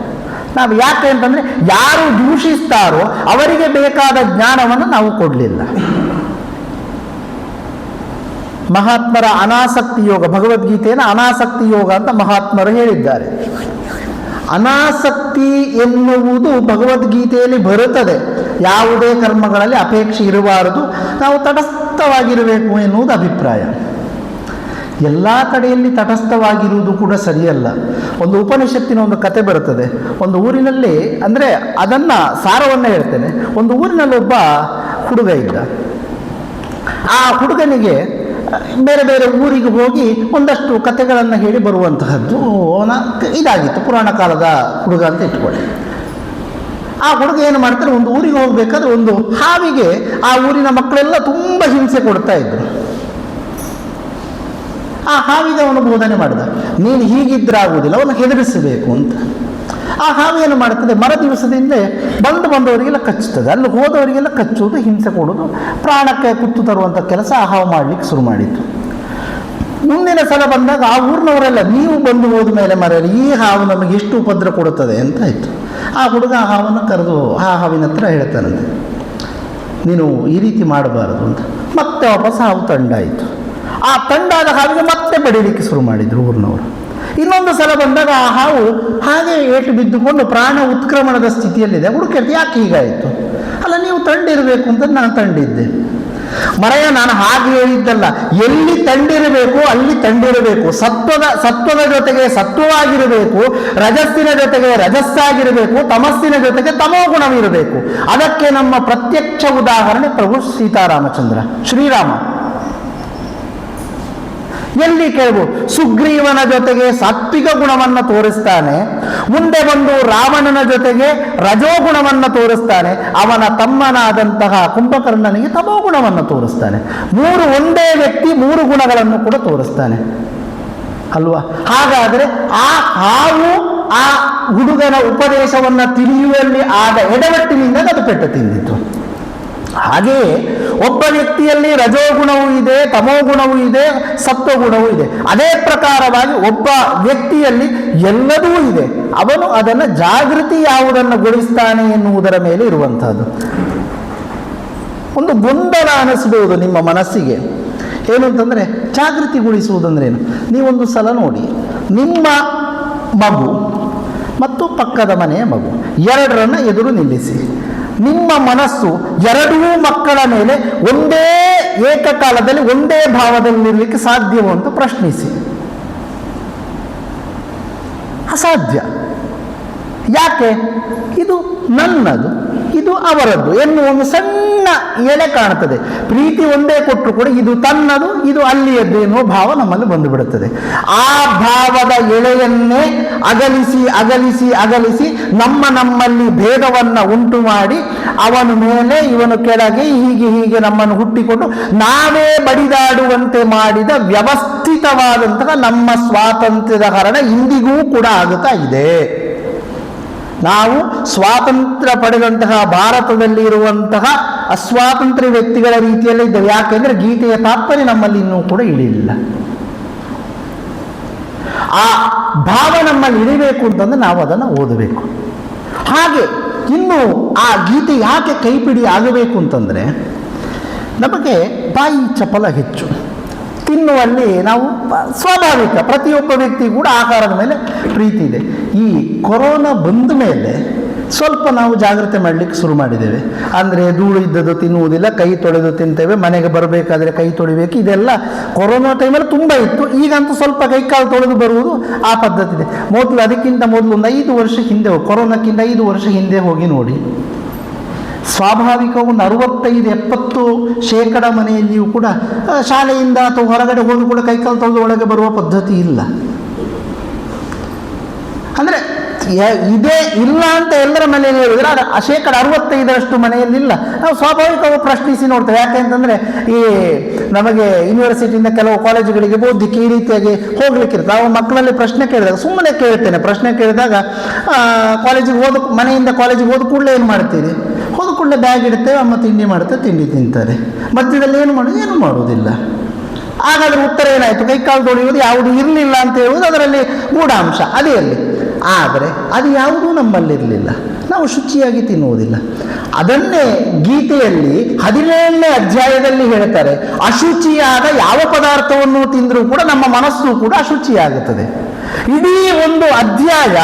ನಾವು ಯಾಕೆ ಅಂತಂದರೆ ಯಾರು ದೂಷಿಸ್ತಾರೋ ಅವರಿಗೆ ಬೇಕಾದ ಜ್ಞಾನವನ್ನು ನಾವು ಕೊಡಲಿಲ್ಲ. ಮಹಾತ್ಮರ ಅನಾಸಕ್ತಿ ಯೋಗ, ಭಗವದ್ಗೀತೆಯನ್ನು ಅನಾಸಕ್ತಿ ಯೋಗ ಅಂತ ಮಹಾತ್ಮರು ಹೇಳಿದ್ದಾರೆ. ಅನಾಸಕ್ತಿ ಎನ್ನುವುದು ಭಗವದ್ಗೀತೆಯಲ್ಲಿ ಬರುತ್ತದೆ. ಯಾವುದೇ ಕರ್ಮಗಳಲ್ಲಿ ಅಪೇಕ್ಷೆ ಇರಬಾರದು, ನಾವು ತಟಸ್ಥವಾಗಿರಬೇಕು ಎನ್ನುವುದು ಅಭಿಪ್ರಾಯ. ಎಲ್ಲ ಕಡೆಯಲ್ಲಿ ತಟಸ್ಥವಾಗಿರುವುದು ಕೂಡ ಸರಿಯಲ್ಲ. ಒಂದು ಉಪನಿಷತ್ತಿನ ಒಂದು ಕತೆ ಬರುತ್ತದೆ. ಒಂದು ಊರಿನಲ್ಲಿ, ಅಂದರೆ ಅದನ್ನು ಸಾರವನ್ನು ಹೇಳ್ತೇನೆ. ಒಂದು ಊರಿನಲ್ಲಿ ಒಬ್ಬ ಹುಡುಗ ಇದ್ದ. ಆ ಹುಡುಗನಿಗೆ ಬೇರೆ ಬೇರೆ ಊರಿಗೆ ಹೋಗಿ ಒಂದಷ್ಟು ಕಥೆಗಳನ್ನು ಹೇಳಿ ಬರುವಂತಹದ್ದು ಇದಾಗಿತ್ತು. ಪುರಾಣ ಕಾಲದ ಹುಡುಗ ಅಂತ ಇಟ್ಕೊಳ್ಳಿ. ಆ ಹುಡುಗ ಏನು ಮಾಡ್ತಾರೆ, ಒಂದು ಊರಿಗೆ ಹೋಗಬೇಕಾದ್ರೆ ಒಂದು ಹಾವಿಗೆ ಆ ಊರಿನ ಮಕ್ಕಳೆಲ್ಲ ತುಂಬ ಹಿಂಸೆ ಕೊಡ್ತಾ ಇದ್ರು. ಆ ಹಾವಿಗೆ ಅವನು ಬೋಧನೆ ಮಾಡಿದ, ನೀನು ಹೀಗಿದ್ರಾಗುವುದಿಲ್ಲ, ಅವನು ಹೆದರಿಸಬೇಕು ಅಂತ. ಆ ಹಾವು ಏನು ಮಾಡ್ತದೆ, ಮರ ದಿವಸದಿಂದ ಬಂದವರಿಗೆಲ್ಲ ಕಚ್ಚುತ್ತದೆ, ಅಲ್ಲಿ ಹೋದವರಿಗೆಲ್ಲ ಕಚ್ಚುವುದು, ಹಿಂಸೆ ಕೊಡುವುದು, ಪ್ರಾಣಕ್ಕೆ ಕುತ್ತು ತರುವಂಥ ಕೆಲಸ ಆ ಹಾವು ಮಾಡಲಿಕ್ಕೆ ಶುರು ಮಾಡಿತ್ತು. ಮುಂದಿನ ಸಲ ಬಂದಾಗ ಆ ಊರಿನವರೆಲ್ಲ, ನೀವು ಬಂದು ಹೋದ ಮೇಲೆ ಮರೆಯಲಿ, ಈ ಹಾವು ನಮಗೆ ಎಷ್ಟು ಉಪದ್ರ ಕೊಡುತ್ತದೆ ಅಂತ ಆಯಿತು. ಆ ಹುಡುಗ ಆ ಹಾವನ್ನು ಕರೆದು ಆ ಹಾವಿನ ಹತ್ರ ಹೇಳ್ತಾನಂತೆ, ನೀನು ಈ ರೀತಿ ಮಾಡಬಾರದು ಅಂತ. ಮತ್ತೆ ವಾಪಸ್ ಹಾವು ತಂಡಾಯಿತು. ಆ ತಂಡಾದ ಹಾವಿಗೆ ಮತ್ತೆ ಬಡಿಲಿಕ್ಕೆ ಶುರು ಮಾಡಿದರು ಊರಿನವರು. ಇನ್ನೊಂದು ಸಲ ಬಂದಾಗ ಆ ಹಾವು ಹಾಗೆ ಏಟು ಬಿದ್ದುಕೊಂಡು ಪ್ರಾಣ ಉತ್ಕ್ರಮಣದ ಸ್ಥಿತಿಯಲ್ಲಿದೆ. ಹುಡುಕಿರ್ತಿ, ಯಾಕೆ ಹೀಗಾಯಿತು? ಅಲ್ಲ, ನೀವು ತಂಡಿರಬೇಕು ಅಂತ ನಾನು ತಂಡಿದ್ದೆ. ಮರೆಯ ನಾನು ಹಾಗೆ ಹೇಳಿದ್ದಲ್ಲ, ಎಲ್ಲಿ ತಂಡಿರಬೇಕು ಅಲ್ಲಿ ತಂಡಿರಬೇಕು, ಸತ್ವದ ಜೊತೆಗೆ ಸತ್ವವಾಗಿರಬೇಕು, ರಜಸ್ಸಿನ ಜೊತೆಗೆ ರಜಸ್ಸಾಗಿರಬೇಕು, ತಮಸ್ಸಿನ ಜೊತೆಗೆ ತಮೋ ಗುಣವಿರಬೇಕು. ಅದಕ್ಕೆ ನಮ್ಮ ಪ್ರತ್ಯಕ್ಷ ಉದಾಹರಣೆ ಪ್ರಭು ಸೀತಾರಾಮಚಂದ್ರ, ಶ್ರೀರಾಮ. ಎಲ್ಲಿ ಕೇಳಬಹುದು, ಸುಗ್ರೀವನ ಜೊತೆಗೆ ಸಾತ್ವಿಕ ಗುಣವನ್ನು ತೋರಿಸ್ತಾನೆ, ಮುಂದೆ ಬಂದು ರಾವಣನ ಜೊತೆಗೆ ರಜೋಗುಣವನ್ನು ತೋರಿಸ್ತಾನೆ, ಅವನ ತಮ್ಮನಾದಂತಹ ಕುಂಭಕರ್ಣನಿಗೆ ತಮೋ ಗುಣವನ್ನು ತೋರಿಸ್ತಾನೆ. ಒಂದೇ ವ್ಯಕ್ತಿ 3 ಗುಣಗಳನ್ನು ಕೂಡ ತೋರಿಸ್ತಾನೆ ಅಲ್ವಾ? ಹಾಗಾದರೆ ಆ ಹಾವು ಆ ಹುಡುಗನ ಉಪದೇಶವನ್ನು ತಿಳಿಯುವಲ್ಲಿ ಆದ ಎಡವಟ್ಟಿನಿಂದ ಅದು ಪೆಟ್ಟು ತಿಂದಿತ್ತು. ಹಾಗೆಯೇ ಒಬ್ಬ ವ್ಯಕ್ತಿಯಲ್ಲಿ ರಜೋಗುಣವೂ ಇದೆ, ತಮೋ ಗುಣವೂ ಇದೆ, ಸತ್ವಗುಣವೂ ಇದೆ. ಅದೇ ಪ್ರಕಾರವಾಗಿ ಒಬ್ಬ ವ್ಯಕ್ತಿಯಲ್ಲಿ ಎಲ್ಲದೂ ಇದೆ. ಅವನು ಅದನ್ನು ಜಾಗೃತಿ ಯಾವುದನ್ನು ಗೊಳಿಸ್ತಾನೆ ಎನ್ನುವುದರ ಮೇಲೆ ಇರುವಂತಹದ್ದು. ಒಂದು ಗೊಂದಲ ಅನಿಸಬಹುದು ನಿಮ್ಮ ಮನಸ್ಸಿಗೆ. ಏನು ಅಂತಂದರೆ, ಜಾಗೃತಿಗೊಳಿಸುವುದಂದ್ರೇನು? ನೀವೊಂದು ಸಲ ನೋಡಿ, ನಿಮ್ಮ ಮಗು ಮತ್ತು ಪಕ್ಕದ ಮನೆಯ ಮಗು ಎರಡರನ್ನು ಎದುರು ನಿಲ್ಲಿಸಿ. ನಿಮ್ಮ ಮನಸ್ಸು ಎರಡೂ ಮಕ್ಕಳ ಮೇಲೆ ಒಂದೇ ಏಕಕಾಲದಲ್ಲಿ ಒಂದೇ ಭಾವದಲ್ಲಿರಲಿಕ್ಕೆ ಸಾಧ್ಯವೋ ಅಂತ ಪ್ರಶ್ನಿಸಿ. ಅಸಾಧ್ಯ. ಯಾಕೆ? ಇದು ನನ್ನದು, ಇದು ಅವರದ್ದು ಎನ್ನುವ ಒಂದು ಸಣ್ಣ ಎಳೆ ಕಾಣುತ್ತದೆ. ಪ್ರೀತಿ ಒಂದೇ ಕೊಟ್ಟರು ಕೂಡ ಇದು ತನ್ನದು, ಇದು ಅಲ್ಲಿಯದ್ದು ಎನ್ನುವ ಭಾವ ನಮ್ಮಲ್ಲಿ ಬಂದುಬಿಡುತ್ತದೆ. ಆ ಭಾವದ ಎಳೆಯನ್ನೇ ಅಗಲಿಸಿ ಅಗಲಿಸಿ ಅಗಲಿಸಿ ನಮ್ಮಲ್ಲಿ ಭೇದವನ್ನು ಉಂಟು ಮಾಡಿ ಅವನ ಮೇಲೆ ಇವನು ಕೆಳಗೆ ಹೀಗೆ ಹೀಗೆ ನಮ್ಮನ್ನು ಹುಟ್ಟಿಕೊಂಡು ನಾವೇ ಬಡಿದಾಡುವಂತೆ ಮಾಡಿದ ವ್ಯವಸ್ಥಿತವಾದಂತಹ ನಮ್ಮ ಸ್ವಾತಂತ್ರ್ಯದ ಹರಣ ಇಂದಿಗೂ ಕೂಡ ಆಗುತ್ತಾ ಇದೆ. ನಾವು ಸ್ವಾತಂತ್ರ್ಯ ಪಡೆದಂತಹ ಭಾರತದಲ್ಲಿ ಇರುವಂತಹ ಅಸ್ವಾತಂತ್ರ್ಯ ವ್ಯಕ್ತಿಗಳ ರೀತಿಯಲ್ಲೇ ಇದ್ದೇವೆ. ಯಾಕೆಂದ್ರೆ ಗೀತೆಯ ತಾತ್ಪರ್ಯ ನಮ್ಮಲ್ಲಿ ಇನ್ನೂ ಕೂಡ ಇಳಿಲಿಲ್ಲ. ಆ ಭಾವ ನಮ್ಮಲ್ಲಿ ಇಳಿಬೇಕು ಅಂತಂದ್ರೆ ನಾವು ಅದನ್ನು ಓದಬೇಕು. ಹಾಗೆ ಇನ್ನು ಆ ಗೀತೆ ಯಾಕೆ ಕೈಪಿಡಿ ಆಗಬೇಕು ಅಂತಂದ್ರೆ, ನಮಗೆ ಬಾಯಿ ಚಪಲ ಹೆಚ್ಚು, ತಿನ್ನುವಲ್ಲಿ ನಾವು ಸ್ವಾಭಾವಿಕ, ಪ್ರತಿಯೊಬ್ಬ ವ್ಯಕ್ತಿ ಕೂಡ ಆಹಾರದ ಮೇಲೆ ಪ್ರೀತಿ ಇದೆ. ಈ ಕೊರೋನಾ ಬಂದ ಮೇಲೆ ಸ್ವಲ್ಪ ನಾವು ಜಾಗ್ರತೆ ಮಾಡಲಿಕ್ಕೆ ಶುರು ಮಾಡಿದ್ದೇವೆ. ಅಂದರೆ ಧೂಳು ಇದ್ದದ್ದು ತಿನ್ನುವುದಿಲ್ಲ, ಕೈ ತೊಳೆದು ತಿಂತೇವೆ, ಮನೆಗೆ ಬರಬೇಕಾದ್ರೆ ಕೈ ತೊಳಿಬೇಕು. ಇದೆಲ್ಲ ಕೊರೋನಾ ಟೈಮಲ್ಲಿ ತುಂಬ ಇತ್ತು. ಈಗಂತೂ ಸ್ವಲ್ಪ ಕೈಕಾಲು ತೊಳೆದು ಬರುವುದು ಆ ಪದ್ಧತಿ ಇದೆ. ಅದಕ್ಕಿಂತ ಮೊದಲು ಒಂದು 5 ವರ್ಷ ಹಿಂದೆ, ಕೊರೋನಾಕ್ಕಿಂತ 5 ವರ್ಷ ಹಿಂದೆ ಹೋಗಿ ನೋಡಿ, ಸ್ವಾಭಾವಿಕ ಒಂದು 65-70% ಮನೆಯಲ್ಲಿಯೂ ಕೂಡ ಶಾಲೆಯಿಂದ ಅಥವಾ ಹೊರಗಡೆ ಹೋಗಿ ಕೂಡ ಕೈಕಾಲು ತೊಳೆದು ಒಳಗೆ ಬರುವ ಪದ್ಧತಿ ಇಲ್ಲ. ಅಂದರೆ ಇದೇ ಇಲ್ಲ ಅಂತ ಎಲ್ಲರ ಮನೆಯಲ್ಲಿ ಹೇಳಿದ್ರೆ ಅದು 65% ಮನೆಯಲ್ಲಿಲ್ಲ. ನಾವು ಸ್ವಾಭಾವಿಕವಾಗಿ ಪ್ರಶ್ನಿಸಿ ನೋಡ್ತೇವೆ. ಯಾಕೆ ಅಂತಂದರೆ, ಈ ನಮಗೆ ಯೂನಿವರ್ಸಿಟಿಯಿಂದ ಕೆಲವು ಕಾಲೇಜುಗಳಿಗೆ ಓದಲಿಕ್ಕೆ ಈ ರೀತಿಯಾಗಿ ಹೋಗ್ಲಿಕ್ಕಿರುತ್ತೆ. ನಾವು ಮಕ್ಕಳಲ್ಲಿ ಪ್ರಶ್ನೆ ಕೇಳಿದಾಗ ಸುಮ್ಮನೆ ಕೇಳ್ತೇನೆ. ಪ್ರಶ್ನೆ ಕೇಳಿದಾಗ ಮನೆಯಿಂದ ಕಾಲೇಜಿಗೆ ಹೋದ ಕೂಡಲೇ ಏನು ಮಾಡ್ತೀರಿ? ಹೋದ ಕೂಡಲೇ ಬ್ಯಾಗ್ ಇಡ್ತೇವೆ, ಅಮ್ಮ ತಿಂಡಿ ಮಾಡ್ತೇವೆ, ತಿಂಡಿ ತಿಂತಾರೆ. ಮಧ್ಯದಲ್ಲಿ ಏನು ಮಾಡುವುದಿಲ್ಲ. ಹಾಗಾದರೆ ಉತ್ತರ ಏನಾಯಿತು? ಕೈಕಾಲು ತೊಳೆಯುವುದು ಯಾವುದು ಇರಲಿಲ್ಲ ಅಂತ ಹೇಳುವುದು ಅದರಲ್ಲಿ ಗೂಢಾಂಶ ಅದೇ ಅಲ್ಲಿ. ಆದರೆ ಅದು ಯಾವುದೂ ನಮ್ಮಲ್ಲಿರಲಿಲ್ಲ. ನಾವು ಶುಚಿಯಾಗಿ ತಿನ್ನುವುದಿಲ್ಲ. ಅದನ್ನೇ ಗೀತೆಯಲ್ಲಿ 17ನೇ ಅಧ್ಯಾಯದಲ್ಲಿ ಹೇಳ್ತಾರೆ, ಅಶುಚಿಯಾದ ಯಾವ ಪದಾರ್ಥವನ್ನು ತಿಂದರೂ ಕೂಡ ನಮ್ಮ ಮನಸ್ಸು ಕೂಡ ಅಶುಚಿಯಾಗುತ್ತದೆ. ಇಡೀ ಒಂದು ಅಧ್ಯಾಯ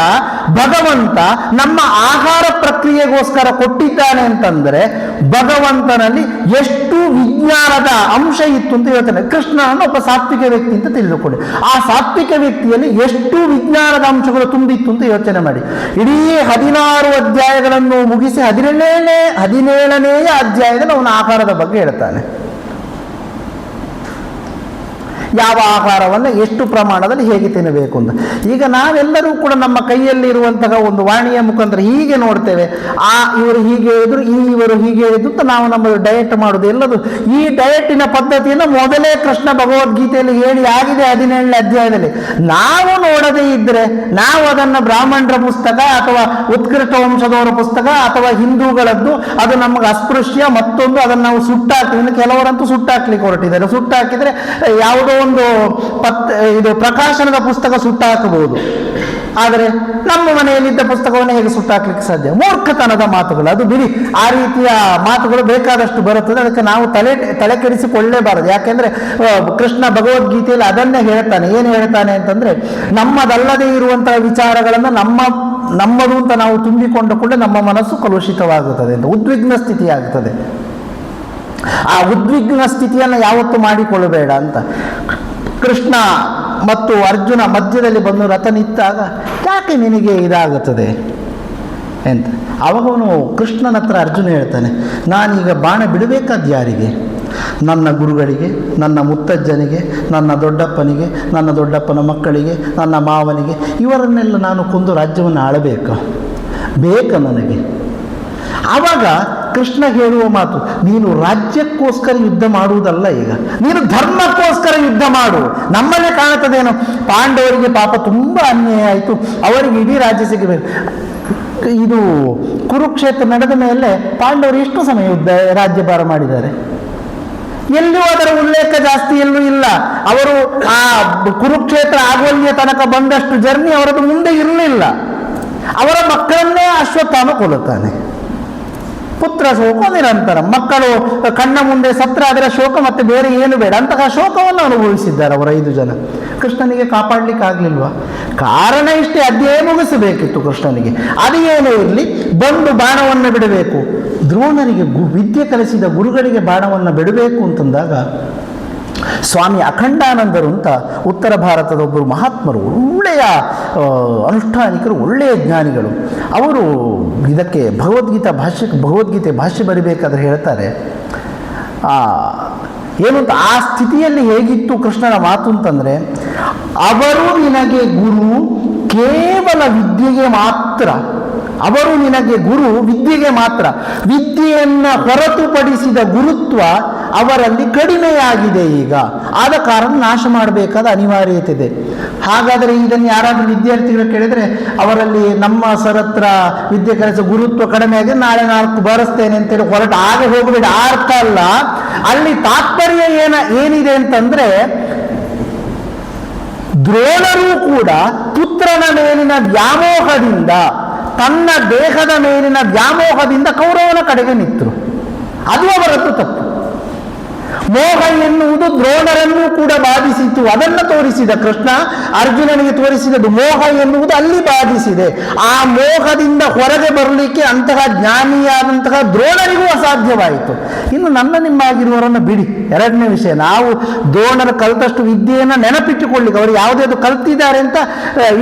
ಭಗವಂತ ನಮ್ಮ ಆಹಾರ ಪ್ರಕ್ರಿಯೆಗೋಸ್ಕರ ಕೊಟ್ಟಿದ್ದಾನೆ ಅಂತಂದರೆ ಭಗವಂತನಲ್ಲಿ ಎಷ್ಟು ವಿಜ್ಞಾನದ ಅಂಶ ಇತ್ತು ಅಂತ ಹೇಳ್ತಾನೆ. ಕೃಷ್ಣನನ್ನು ಒಬ್ಬ ಸಾತ್ವಿಕ ವ್ಯಕ್ತಿ ಅಂತ ತಿಳಿದುಕೊಳ್ಳಿ. ಆ ಸಾತ್ವಿಕ ವ್ಯಕ್ತಿಯಲ್ಲಿ ಎಷ್ಟು ವಿಜ್ಞಾನದ ಅಂಶಗಳು ತುಂಬಿತ್ತು ಅಂತ ಯೋಚನೆ ಮಾಡಿ. ಇಡೀ 16 ಅಧ್ಯಾಯಗಳನ್ನು ಮುಗಿಸಿ 17ನೇ ಅಧ್ಯಾಯದಲ್ಲಿ ಅವನ ಆಹಾರದ ಬಗ್ಗೆ ಹೇಳ್ತಾನೆ. ಯಾವ ಆಹಾರವನ್ನು ಎಷ್ಟು ಪ್ರಮಾಣದಲ್ಲಿ ಹೇಗೆ ತಿನ್ನಬೇಕು ಅಂತ. ಈಗ ನಾವೆಲ್ಲರೂ ಕೂಡ ನಮ್ಮ ಕೈಯಲ್ಲಿರುವಂತಹ ಒಂದು ವಾಣಿಯ ಮುಖಾಂತರ ಹೀಗೆ ನೋಡ್ತೇವೆ. ಇವರು ಹೀಗೆ ಇದ್ರು, ಇವರು ಹೀಗೆ ಇದ್ದು ಅಂತ ನಾವು ನಮ್ಮ ಡಯಟ್ ಮಾಡೋದು ಎಲ್ಲದು. ಈ ಡಯಟಿನ ಪದ್ಧತಿಯನ್ನು ಮೊದಲೇ ಕೃಷ್ಣ ಭಗವದ್ಗೀತೆಯಲ್ಲಿ ಹೇಳಿ ಆಗಿದೆ 17ನೇ ಅಧ್ಯಾಯದಲ್ಲಿ. ನಾವು ನೋಡದೇ ಇದ್ರೆ ನಾವು ಅದನ್ನು ಬ್ರಾಹ್ಮಣರ ಪುಸ್ತಕ ಅಥವಾ ಉತ್ಕೃಷ್ಟ ವಂಶದವರ ಪುಸ್ತಕ ಅಥವಾ ಹಿಂದೂಗಳದ್ದು, ಅದು ನಮಗೆ ಅಸ್ಪೃಶ್ಯ, ಮತ್ತೊಂದು ಅದನ್ನು ನಾವು ಸುಟ್ಟಾಕ್ತೀವಿ. ಕೆಲವರಂತೂ ಸುಟ್ಟಾಕ್ಲಿಕ್ಕೆ ಹೊರಟಿದ್ದಾರೆ. ಸುಟ್ಟಾಕಿದ್ರೆ ಯಾವುದೋ ಒಂದು ಇದು ಪ್ರಕಾಶನದ ಪುಸ್ತಕ ಸುಟ್ಟಾಕಬಹುದು. ಆದರೆ ನಮ್ಮ ಮನೆಯಲ್ಲಿದ್ದ ಪುಸ್ತಕವನ್ನು ಹೇಗೆ ಸುಟ್ಟಾಕ್ಲಿಕ್ಕೆ ಸಾಧ್ಯ? ಮೂರ್ಖತನದ ಮಾತುಗಳು, ಅದು ಬಿಡಿ. ಆ ರೀತಿಯ ಮಾತುಗಳು ಬೇಕಾದಷ್ಟು ಬರುತ್ತದೆ. ಅದಕ್ಕೆ ನಾವು ತಲೆ ಕೆಡಿಸಿಕೊಳ್ಳೇಬಾರದು. ಯಾಕೆಂದ್ರೆ ಕೃಷ್ಣ ಭಗವದ್ಗೀತೆಯಲ್ಲಿ ಅದನ್ನೇ ಹೇಳ್ತಾನೆ. ಏನು ಹೇಳ್ತಾನೆ ಅಂತಂದ್ರೆ, ನಮ್ಮದಲ್ಲದೆ ಇರುವಂತಹ ವಿಚಾರಗಳನ್ನು ನಮ್ಮದು ಅಂತ ನಾವು ತುಂಬಿಕೊಂಡ ಕೂಡ ನಮ್ಮ ಮನಸ್ಸು ಕಲುಷಿತವಾಗುತ್ತದೆ ಅಂತ, ಉದ್ವಿಗ್ನ ಸ್ಥಿತಿ ಆಗುತ್ತದೆ. ಆ ಉದ್ವಿಗ್ನ ಸ್ಥಿತಿಯನ್ನು ಯಾವತ್ತೂ ಮಾಡಿಕೊಳ್ಳಬೇಡ ಅಂತ. ಕೃಷ್ಣ ಮತ್ತು ಅರ್ಜುನ ಮಧ್ಯದಲ್ಲಿ ಬಂದು ರಥ ನಿಂತಾಗ ಯಾಕೆ ನಿನಗೆ ಇದಾಗುತ್ತದೆ ಅಂತ ಅವಾಗವನು ಕೃಷ್ಣನ ಹತ್ರ ಅರ್ಜುನ ಹೇಳ್ತಾನೆ, ನಾನೀಗ ಬಾಣ ಬಿಡಬೇಕಾದ ಯಾರಿಗೆ? ನನ್ನ ಗುರುಗಳಿಗೆ, ನನ್ನ ಮುತ್ತಜ್ಜನಿಗೆ, ನನ್ನ ದೊಡ್ಡಪ್ಪನಿಗೆ, ನನ್ನ ದೊಡ್ಡಪ್ಪನ ಮಕ್ಕಳಿಗೆ, ನನ್ನ ಮಾವನಿಗೆ, ಇವರನ್ನೆಲ್ಲ ನಾನು ಕೊಂದು ರಾಜ್ಯವನ್ನು ಆಳಬೇಕು ನನಗೆ. ಆವಾಗ ಕೃಷ್ಣ ಹೇಳುವ ಮಾತು, ನೀನು ರಾಜ್ಯಕ್ಕೋಸ್ಕರ ಯುದ್ಧ ಮಾಡುವುದಲ್ಲ, ಈಗ ನೀನು ಧರ್ಮಕ್ಕೋಸ್ಕರ ಯುದ್ಧ ಮಾಡು. ನಮ್ಮಲ್ಲೇ ಕಾಣುತ್ತದೇನೋ, ಪಾಂಡವರಿಗೆ ಪಾಪ ತುಂಬ ಅನ್ಯಾಯ ಆಯಿತು, ಅವರಿಗೆ ಇಡೀ ರಾಜ್ಯ ಸಿಗಬೇಕು. ಇದು ಕುರುಕ್ಷೇತ್ರ ನಡೆದ ಮೇಲೆ ಪಾಂಡವರು ಎಷ್ಟು ಸಮಯ ಯುದ್ಧ ರಾಜ್ಯಭಾರ ಮಾಡಿದ್ದಾರೆ? ಎಲ್ಲೂ ಅದರ ಉಲ್ಲೇಖ ಜಾಸ್ತಿ ಎಲ್ಲೂ ಇಲ್ಲ. ಅವರು ಆ ಕುರುಕ್ಷೇತ್ರ ಆಗೋಲ್ಯ ತನಕ ಬಂದಷ್ಟು ಜರ್ನಿ ಅವರದ್ದು ಮುಂದೆ ಇರಲಿಲ್ಲ. ಅವರ ಮಕ್ಕಳನ್ನೇ ಅಶ್ವತ್ಥಾಮ ಕೊಲ್ಲುತ್ತಾನೆ. ಪುತ್ರ ಶೋಕ ನಿರಂತರ, ಮಕ್ಕಳು ಕಣ್ಣ ಮುಂದೆ ಸತ್ರ ಅದರ ಶೋಕ ಮತ್ತೆ ಬೇರೆ ಏನು ಬೇಡ, ಅಂತಹ ಶೋಕವನ್ನು ಅನುಭವಿಸಿದ್ದಾರೆ ಅವರು 5 ಜನ. ಕೃಷ್ಣನಿಗೆ ಕಾಪಾಡಲಿಕ್ಕೆ ಆಗಲಿಲ್ವಾ? ಕಾರಣ ಇಷ್ಟೇ, ಅದೇ ಮುಗಿಸಬೇಕಿತ್ತು ಕೃಷ್ಣನಿಗೆ. ಅದು ಏನೇ ಇರಲಿ, ಬಂದು ಬಾಣವನ್ನು ಬಿಡಬೇಕು. ದ್ರೋಣರಿಗೆ ವಿದ್ಯೆ ಕಲಿಸಿದ ಗುರುಗಳಿಗೆ ಬಾಣವನ್ನು ಬಿಡಬೇಕು ಅಂತಂದಾಗ ಸ್ವಾಮಿ ಅಖಂಡಾನಂದರು ಅಂತ ಉತ್ತರ ಭಾರತದ ಒಬ್ಬರು ಮಹಾತ್ಮರು, ಒಳ್ಳೆಯ ಅನುಷ್ಠಾನಿಕರು, ಒಳ್ಳೆಯ ಜ್ಞಾನಿಗಳು. ಅವರು ಇದಕ್ಕೆ ಭಗವದ್ಗೀತೆ ಭಾಷ್ಯ ಬರಿಬೇಕಾದ್ರೆ ಹೇಳ್ತಾರೆ, ಏನು ಅಂತ, ಆ ಸ್ಥಿತಿಯಲ್ಲಿ ಹೇಗಿತ್ತು ಕೃಷ್ಣನ ಮಾತು ಅಂತಂದರೆ, ಅವರು ನಿನಗೆ ಗುರು ಕೇವಲ ವಿದ್ಯೆಗೆ ಮಾತ್ರ. ಅವರು ನಿನಗೆ ಗುರು ವಿದ್ಯೆಗೆ ಮಾತ್ರ. ವಿದ್ಯೆಯನ್ನು ಹೊರತುಪಡಿಸಿದ ಗುರುತ್ವ ಅವರಲ್ಲಿ ಕಡಿಮೆಯಾಗಿದೆ ಈಗ. ಆದ ಕಾರಣ ನಾಶ ಮಾಡಬೇಕಾದ ಅನಿವಾರ್ಯತೆ ಇದೆ. ಹಾಗಾದರೆ ಇದನ್ನು ಯಾರಾದರೂ ವಿದ್ಯಾರ್ಥಿಗಳು ಕೇಳಿದರೆ ಅವರಲ್ಲಿ ನಮ್ಮ ಸರ್ ಹತ್ರ ವಿದ್ಯೆ ಕಲಿಸೋ ಗುರುತ್ವ ಕಡಿಮೆ ಆಗಿದೆ, ನಾಳೆ 4 ಬರೆಸ್ತೇನೆ ಅಂತೇಳಿ ಹೊರಟು ಆಗ ಹೋಗಬೇಡಿ. ಆ ಅರ್ಥ ಅಲ್ಲ. ಅಲ್ಲಿ ತಾತ್ಪರ್ಯ ಏನಿದೆ ಅಂತಂದ್ರೆ, ದ್ರೋಣರು ಕೂಡ ಪುತ್ರನ ಮೇಲಿನ ವ್ಯಾಮೋಹದಿಂದ, ತನ್ನ ದೇಹದ ಮೇಲಿನ ವ್ಯಾಮೋಹದಿಂದ ಕೌರವನ ಕಡೆಗೆ ನಿಂತರು. ಅದು ಅವರದ್ದು ತಪ್ಪು. ಮೋಹ ಎನ್ನುವುದು ದ್ರೋಣರನ್ನು ಕೂಡ ಬಾಧಿಸಿತು. ಅದನ್ನು ತೋರಿಸಿದ ಕೃಷ್ಣ. ಅರ್ಜುನನಿಗೆ ತೋರಿಸಿದದ್ದು ಮೋಹ ಎನ್ನುವುದು ಅಲ್ಲಿ ಬಾಧಿಸಿದೆ. ಆ ಮೋಹದಿಂದ ಹೊರಗೆ ಬರಲಿಕ್ಕೆ ಅಂತಹ ಜ್ಞಾನಿಯಾದಂತಹ ದ್ರೋಣರಿಗೂ ಅಸಾಧ್ಯವಾಯಿತು. ಇನ್ನು ನಿಮ್ಮಾಗಿರುವವರನ್ನು ಬಿಡಿ. 2ನೇ ವಿಷಯ, ನಾವು ದ್ರೋಣರು ಕಲಿತಷ್ಟು ವಿದ್ಯೆಯನ್ನು ನೆನಪಿಟ್ಟುಕೊಳ್ಳಿಕ್ಕೆ, ಅವರು ಯಾವುದಾದ್ರು ಕಲ್ತಿದ್ದಾರೆ ಅಂತ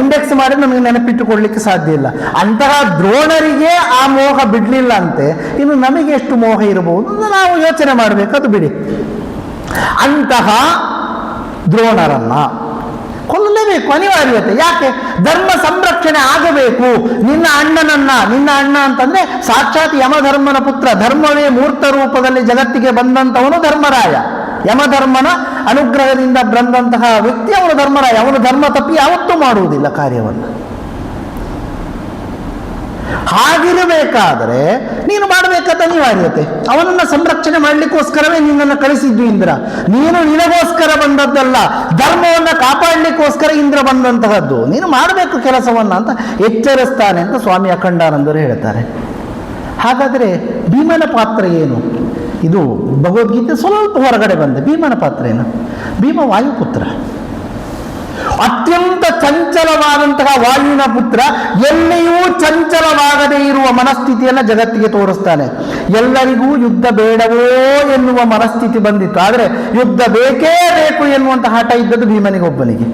ಇಂಡೆಕ್ಸ್ ಮಾಡಿ ನಮಗೆ ನೆನಪಿಟ್ಟುಕೊಳ್ಳಿಕ್ಕೆ ಸಾಧ್ಯ ಇಲ್ಲ. ಅಂತಹ ದ್ರೋಣರಿಗೆ ಆ ಮೋಹ ಬಿಡಲಿಲ್ಲ ಅಂತೆ, ಇನ್ನು ನಮಗೆ ಎಷ್ಟು ಮೋಹ ಇರಬಹುದು ನಾವು ಯೋಚನೆ ಮಾಡಬೇಕು. ಅದು ಬಿಡಿ. ಅಂತಹ ದ್ರೋಣರನ್ನ ಕೊಲ್ಲಲೇಬೇಕು, ಅನಿವಾರ್ಯತೆ. ಯಾಕೆ? ಧರ್ಮ ಸಂರಕ್ಷಣೆ ಆಗಬೇಕು. ನಿನ್ನ ಅಣ್ಣ ಅಂತಂದ್ರೆ ಸಾಕ್ಷಾತ್ ಯಮಧರ್ಮನ ಪುತ್ರ, ಧರ್ಮವೇ ಮೂರ್ತ ರೂಪದಲ್ಲಿ ಜಗತ್ತಿಗೆ ಬಂದಂತವನು ಧರ್ಮರಾಯ. ಯಮಧರ್ಮನ ಅನುಗ್ರಹದಿಂದ ಬಂದಂತಹ ವ್ಯಕ್ತಿ ಅವನು ಧರ್ಮರಾಯ. ಅವನು ಧರ್ಮ ತಪ್ಪಿ ಯಾವತ್ತೂ ಮಾಡುವುದಿಲ್ಲ ಕಾರ್ಯವನ್ನು. ಹಾಗಿರಬೇಕಾದರೆ ನೀನು ಮಾಡಬೇಕಾದ ಅನಿವಾರ್ಯತೆ. ಅವನನ್ನು ಸಂರಕ್ಷಣೆ ಮಾಡಲಿಕ್ಕೋಸ್ಕರವೇ ನಿನ್ನನ್ನು ಕಳಿಸಿದ್ದು ಇಂದ್ರ. ನೀನು ನಿನಗೋಸ್ಕರ ಬಂದದ್ದಲ್ಲ, ಧರ್ಮವನ್ನು ಕಾಪಾಡಲಿಕ್ಕೋಸ್ಕರ ಇಂದ್ರ ಬಂದಂತಹದ್ದು. ನೀನು ಮಾಡಬೇಕು ಕೆಲಸವನ್ನು ಅಂತ ಎಚ್ಚರಿಸ್ತಾನೆ ಅಂತ ಸ್ವಾಮಿ ಅಖಂಡಾನಂದರು ಹೇಳ್ತಾರೆ. ಹಾಗಾದರೆ ಭೀಮನ ಪಾತ್ರ ಏನು? ಇದು ಭಗವದ್ಗೀತೆ ಸ್ವಲ್ಪ ಹೊರಗಡೆ ಬಂದೆ. ಭೀಮನ ಪಾತ್ರ ಏನು? ಭೀಮ ವಾಯುಪುತ್ರ, ಅತ್ಯಂತ ಚಂಚಲವಾದಂತಹ ವಾಯುವಿನ ಪುತ್ರ. ಎಲ್ಲಿಯೂ ಚಂಚಲವಾಗದೇ ಇರುವ ಮನಸ್ಥಿತಿಯನ್ನು ಜಗತ್ತಿಗೆ ತೋರಿಸ್ತಾನೆ. ಎಲ್ಲರಿಗೂ ಯುದ್ಧ ಬೇಡವೋ ಎನ್ನುವ ಮನಸ್ಥಿತಿ ಬಂದಿತ್ತು, ಆದರೆ ಯುದ್ಧ ಬೇಕೇ ಬೇಕು ಎನ್ನುವಂತಹ ಹಠ ಇದ್ದದ್ದು ಭೀಮನಿಗೊಬ್ಬನಿಗೆ.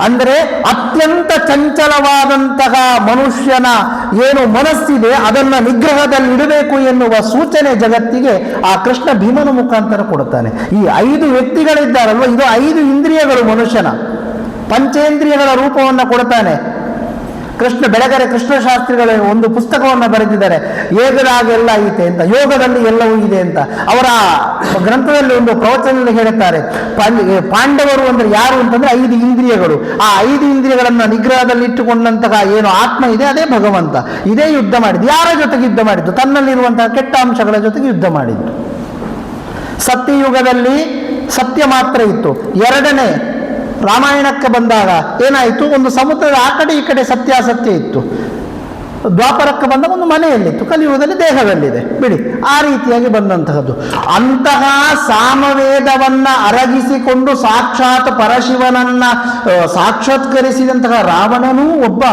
ಅಂದರೆ ಅತ್ಯಂತ ಚಂಚಲವಾದಂತಹ ಮನುಷ್ಯನ ಏನು ಮನಸ್ಸಿದೆ ಅದನ್ನು ನಿಗ್ರಹದಲ್ಲಿ ಇಡಬೇಕು ಎನ್ನುವ ಸೂಚನೆ ಜಗತ್ತಿಗೆ ಆ ಕೃಷ್ಣ ಭೀಮನ ಮುಖಾಂತರ ಕೊಡುತ್ತಾನೆ. ಈ 5 ವ್ಯಕ್ತಿಗಳಿದ್ದಾರಲ್ವ, ಇದು 5 ಇಂದ್ರಿಯಗಳು ಮನುಷ್ಯನ, ಪಂಚೇಂದ್ರಿಯಗಳ ರೂಪವನ್ನು ಕೊಡುತ್ತಾನೆ ಕೃಷ್ಣ. ಬೆಳಗರೆ ಕೃಷ್ಣಶಾಸ್ತ್ರಿಗಳ ಒಂದು ಪುಸ್ತಕವನ್ನು ಬರೆದಿದ್ದಾರೆ, ಯೋಗದಾಗೆಲ್ಲ ಐತೆ ಅಂತ, ಯೋಗದಲ್ಲಿ ಎಲ್ಲವೂ ಇದೆ ಅಂತ. ಅವರ ಗ್ರಂಥದಲ್ಲಿ ಒಂದು ಪ್ರವಚನದಲ್ಲಿ ಹೇಳುತ್ತಾರೆ, ಪಾಂಡವರು ಅಂದ್ರೆ ಯಾರು ಅಂತಂದ್ರೆ 5 ಇಂದ್ರಿಯಗಳು. ಆ 5 ಇಂದ್ರಿಯಗಳನ್ನು ನಿಗ್ರಹದಲ್ಲಿ ಇಟ್ಟುಕೊಂಡಂತಹ ಏನು ಆತ್ಮ ಇದೆ ಅದೇ ಭಗವಂತ. ಇದೇ ಯುದ್ಧ ಮಾಡಿದ್ದು. ಯಾರ ಜೊತೆಗೆ ಯುದ್ಧ ಮಾಡಿದ್ದು? ತನ್ನಲ್ಲಿರುವಂತಹ ಕೆಟ್ಟ ಅಂಶಗಳ ಜೊತೆಗೆ ಯುದ್ಧ ಮಾಡಿದ್ದು. ಸತ್ಯಯುಗದಲ್ಲಿ ಸತ್ಯ ಮಾತ್ರ ಇತ್ತು. 2ನೇ ರಾಮಾಯಣಕ್ಕೆ ಬಂದಾಗ ಏನಾಯಿತು? ಒಂದು ಸಮುದ್ರದ ಆ ಕಡೆ ಈ ಕಡೆ ಸತ್ಯಾಸತ್ಯ ಇತ್ತು. ದ್ವಾಪರಕ್ಕೆ ಬಂದ ಒಂದು ಮನೆಯಲ್ಲಿತ್ತು, ಕಲಿಯುಗದಲ್ಲಿ ದೇಹದಲ್ಲಿದೆ. ಬಿಡಿ, ಆ ರೀತಿಯಾಗಿ ಬಂದಂತಹದ್ದು. ಅಂತಹ ಸಾಮವೇದವನ್ನ ಅರಗಿಸಿಕೊಂಡು ಸಾಕ್ಷಾತ್ ಪರಶಿವನನ್ನ ಸಾಕ್ಷಾತ್ಕರಿಸಿದಂತಹ ರಾವಣನೂ ಒಬ್ಬ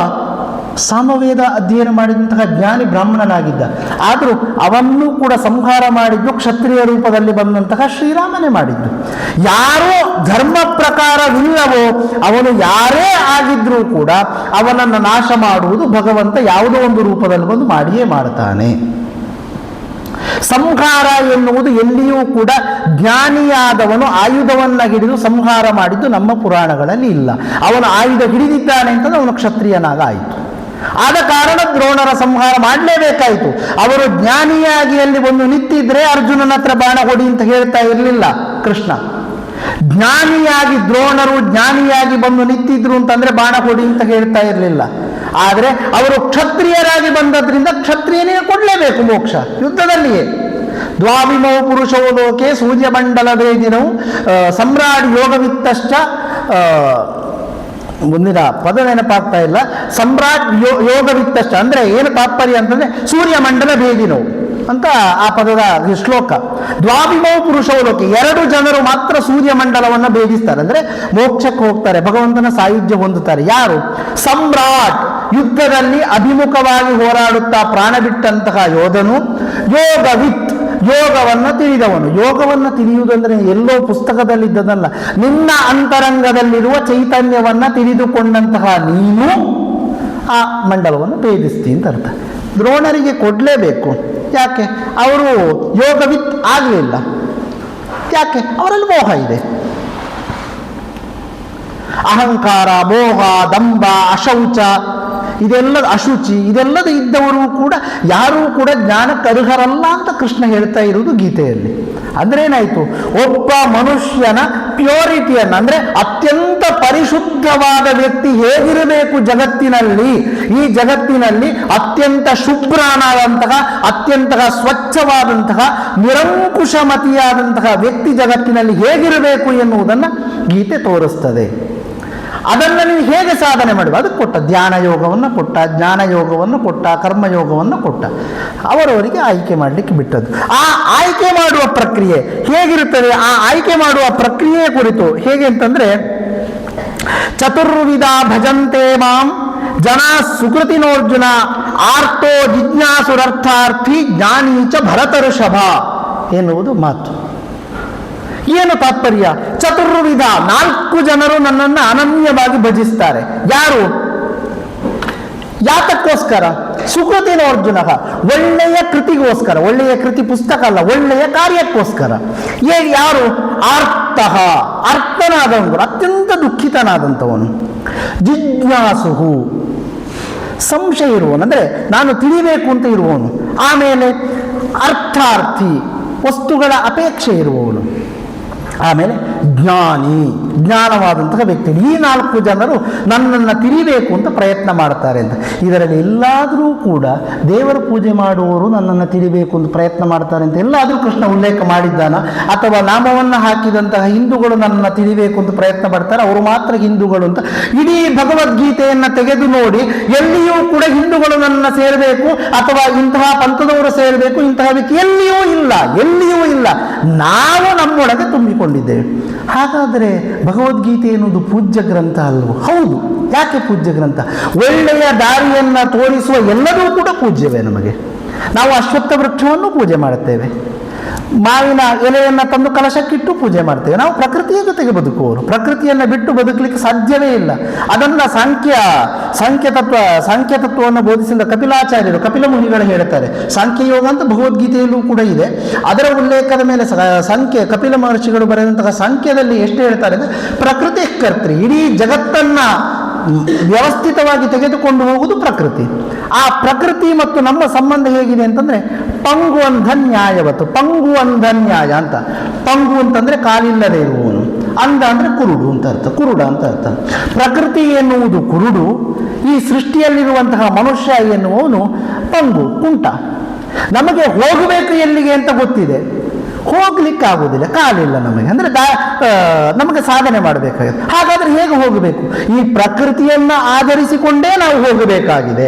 ಸಾಮವೇದ ಅಧ್ಯಯನ ಮಾಡಿದಂತಹ ಜ್ಞಾನಿ ಬ್ರಾಹ್ಮಣನಾಗಿದ್ದ. ಆದರೂ ಅವನ್ನೂ ಕೂಡ ಸಂಹಾರ ಮಾಡಿದ್ದು ಕ್ಷತ್ರಿಯ ರೂಪದಲ್ಲಿ ಬಂದಂತಹ ಶ್ರೀರಾಮನೇ ಮಾಡಿದ್ದು. ಯಾರೋ ಧರ್ಮ ಪ್ರಕಾರವಿಲ್ಲವೋ ಅವನು ಯಾರೇ ಆಗಿದ್ರೂ ಕೂಡ ಅವನನ್ನು ನಾಶ ಮಾಡುವುದು ಭಗವಂತ ಯಾವುದೋ ಒಂದು ರೂಪದಲ್ಲಿ ಬಂದು ಮಾಡಿಯೇ ಮಾಡ್ತಾನೆ. ಸಂಹಾರ ಎನ್ನುವುದು ಎಲ್ಲಿಯೂ ಕೂಡ ಜ್ಞಾನಿಯಾದವನು ಆಯುಧವನ್ನು ಹಿಡಿದು ಸಂಹಾರ ಮಾಡಿದ್ದು ನಮ್ಮ ಪುರಾಣಗಳಲ್ಲಿ ಇಲ್ಲ. ಅವನು ಆಯುಧ ಹಿಡಿದಿದ್ದಾನೆ ಅಂತಂದ್ರೆ ಅವನು ಕ್ಷತ್ರಿಯನಾಗ ಆಯಿತು. ಆದ ಕಾರಣ ದ್ರೋಣರ ಸಂಹಾರ ಮಾಡಲೇಬೇಕಾಯಿತು. ಅವರು ಜ್ಞಾನಿಯಾಗಿ ಅಲ್ಲಿ ಒಂದು ನಿಂತಿದ್ರೆ ಅರ್ಜುನನ ಹತ್ರ ಬಾಣ ಹೊಡಿ ಅಂತ ಹೇಳ್ತಾ ಇರಲಿಲ್ಲ ಕೃಷ್ಣ. ಜ್ಞಾನಿಯಾಗಿ ದ್ರೋಣರು ಜ್ಞಾನಿಯಾಗಿ ಬಂದು ನಿಂತಿದ್ರು ಅಂತಂದ್ರೆ ಬಾಣ ಹೊಡಿ ಅಂತ ಹೇಳ್ತಾ ಇರಲಿಲ್ಲ. ಆದರೆ ಅವರು ಕ್ಷತ್ರಿಯರಾಗಿ ಬಂದದ್ರಿಂದ ಕ್ಷತ್ರಿಯನೇ ಕೊಡಲೇಬೇಕು ಮೋಕ್ಷ ಯುದ್ಧದಲ್ಲಿಯೇ. ದ್ವಾವಿಮೌ ಪುರುಷೋ ಲೋಕೆ ಸೂರ್ಯಮಂಡಲ ಭೇದಿನವು ಸಮ್ರಾಟ್ ಯೋಗವಿತ್ತಶ್ಚ, ಮುಂದಿನ ಪದ ನೆನಪಾಗ್ತಾ ಇಲ್ಲ, ಸಮ್ರಾಟ್ ಯೋಗವಿತ್ತಷ್ಟ ಅಂದ್ರೆ ಏನು ತಾತ್ಪರ್ಯ ಅಂತಂದ್ರೆ ಸೂರ್ಯಮಂಡಲ ಭೇದಿನವು ಅಂತ ಆ ಪದದ ಶ್ಲೋಕ. ದ್ವಾವಿಮೌ ಪುರುಷೋ ಲೋಕೆ, ಎರಡು ಜನರು ಮಾತ್ರ ಸೂರ್ಯಮಂಡಲವನ್ನು ಭೇದಿಸ್ತಾರೆ, ಅಂದ್ರೆ ಮೋಕ್ಷಕ್ಕೆ ಹೋಗ್ತಾರೆ, ಭಗವಂತನ ಸಾಯುಜ್ಯ ಹೊಂದುತ್ತಾರೆ. ಯಾರು? ಸಮ್ರಾಟ್, ಯುದ್ಧದಲ್ಲಿ ಅಭಿಮುಖವಾಗಿ ಹೋರಾಡುತ್ತಾ ಪ್ರಾಣ ಬಿಟ್ಟಂತಹ ಯೋಧನು. ಯೋಗವಿತ್, ಯೋಗವನ್ನು ತಿಳಿದವನು. ಯೋಗವನ್ನು ತಿಳಿಯುವುದಂದ್ರೆ ಎಲ್ಲೋ ಪುಸ್ತಕದಲ್ಲಿದ್ದದಲ್ಲ, ನಿನ್ನ ಅಂತರಂಗದಲ್ಲಿರುವ ಚೈತನ್ಯವನ್ನು ತಿಳಿದುಕೊಂಡಂತಹ ನೀನು ಆ ಮಂಡಲವನ್ನು ಭೇದಿಸ್ತಿ ಅಂತ ಅರ್ಥ. ದ್ರೋಣರಿಗೆ ಕೊಡಲೇಬೇಕು. ಯಾಕೆ? ಅವರು ಯೋಗವಿತ್ ಆಗಲಿಲ್ಲ. ಯಾಕೆ? ಅವರಲ್ಲಿ ಮೋಹ ಇದೆ. ಅಹಂಕಾರ, ಮೋಹ, ದಂಭ, ಅಶೌಚ, ಇದೆಲ್ಲ ಅಶುಚಿ, ಇದೆಲ್ಲದ ಇದ್ದವರು ಕೂಡ ಯಾರೂ ಕೂಡ ಜ್ಞಾನಕ್ಕೆ ಅರ್ಹರಲ್ಲ ಅಂತ ಕೃಷ್ಣ ಹೇಳ್ತಾ ಇರುವುದು ಗೀತೆಯಲ್ಲಿ. ಅಂದ್ರೇನಾಯ್ತು? ಒಬ್ಬ ಮನುಷ್ಯನ ಪ್ಯೂರಿಟಿಯನ್ನು, ಅಂದ್ರೆ ಅತ್ಯಂತ ಪರಿಶುದ್ಧವಾದ ವ್ಯಕ್ತಿ ಹೇಗಿರಬೇಕು ಜಗತ್ತಿನಲ್ಲಿ, ಈ ಜಗತ್ತಿನಲ್ಲಿ ಅತ್ಯಂತ ಶುಭ್ರನಾದಂತಹ, ಅತ್ಯಂತ ಸ್ವಚ್ಛವಾದಂತಹ, ನಿರಂಕುಶಮತಿಯಾದಂತಹ ವ್ಯಕ್ತಿ ಜಗತ್ತಿನಲ್ಲಿ ಹೇಗಿರಬೇಕು ಎನ್ನುವುದನ್ನು ಗೀತೆ ತೋರಿಸ್ತದೆ. ಅದನ್ನು ನೀವು ಹೇಗೆ ಸಾಧನೆ ಮಾಡುವ? ಅದಕ್ಕೆ ಕೊಟ್ಟ ಧ್ಯಾನ ಯೋಗವನ್ನು ಕೊಟ್ಟ, ಜ್ಞಾನ ಯೋಗವನ್ನು ಕೊಟ್ಟ, ಕರ್ಮಯೋಗವನ್ನು ಕೊಟ್ಟ. ಅವರವರಿಗೆ ಆಯ್ಕೆ ಮಾಡಲಿಕ್ಕೆ ಬಿಟ್ಟದ್ದು. ಆ ಆಯ್ಕೆ ಮಾಡುವ ಪ್ರಕ್ರಿಯೆ ಹೇಗಿರುತ್ತದೆ? ಆ ಆಯ್ಕೆ ಮಾಡುವ ಪ್ರಕ್ರಿಯೆ ಕುರಿತು ಹೇಗೆ ಅಂತಂದ್ರೆ, ಚತುರ್ವಿಧ ಭಜಂತೆ ಮಾಂ ಜನ ಸುಕೃತಿನೋರ್ಜುನ ಆರ್ತೋ ಜಿಜ್ಞಾಸುರರ್ಥಾರ್ಥಿ ಜ್ಞಾನೀಚ ಭರತಋಷಭ ಎನ್ನುವುದು ಮಾತು. ಏನು ತಾತ್ಪರ್ಯ? ಚತುರ್ವಿಧ, 4 ಜನರು ನನ್ನನ್ನು ಅನನ್ಯವಾಗಿ ಭಜಿಸ್ತಾರೆ. ಯಾರು? ಯಾತಕ್ಕೋಸ್ಕರ? ಸುಕೃತಿನೋರ್ಜುನ, ಒಳ್ಳೆಯ ಕೃತಿಗೋಸ್ಕರ. ಒಳ್ಳೆಯ ಕೃತಿ ಪುಸ್ತಕ ಅಲ್ಲ, ಒಳ್ಳೆಯ ಕಾರ್ಯಕ್ಕೋಸ್ಕರ. ಯಾರು? ಆರ್ತಃ, ಅರ್ಥನಾದವನು, ಅತ್ಯಂತ ದುಃಖಿತನಾದಂಥವನು. ಜಿಜ್ಞಾಸುಹು, ಸಂಶಯ ಇರುವವನು, ಅಂದರೆ ನಾನು ತಿಳಿಬೇಕು ಅಂತ ಇರುವವನು. ಆಮೇಲೆ ಅರ್ಥಾರ್ಥಿ, ವಸ್ತುಗಳ ಅಪೇಕ್ಷೆ ಇರುವವನು. ಆಮೇಲೆ ಜ್ಞಾನಿ, ಜ್ಞಾನವಾದಂತಹ ವ್ಯಕ್ತಿ. ಈ 4 ಜನರು ನನ್ನನ್ನು ತಿಳಿಬೇಕು ಅಂತ ಪ್ರಯತ್ನ ಮಾಡ್ತಾರೆ ಅಂತ. ಇದರಲ್ಲಿ ಎಲ್ಲಾದರೂ ಕೂಡ ದೇವರ ಪೂಜೆ ಮಾಡುವವರು ನನ್ನನ್ನು ತಿಳಿಬೇಕು ಅಂತ ಪ್ರಯತ್ನ ಮಾಡ್ತಾರೆ ಅಂತ ಎಲ್ಲಾದರೂ ಕೃಷ್ಣ ಉಲ್ಲೇಖ ಮಾಡಿದ್ದಾನ? ಅಥವಾ ನಾಮವನ್ನು ಹಾಕಿದಂತಹ ಹಿಂದೂಗಳು ನನ್ನನ್ನು ತಿಳಿಬೇಕು ಅಂತ ಪ್ರಯತ್ನ ಪಡ್ತಾರೆ, ಅವರು ಮಾತ್ರ ಹಿಂದೂಗಳು ಅಂತ? ಇಡೀ ಭಗವದ್ಗೀತೆಯನ್ನು ತೆಗೆದು ನೋಡಿ, ಎಲ್ಲಿಯೂ ಕೂಡ ಹಿಂದೂಗಳು ನನ್ನನ್ನು ಸೇರಬೇಕು ಅಥವಾ ಇಂತಹ ಪಂಥದವರು ಸೇರಬೇಕು ಇಂತಹ ವ್ಯಕ್ತಿ ಎಲ್ಲಿಯೂ ಇಲ್ಲ, ಎಲ್ಲಿಯೂ ಇಲ್ಲ. ನಾವು ನಮ್ಮೊಳಗೆ ತುಂಬಿಕೊಂಡಿದ್ದೇವೆ. ಹಾಗಾದರೆ ಭಗವದ್ಗೀತೆ ಎನ್ನುವುದು ಪೂಜ್ಯ ಗ್ರಂಥ ಅಲ್ವೋ? ಹೌದು. ಯಾಕೆ ಪೂಜ್ಯ ಗ್ರಂಥ? ಒಳ್ಳೆಯ ದಾರಿಯನ್ನು ತೋರಿಸುವ ಎಲ್ಲರೂ ಕೂಡ ಪೂಜ್ಯವೇ ನಮಗೆ. ನಾವು ಅಶ್ವತ್ಥ ವೃಕ್ಷವನ್ನು ಪೂಜೆ ಮಾಡುತ್ತೇವೆ, ಮಾವಿನ ಎಲೆಯನ್ನು ತಂದು ಕಲಶಕ್ಕಿಟ್ಟು ಪೂಜೆ ಮಾಡ್ತೇವೆ. ನಾವು ಪ್ರಕೃತಿಯ ಜೊತೆಗೆ ಬದುಕುವವರು, ಪ್ರಕೃತಿಯನ್ನು ಬಿಟ್ಟು ಬದುಕಲಿಕ್ಕೆ ಸಾಧ್ಯವೇ ಇಲ್ಲ. ಅದನ್ನು ಸಾಂಖ್ಯ ತತ್ವವನ್ನು ಬೋಧಿಸಿದ ಕಪಿಲಾಚಾರ್ಯರು, ಕಪಿಲ ಮುನಿಗಳು ಹೇಳ್ತಾರೆ. ಸಾಂಖ್ಯಯೋಗ ಅಂತ ಭಗವದ್ಗೀತೆಯಲ್ಲೂ ಕೂಡ ಇದೆ. ಅದರ ಉಲ್ಲೇಖದ ಮೇಲೆ ಕಪಿಲ ಮಹರ್ಷಿಗಳು ಬರೆದಂತಹ ಸಾಂಖ್ಯದಲ್ಲಿ ಎಷ್ಟು ಹೇಳ್ತಾರೆ ಅಂದರೆ, ಪ್ರಕೃತಿ ಕರ್ತೃ, ಇಡೀ ಜಗತ್ತನ್ನು ವ್ಯವಸ್ಥಿತವಾಗಿ ತೆಗೆದುಕೊಂಡು ಹೋಗುವುದು ಪ್ರಕೃತಿ. ಆ ಪ್ರಕೃತಿ ಮತ್ತು ನಮ್ಮ ಸಂಬಂಧ ಹೇಗಿದೆ ಅಂತಂದ್ರೆ, ಪಂಗು ಅಂಧನ್ಯಾಯವತ್ತು. ಪಂಗು ಅಂಧನ್ಯಾಯ ಅಂತ. ಪಂಗು ಅಂತಂದ್ರೆ ಕಾಲಿಲ್ಲದೆ ಇರುವವನು, ಅಂಧ ಅಂದ್ರೆ ಕುರುಡು ಅಂತ ಅರ್ಥ, ಕುರುಡ ಅಂತ ಅರ್ಥ. ಪ್ರಕೃತಿ ಎನ್ನುವುದು ಕುರುಡು, ಈ ಸೃಷ್ಟಿಯಲ್ಲಿರುವಂತಹ ಮನುಷ್ಯ ಎನ್ನುವವನು ಪಂಗು, ಕುಂಟ. ನಮಗೆ ಹೋಗಬೇಕು ಎಲ್ಲಿಗೆ ಅಂತ ಗೊತ್ತಿದೆ, ಹೋಗ್ಲಿಕ್ಕಾಗುವುದಿಲ್ಲ, ಕಾಲಿಲ್ಲ ನಮಗೆ, ಅಂದರೆ ನಮಗೆ ಸಾಧನೆ ಮಾಡಬೇಕಾಗಿದೆ. ಹಾಗಾದ್ರೆ ಹೇಗೆ ಹೋಗಬೇಕು? ಈ ಪ್ರಕೃತಿಯನ್ನು ಆಧರಿಸಿಕೊಂಡೇ ನಾವು ಹೋಗಬೇಕಾಗಿದೆ.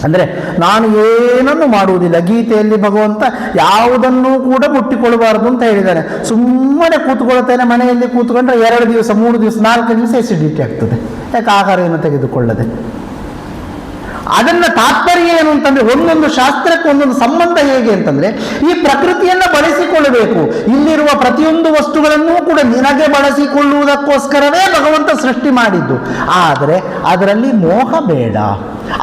ಅಂದರೆ ನಾನು ಏನನ್ನು ಮಾಡುವುದಿಲ್ಲ. ಗೀತೆಯಲ್ಲಿ ಭಗವಂತ ಯಾವುದನ್ನೂ ಕೂಡ ಮುಟ್ಟಿಕೊಳ್ಳಬಾರದು ಅಂತ ಹೇಳಿದ್ದಾನೆ. ಸುಮ್ಮನೆ ಕೂತ್ಕೊಳ್ತೇನೆ, ಮನೆಯಲ್ಲಿ ಕೂತ್ಕೊಂಡ್ರೆ 2 ದಿವಸ 3 ದಿವಸ 4 ದಿವಸ ಎಸಿಡಿಟಿ ಆಗ್ತದೆ. ಯಾಕೆ? ಆಹಾರ ಏನು ತೆಗೆದುಕೊಳ್ಳದೆ. ಅದನ್ನ ತಾತ್ಪರ್ಯ ಏನು ಅಂತಂದ್ರೆ, ಒಂದೊಂದು ಶಾಸ್ತ್ರಕ್ಕೆ ಒಂದೊಂದು ಸಂಬಂಧ ಹೇಗೆ ಅಂತಂದ್ರೆ, ಈ ಪ್ರಕೃತಿಯನ್ನ ಬಳಸಿಕೊಳ್ಳಬೇಕು. ಇಲ್ಲಿರುವ ಪ್ರತಿಯೊಂದು ವಸ್ತುಗಳನ್ನೂ ಕೂಡ ನಿನಗೆ ಬಳಸಿಕೊಳ್ಳುವುದಕ್ಕೋಸ್ಕರವೇ ಭಗವಂತ ಸೃಷ್ಟಿ ಮಾಡಿದ್ದು. ಆದರೆ ಅದರಲ್ಲಿ ಮೋಹ ಬೇಡ,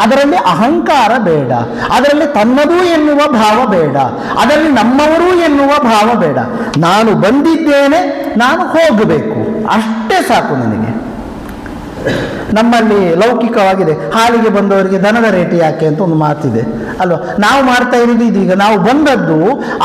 ಅದರಲ್ಲಿ ಅಹಂಕಾರ ಬೇಡ, ಅದರಲ್ಲಿ ತನ್ನದು ಎನ್ನುವ ಭಾವ ಬೇಡ, ಅದರಲ್ಲಿ ನಮ್ಮವರು ಎನ್ನುವ ಭಾವ ಬೇಡ. ನಾನು ಬಂದಿದ್ದೇನೆ, ನಾನು ಹೋಗಬೇಕು, ಅಷ್ಟೇ ಸಾಕು ನನಗೆ. ನಮ್ಮಲ್ಲಿ ಲೌಕಿಕವಾಗಿದೆ, ಹಾಲಿಗೆ ಬಂದವರಿಗೆ ದನದ ರೇಟ್ ಯಾಕೆ ಅಂತ ಒಂದು ಮಾತಿದೆ ಅಲ್ವಾ. ನಾವು ಮಾಡ್ತಾ ಇರೋದು ಇದೀಗ, ನಾವು ಬಂದದ್ದು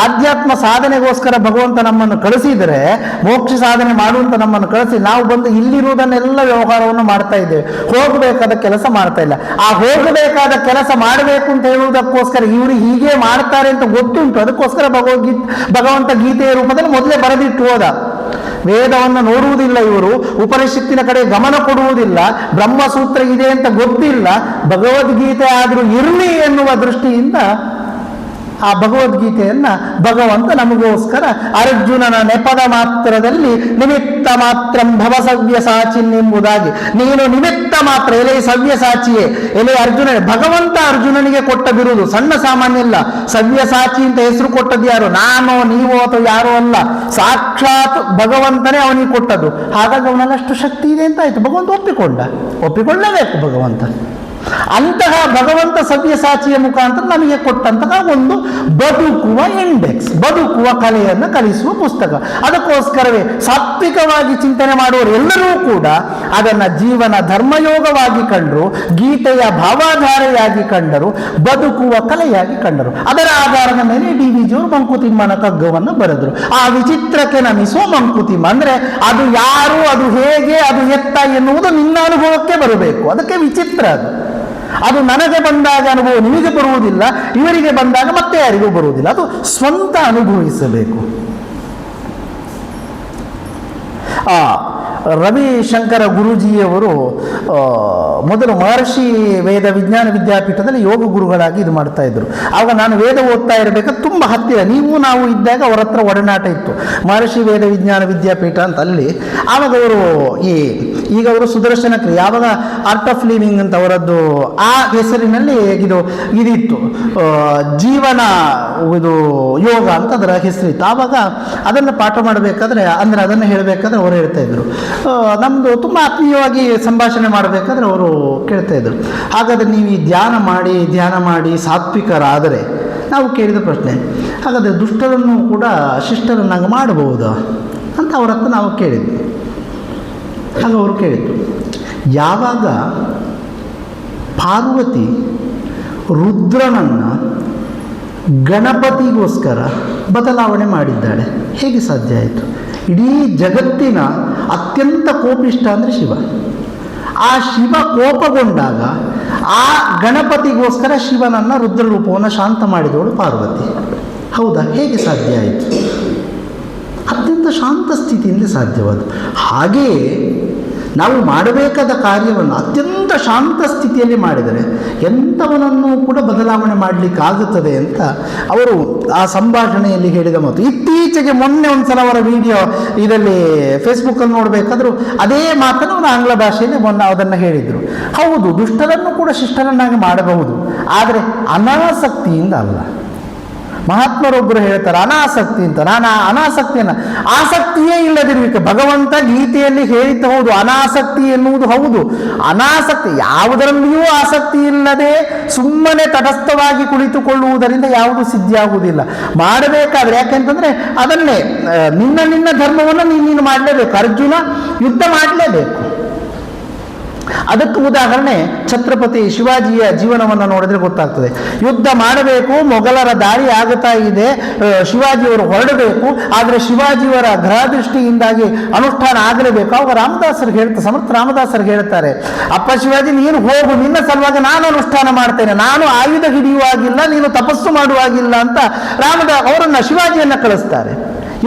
ಆಧ್ಯಾತ್ಮ ಸಾಧನೆಗೋಸ್ಕರ ಭಗವಂತ ನಮ್ಮನ್ನು ಕಳಿಸಿದರೆ, ಮೋಕ್ಷ ಸಾಧನೆ ಮಾಡುವಂತ ನಮ್ಮನ್ನು ಕಳಿಸಿ, ನಾವು ಬಂದು ಇಲ್ಲಿರುವುದನ್ನೆಲ್ಲ ವ್ಯವಹಾರವನ್ನು ಮಾಡ್ತಾ ಇದ್ದೇವೆ, ಹೋಗಬೇಕಾದ ಕೆಲಸ ಮಾಡ್ತಾ ಇಲ್ಲ. ಆ ಹೋಗಬೇಕಾದ ಕೆಲಸ ಮಾಡಬೇಕು ಅಂತ ಹೇಳುವುದಕ್ಕೋಸ್ಕರ ಇವರು ಹೀಗೆ ಮಾಡ್ತಾರೆ ಅಂತ ಗೊತ್ತುಂಟು, ಅದಕ್ಕೋಸ್ಕರ ಭಗವಂತ ಗೀತೆಯ ರೂಪದಲ್ಲಿ ಮೊದಲೇ ಬರೆದಿಟ್ಟು ಹೋದ. ವೇದವನ್ನು ನೋಡುವುದಿಲ್ಲ ಇವರು, ಉಪನಿಷತ್ತಿನ ಕಡೆ ಗಮನ ಕೊಡುವುದಿಲ್ಲ, ಬ್ರಹ್ಮಸೂತ್ರ ಇದೆ ಅಂತ ಗೊತ್ತಿಲ್ಲ, ಭಗವದ್ಗೀತೆ ಆದರೂ ಇರಲಿ ಎನ್ನುವ ದೃಷ್ಟಿಯಿಂದ ಆ ಭಗವದ್ಗೀತೆಯನ್ನ ಭಗವಂತ ನಮಗೋಸ್ಕರ ಅರ್ಜುನನ ನೆಪದ ಮಾತ್ರದಲ್ಲಿ ನಿಮಿತ್ತ ಮಾತ್ರ ಭವ ಸವ್ಯಸಾಚಿನ್ ಎಂಬುದಾಗಿ, ನೀನು ನಿಮಿತ್ತ ಮಾತ್ರ, ಎಲೆ ಸವ್ಯಸಾಚಿಯೇ, ಎಲೆ ಅರ್ಜುನ. ಭಗವಂತ ಅರ್ಜುನನಿಗೆ ಕೊಟ್ಟ ಬಿರುದು ಸಣ್ಣ ಸಾಮಾನ್ಯ ಇಲ್ಲ. ಸವ್ಯಸಾಚಿ ಅಂತ ಹೆಸರು ಕೊಟ್ಟದ್ದು ಯಾರು? ನಾನು, ನೀವು ಅಥವಾ ಯಾರೋ ಅಲ್ಲ, ಸಾಕ್ಷಾತ್ ಭಗವಂತನೇ ಅವನಿಗೆ ಕೊಟ್ಟದ್ದು. ಹಾಗಾಗಿ ಅವನಲ್ಲಷ್ಟು ಶಕ್ತಿ ಇದೆ ಅಂತ ಆಯ್ತು. ಭಗವಂತ ಒಪ್ಪಿಕೊಳ್ಳಬೇಕು ಭಗವಂತ. ಅಂತಹ ಭಗವಂತ ಸವ್ಯಸಾಚಿಯ ಮುಖಾಂತರ ನಮಗೆ ಕೊಟ್ಟಂತಹ ಒಂದು ಬದುಕುವ ಇಂಡೆಕ್ಸ್, ಬದುಕುವ ಕಲೆಯನ್ನು ಕಲಿಸುವ ಪುಸ್ತಕ. ಅದಕ್ಕೋಸ್ಕರವೇ ಸಾತ್ವಿಕವಾಗಿ ಚಿಂತನೆ ಮಾಡುವವರು ಎಲ್ಲರೂ ಕೂಡ ಅದನ್ನ ಜೀವನ ಧರ್ಮಯೋಗವಾಗಿ ಕಂಡರು, ಗೀತೆಯ ಭಾವಾಧಾರೆಯಾಗಿ ಕಂಡರು, ಬದುಕುವ ಕಲೆಯಾಗಿ ಕಂಡರು. ಅದರ ಆಧಾರದ ಮೇಲೆ ಡಿ.ವಿ.ಜಿಯವರು ಮಂಕುತಿಮ್ಮನ ಕಗ್ಗವನ್ನು ಬರೆದರು. ಆ ವಿಚಿತ್ರಕ್ಕೆ ನಮಿಸುವ ಮಂಕುತಿಮ್ಮ ಅಂದ್ರೆ ಅದು ಯಾರು, ಅದು ಹೇಗೆ, ಅದು ಎತ್ತ ಎನ್ನುವುದು ನಿನ್ನ ಅನುಭವಕ್ಕೆ ಬರಬೇಕು. ಅದಕ್ಕೆ ವಿಚಿತ್ರ ಅದು ನನಗೆ ಬಂದಾಗ ಅನುಭವ ನಿಮಗೆ ಬರುವುದಿಲ್ಲ, ಇವರಿಗೆ ಬಂದಾಗ ಮತ್ತೆ ಯಾರಿಗೂ ಬರುವುದಿಲ್ಲ. ಅದು ಸ್ವಂತ ಅನುಭವಿಸಬೇಕು. ರವಿಶಂಕರ ಗುರೂಜಿಯವರು ಮೊದಲು ಮಹರ್ಷಿ ವೇದ ವಿಜ್ಞಾನ ವಿದ್ಯಾಪೀಠದಲ್ಲಿ ಯೋಗ ಗುರುಗಳಾಗಿ ಇದು ಮಾಡ್ತಾ ಇದ್ರು. ಆವಾಗ ನಾನು ವೇದ ಓದ್ತಾ ಇರಬೇಕಾದ್ರೆ ತುಂಬ ಹತ್ತಿರ, ನೀವು ನಾವು ಇದ್ದಾಗ ಅವರ ಹತ್ರ ಒಡನಾಟ ಇತ್ತು. ಮಹರ್ಷಿ ವೇದ ವಿಜ್ಞಾನ ವಿದ್ಯಾಪೀಠ ಅಂತ ಅಲ್ಲಿ. ಆವಾಗ ಅವರು ಈಗ ಅವರು ಸುದರ್ಶನ ಕ್ರಿಯೆ, ಆವಾಗ ಆರ್ಟ್ ಆಫ್ ಲಿವಿಂಗ್ ಅಂತ ಅವರದ್ದು ಆ ಹೆಸರಿನಲ್ಲಿ ಇದಿತ್ತು, ಜೀವನ ಇದು ಯೋಗ ಅಂತ ಅದರ ಹೆಸರಿತ್ತು. ಆವಾಗ ಅದನ್ನು ಪಾಠ ಮಾಡಬೇಕಾದ್ರೆ, ಅಂದರೆ ಅದನ್ನು ಹೇಳಬೇಕಾದ್ರೆ ಅವರು ಹೇಳ್ತಾ ಇದ್ರು, ನಮ್ಮದು ತುಂಬ ಆತ್ಮೀಯವಾಗಿ ಸಂಭಾಷಣೆ ಮಾಡಬೇಕಾದ್ರೆ ಅವರು ಕೇಳ್ತಾ ಇದ್ರು, ಹಾಗಾದರೆ ನೀವು ಈ ಧ್ಯಾನ ಮಾಡಿ ಸಾತ್ವಿಕರಾದರೆ, ನಾವು ಕೇಳಿದ ಪ್ರಶ್ನೆ, ಹಾಗಾದರೆ ದುಷ್ಟರನ್ನು ಕೂಡ ಶಿಷ್ಟರನ್ನಾಗಿ ಮಾಡಬಹುದಾ ಅಂತ ಅವ್ರ ಹತ್ರ ನಾವು ಕೇಳಿದ್ವಿ. ಆಗ ಅವರು ಕೇಳಿದ್ರು, ಯಾವಾಗ ಪಾರ್ವತಿ ರುದ್ರನನ್ನು ಗಣಪತಿಗೋಸ್ಕರ ಬದಲಾವಣೆ ಮಾಡಿದ್ದಾಳೆ, ಹೇಗೆ ಸಾಧ್ಯ ಆಯಿತು? ಇಡೀ ಜಗತ್ತಿನ ಅತ್ಯಂತ ಕೋಪಿಷ್ಟ ಅಂದರೆ ಶಿವ. ಆ ಶಿವ ಕೋಪಗೊಂಡಾಗ ಆ ಗಣಪತಿಗೋಸ್ಕರ ಶಿವನನ್ನು ರುದ್ರರೂಪವನ್ನು ಶಾಂತ ಮಾಡಿದವಳು ಪಾರ್ವತಿ. ಹೌದಾ? ಹೇಗೆ ಸಾಧ್ಯ ಆಯಿತು? ಅತ್ಯಂತ ಶಾಂತ ಸ್ಥಿತಿಯಿಂದ ಸಾಧ್ಯವಾದ. ಹಾಗೆಯೇ ನಾವು ಮಾಡಬೇಕಾದ ಕಾರ್ಯವನ್ನು ಅತ್ಯಂತ ಶಾಂತ ಸ್ಥಿತಿಯಲ್ಲಿ ಮಾಡಿದರೆ ಎಂಥವನನ್ನು ಕೂಡ ಬದಲಾವಣೆ ಮಾಡಲಿಕ್ಕಾಗುತ್ತದೆ ಅಂತ ಅವರು ಆ ಸಂಭಾಷಣೆಯಲ್ಲಿ ಹೇಳಿದ ಮಾತು. ಇತ್ತೀಚೆಗೆ ಮೊನ್ನೆ ಒಂದ್ಸಲ ಅವರ ವಿಡಿಯೋ ಇದರಲ್ಲಿ ಫೇಸ್ಬುಕ್ಕಲ್ಲಿ ನೋಡಬೇಕಾದ್ರೂ ಅದೇ ಮಾತನ್ನು ಅವರು ಆಂಗ್ಲ ಭಾಷೆಯಲ್ಲಿ ಮೊನ್ನೆ ಅದನ್ನು ಹೇಳಿದರು. ಹೌದು, ದುಷ್ಟರನ್ನು ಕೂಡ ಶಿಷ್ಟರನ್ನಾಗಿ ಮಾಡಬಹುದು, ಆದರೆ ಅನಾಸಕ್ತಿಯಿಂದ ಅಲ್ಲ. ಮಹಾತ್ಮರೊಬ್ಬರು ಹೇಳ್ತಾರೆ ಅನಾಸಕ್ತಿ ಅಂತ. ನಾನು ಅನಾಸಕ್ತಿಯನ್ನು, ಆಸಕ್ತಿಯೇ ಇಲ್ಲದಿರಬೇಕು. ಭಗವಂತ ಗೀತೆಯಲ್ಲಿ ಹೇಳಿದ್ದ ಹೌದು, ಅನಾಸಕ್ತಿ ಎನ್ನುವುದು ಹೌದು. ಅನಾಸಕ್ತಿ, ಯಾವುದರಲ್ಲಿಯೂ ಆಸಕ್ತಿ ಇಲ್ಲದೆ ಸುಮ್ಮನೆ ತಟಸ್ಥವಾಗಿ ಕುಳಿತುಕೊಳ್ಳುವುದರಿಂದ ಯಾವುದು ಸಿದ್ಧಿಯಾಗುವುದಿಲ್ಲ. ಮಾಡಬೇಕಾದ್ರೆ, ಯಾಕೆಂತಂದ್ರೆ ಅದನ್ನೇ ನಿನ್ನ ಧರ್ಮವನ್ನು ನೀನು ಮಾಡಲೇಬೇಕು. ಅರ್ಜುನ ಯುದ್ಧ ಮಾಡಲೇಬೇಕು. ಅದಕ್ಕೆ ಉದಾಹರಣೆ ಛತ್ರಪತಿ ಶಿವಾಜಿಯ ಜೀವನವನ್ನು ನೋಡಿದ್ರೆ ಗೊತ್ತಾಗ್ತದೆ. ಯುದ್ಧ ಮಾಡಬೇಕು, ಮೊಘಲರ ದಾರಿ ಆಗುತ್ತಾ ಇದೆ, ಶಿವಾಜಿಯವರು ಹೊರಡಬೇಕು, ಆದರೆ ಶಿವಾಜಿಯವರ ಗ್ರಹ ದೃಷ್ಟಿಯಿಂದಾಗಿ ಅನುಷ್ಠಾನ ಆಗಲೇಬೇಕು. ಅವಾಗ ರಾಮದಾಸರಿಗೆ ಹೇಳ್ತಾರೆ, ಸಮರ್ಥ ರಾಮದಾಸರಿಗೆ ಹೇಳ್ತಾರೆ, ಅಪ್ಪ ಶಿವಾಜಿ, ನೀನು ಹೋಗು, ನಿನ್ನ ಸಲುವಾಗಿ ನಾನು ಅನುಷ್ಠಾನ ಮಾಡ್ತೇನೆ, ನಾನು ಆಯುಧ ಹಿಡಿಯುವಾಗಿಲ್ಲ, ನೀನು ತಪಸ್ಸು ಮಾಡುವಾಗಿಲ್ಲ ಅಂತ ಅವರನ್ನು ಶಿವಾಜಿಯನ್ನು ಕಳಿಸ್ತಾರೆ.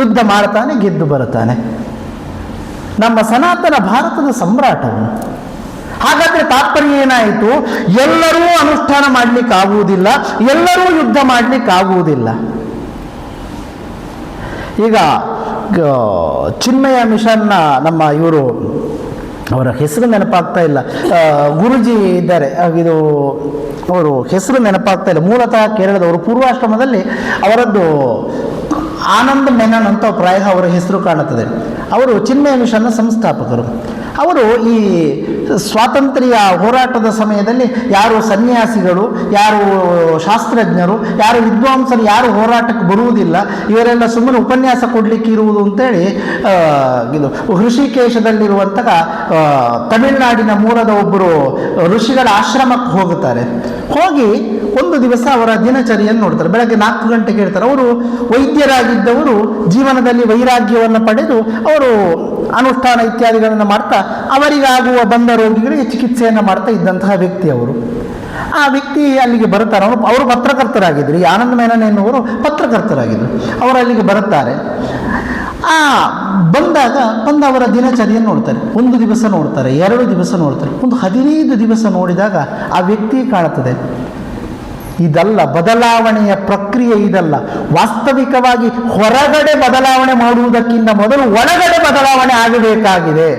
ಯುದ್ಧ ಮಾಡ್ತಾನೆ, ಗೆದ್ದು ಬರುತ್ತಾನೆ. ನಮ್ಮ ಸನಾತನ ಭಾರತದ ಸಂಭ್ರಾಟವನ್ನು. ಹಾಗಾದ್ರೆ ತಾತ್ಪರ್ಯ ಏನಾಯಿತು? ಎಲ್ಲರೂ ಅನುಷ್ಠಾನ ಮಾಡಲಿಕ್ಕಾಗುವುದಿಲ್ಲ, ಎಲ್ಲರೂ ಯುದ್ಧ ಮಾಡಲಿಕ್ಕಾಗುವುದಿಲ್ಲ. ಈಗ ಚಿನ್ಮಯ ಮಿಷನ್ನ ನಮ್ಮ ಇವರು ಅವರ ಹೆಸರು ನೆನಪಾಗ್ತಾ ಇಲ್ಲ, ಗುರುಜಿ ಇದ್ದಾರೆ, ಇದು ಅವರು ಹೆಸರು ನೆನಪಾಗ್ತಾ ಇಲ್ಲ, ಮೂಲತಃ ಕೇರಳದವರು. ಪೂರ್ವಾಶ್ರಮದಲ್ಲಿ ಅವರದ್ದು ಆನಂದ್ ಮೆನನ್ ಅಂತ ಪ್ರಾಯ ಅವರ ಹೆಸರು ಕಾಣುತ್ತದೆ. ಅವರು ಚಿನ್ಮಯ ಮಿಷನ್ನ ಸಂಸ್ಥಾಪಕರು. ಅವರು ಈ ಸ್ವಾತಂತ್ರ್ಯ ಹೋರಾಟದ ಸಮಯದಲ್ಲಿ ಯಾರು ಸನ್ಯಾಸಿಗಳು, ಯಾರು ಶಾಸ್ತ್ರಜ್ಞರು, ಯಾರು ವಿದ್ವಾಂಸರು, ಯಾರು ಹೋರಾಟಕ್ಕೆ ಬರುವುದಿಲ್ಲ, ಇವರೆಲ್ಲ ಸುಮ್ಮನೆ ಉಪನ್ಯಾಸ ಕೊಡಲಿಕ್ಕೆ ಇರುವುದು ಅಂತೇಳಿ ಇದು ಋಷಿಕೇಶದಲ್ಲಿರುವಂತಹ ತಮಿಳುನಾಡಿನ ಮೂಲದ ಒಬ್ಬರು ಋಷಿಗಳ ಆಶ್ರಮಕ್ಕೆ ಹೋಗುತ್ತಾರೆ. ಹೋಗಿ ಒಂದು ದಿವಸ ಅವರ ದಿನಚರಿಯನ್ನು ನೋಡ್ತಾರೆ. ಬೆಳಗ್ಗೆ 4 ಗಂಟೆಗೆ ಇರ್ತಾರೆ. ಅವರು ವೈದ್ಯರಾಗಿದ್ದವರು, ಜೀವನದಲ್ಲಿ ವೈರಾಗ್ಯವನ್ನು ಪಡೆದು ಅವರು ಅನುಷ್ಠಾನ ಇತ್ಯಾದಿಗಳನ್ನು ಮಾಡ್ತಾ ಅವರಿಗಾಗುವ ಬಂದ ರೋಗಿಗಳಿಗೆ ಚಿಕಿತ್ಸೆಯನ್ನು ಮಾಡ್ತಾ ಇದ್ದಂತಹ ವ್ಯಕ್ತಿ ಅವರು. ಆ ವ್ಯಕ್ತಿ ಅಲ್ಲಿಗೆ ಬರುತ್ತಾರೆ. ಅವರು ಪತ್ರಕರ್ತರಾಗಿದ್ದರು. ಈ ಆನಂದ್ ಮೆನನ್ ಎನ್ನುವರು ಪತ್ರಕರ್ತರಾಗಿದ್ದರು. ಅವರು ಅಲ್ಲಿಗೆ ಬರುತ್ತಾರೆ. ಬಂದ ಅವರ ದಿನಚರಿಯನ್ನು ನೋಡ್ತಾರೆ. 1 ದಿವಸ ನೋಡ್ತಾರೆ, 2 ದಿವಸ ನೋಡ್ತಾರೆ, ಒಂದು 15 ದಿವಸ ನೋಡಿದಾಗ ಆ ವ್ಯಕ್ತಿ ಕಾಣುತ್ತದೆ. ಇದಲ್ಲ ಬದಲಾವಣೆಯ ಪ್ರಕ್ರಿಯೆ, ಇದಲ್ಲ. ವಾಸ್ತವಿಕವಾಗಿ ಹೊರಗಡೆ ಬದಲಾವಣೆ ಮಾಡುವುದಕ್ಕಿಂತ ಮೊದಲು ಒಳಗಡೆ ಬದಲಾವಣೆ ಆಗಬೇಕಾಗಿದೆ.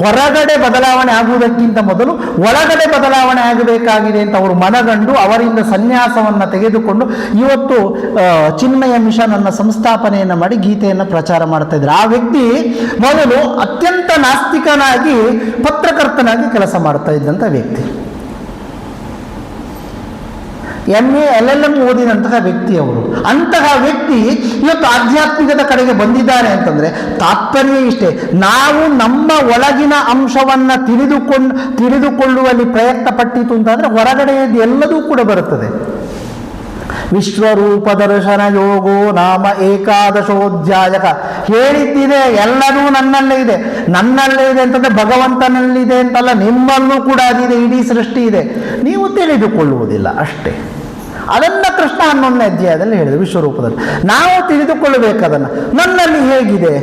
ಹೊರಗಡೆ ಬದಲಾವಣೆ ಆಗುವುದಕ್ಕಿಂತ ಮೊದಲು ಒಳಗಡೆ ಬದಲಾವಣೆ ಆಗಬೇಕಾಗಿದೆ ಅಂತ ಅವರು ಮನಗಂಡು ಅವರಿಂದ ಸನ್ಯಾಸವನ್ನು ತೆಗೆದುಕೊಂಡು ಇವತ್ತು ಚಿನ್ಮಯ ಮಿಷನ್ ಅನ್ನ ಸಂಸ್ಥಾಪನೆಯನ್ನು ಮಾಡಿ ಗೀತೆಯನ್ನು ಪ್ರಚಾರ ಮಾಡ್ತಾ ಇದ್ದಾರೆ. ಆ ವ್ಯಕ್ತಿ ಮೊದಲು ಅತ್ಯಂತ ನಾಸ್ತಿಕನಾಗಿ ಪತ್ರಕರ್ತನಾಗಿ ಕೆಲಸ ಮಾಡ್ತಾ ಇದ್ದಂಥ ವ್ಯಕ್ತಿ. MA LLM ಓದಿದಂತಹ ವ್ಯಕ್ತಿ ಅವರು. ಅಂತಹ ವ್ಯಕ್ತಿ ಇವತ್ತು ಆಧ್ಯಾತ್ಮಿಕದ ಕಡೆಗೆ ಬಂದಿದ್ದಾರೆ ಅಂತಂದ್ರೆ ತಾತ್ಪರ್ಯ ಇಷ್ಟೇ, ನಾವು ನಮ್ಮ ಒಳಗಿನ ಅಂಶವನ್ನ ತಿಳಿದುಕೊಳ್ಳುವಲ್ಲಿ ಪ್ರಯತ್ನ ಪಟ್ಟಿತು ಅಂತಂದ್ರೆ ಹೊರಗಡೆಯದ್ದು ಎಲ್ಲದೂ ಕೂಡ ಬರುತ್ತದೆ. ವಿಶ್ವರೂಪ ದರ್ಶನ ಯೋಗೋ ನಾಮ ಏಕಾದಶೋಧ್ಯಾಯಕ ಹೇಳಿದ್ದಿದೆ, ಎಲ್ಲರೂ ನನ್ನಲ್ಲೇ ಇದೆ. ನನ್ನಲ್ಲೇ ಇದೆ ಅಂತಂದ್ರೆ ಭಗವಂತನಲ್ಲಿದೆ ಅಂತಲ್ಲ, ನಿಮ್ಮಲ್ಲೂ ಕೂಡ ಅದಿದೆ, ಇಡೀ ಸೃಷ್ಟಿ ಇದೆ, ನೀವು ತಿಳಿದುಕೊಳ್ಳುವುದಿಲ್ಲ ಅಷ್ಟೇ. ಅದನ್ನ ಕೃಷ್ಣ 11ನೇ ಅಧ್ಯಾಯದಲ್ಲಿ ಹೇಳಿದೆ. ವಿಶ್ವರೂಪದಲ್ಲಿ ನಾವು ತಿಳಿದುಕೊಳ್ಳಬೇಕದನ್ನು. ನನ್ನಲ್ಲಿ ಹೇಗಿದೆ,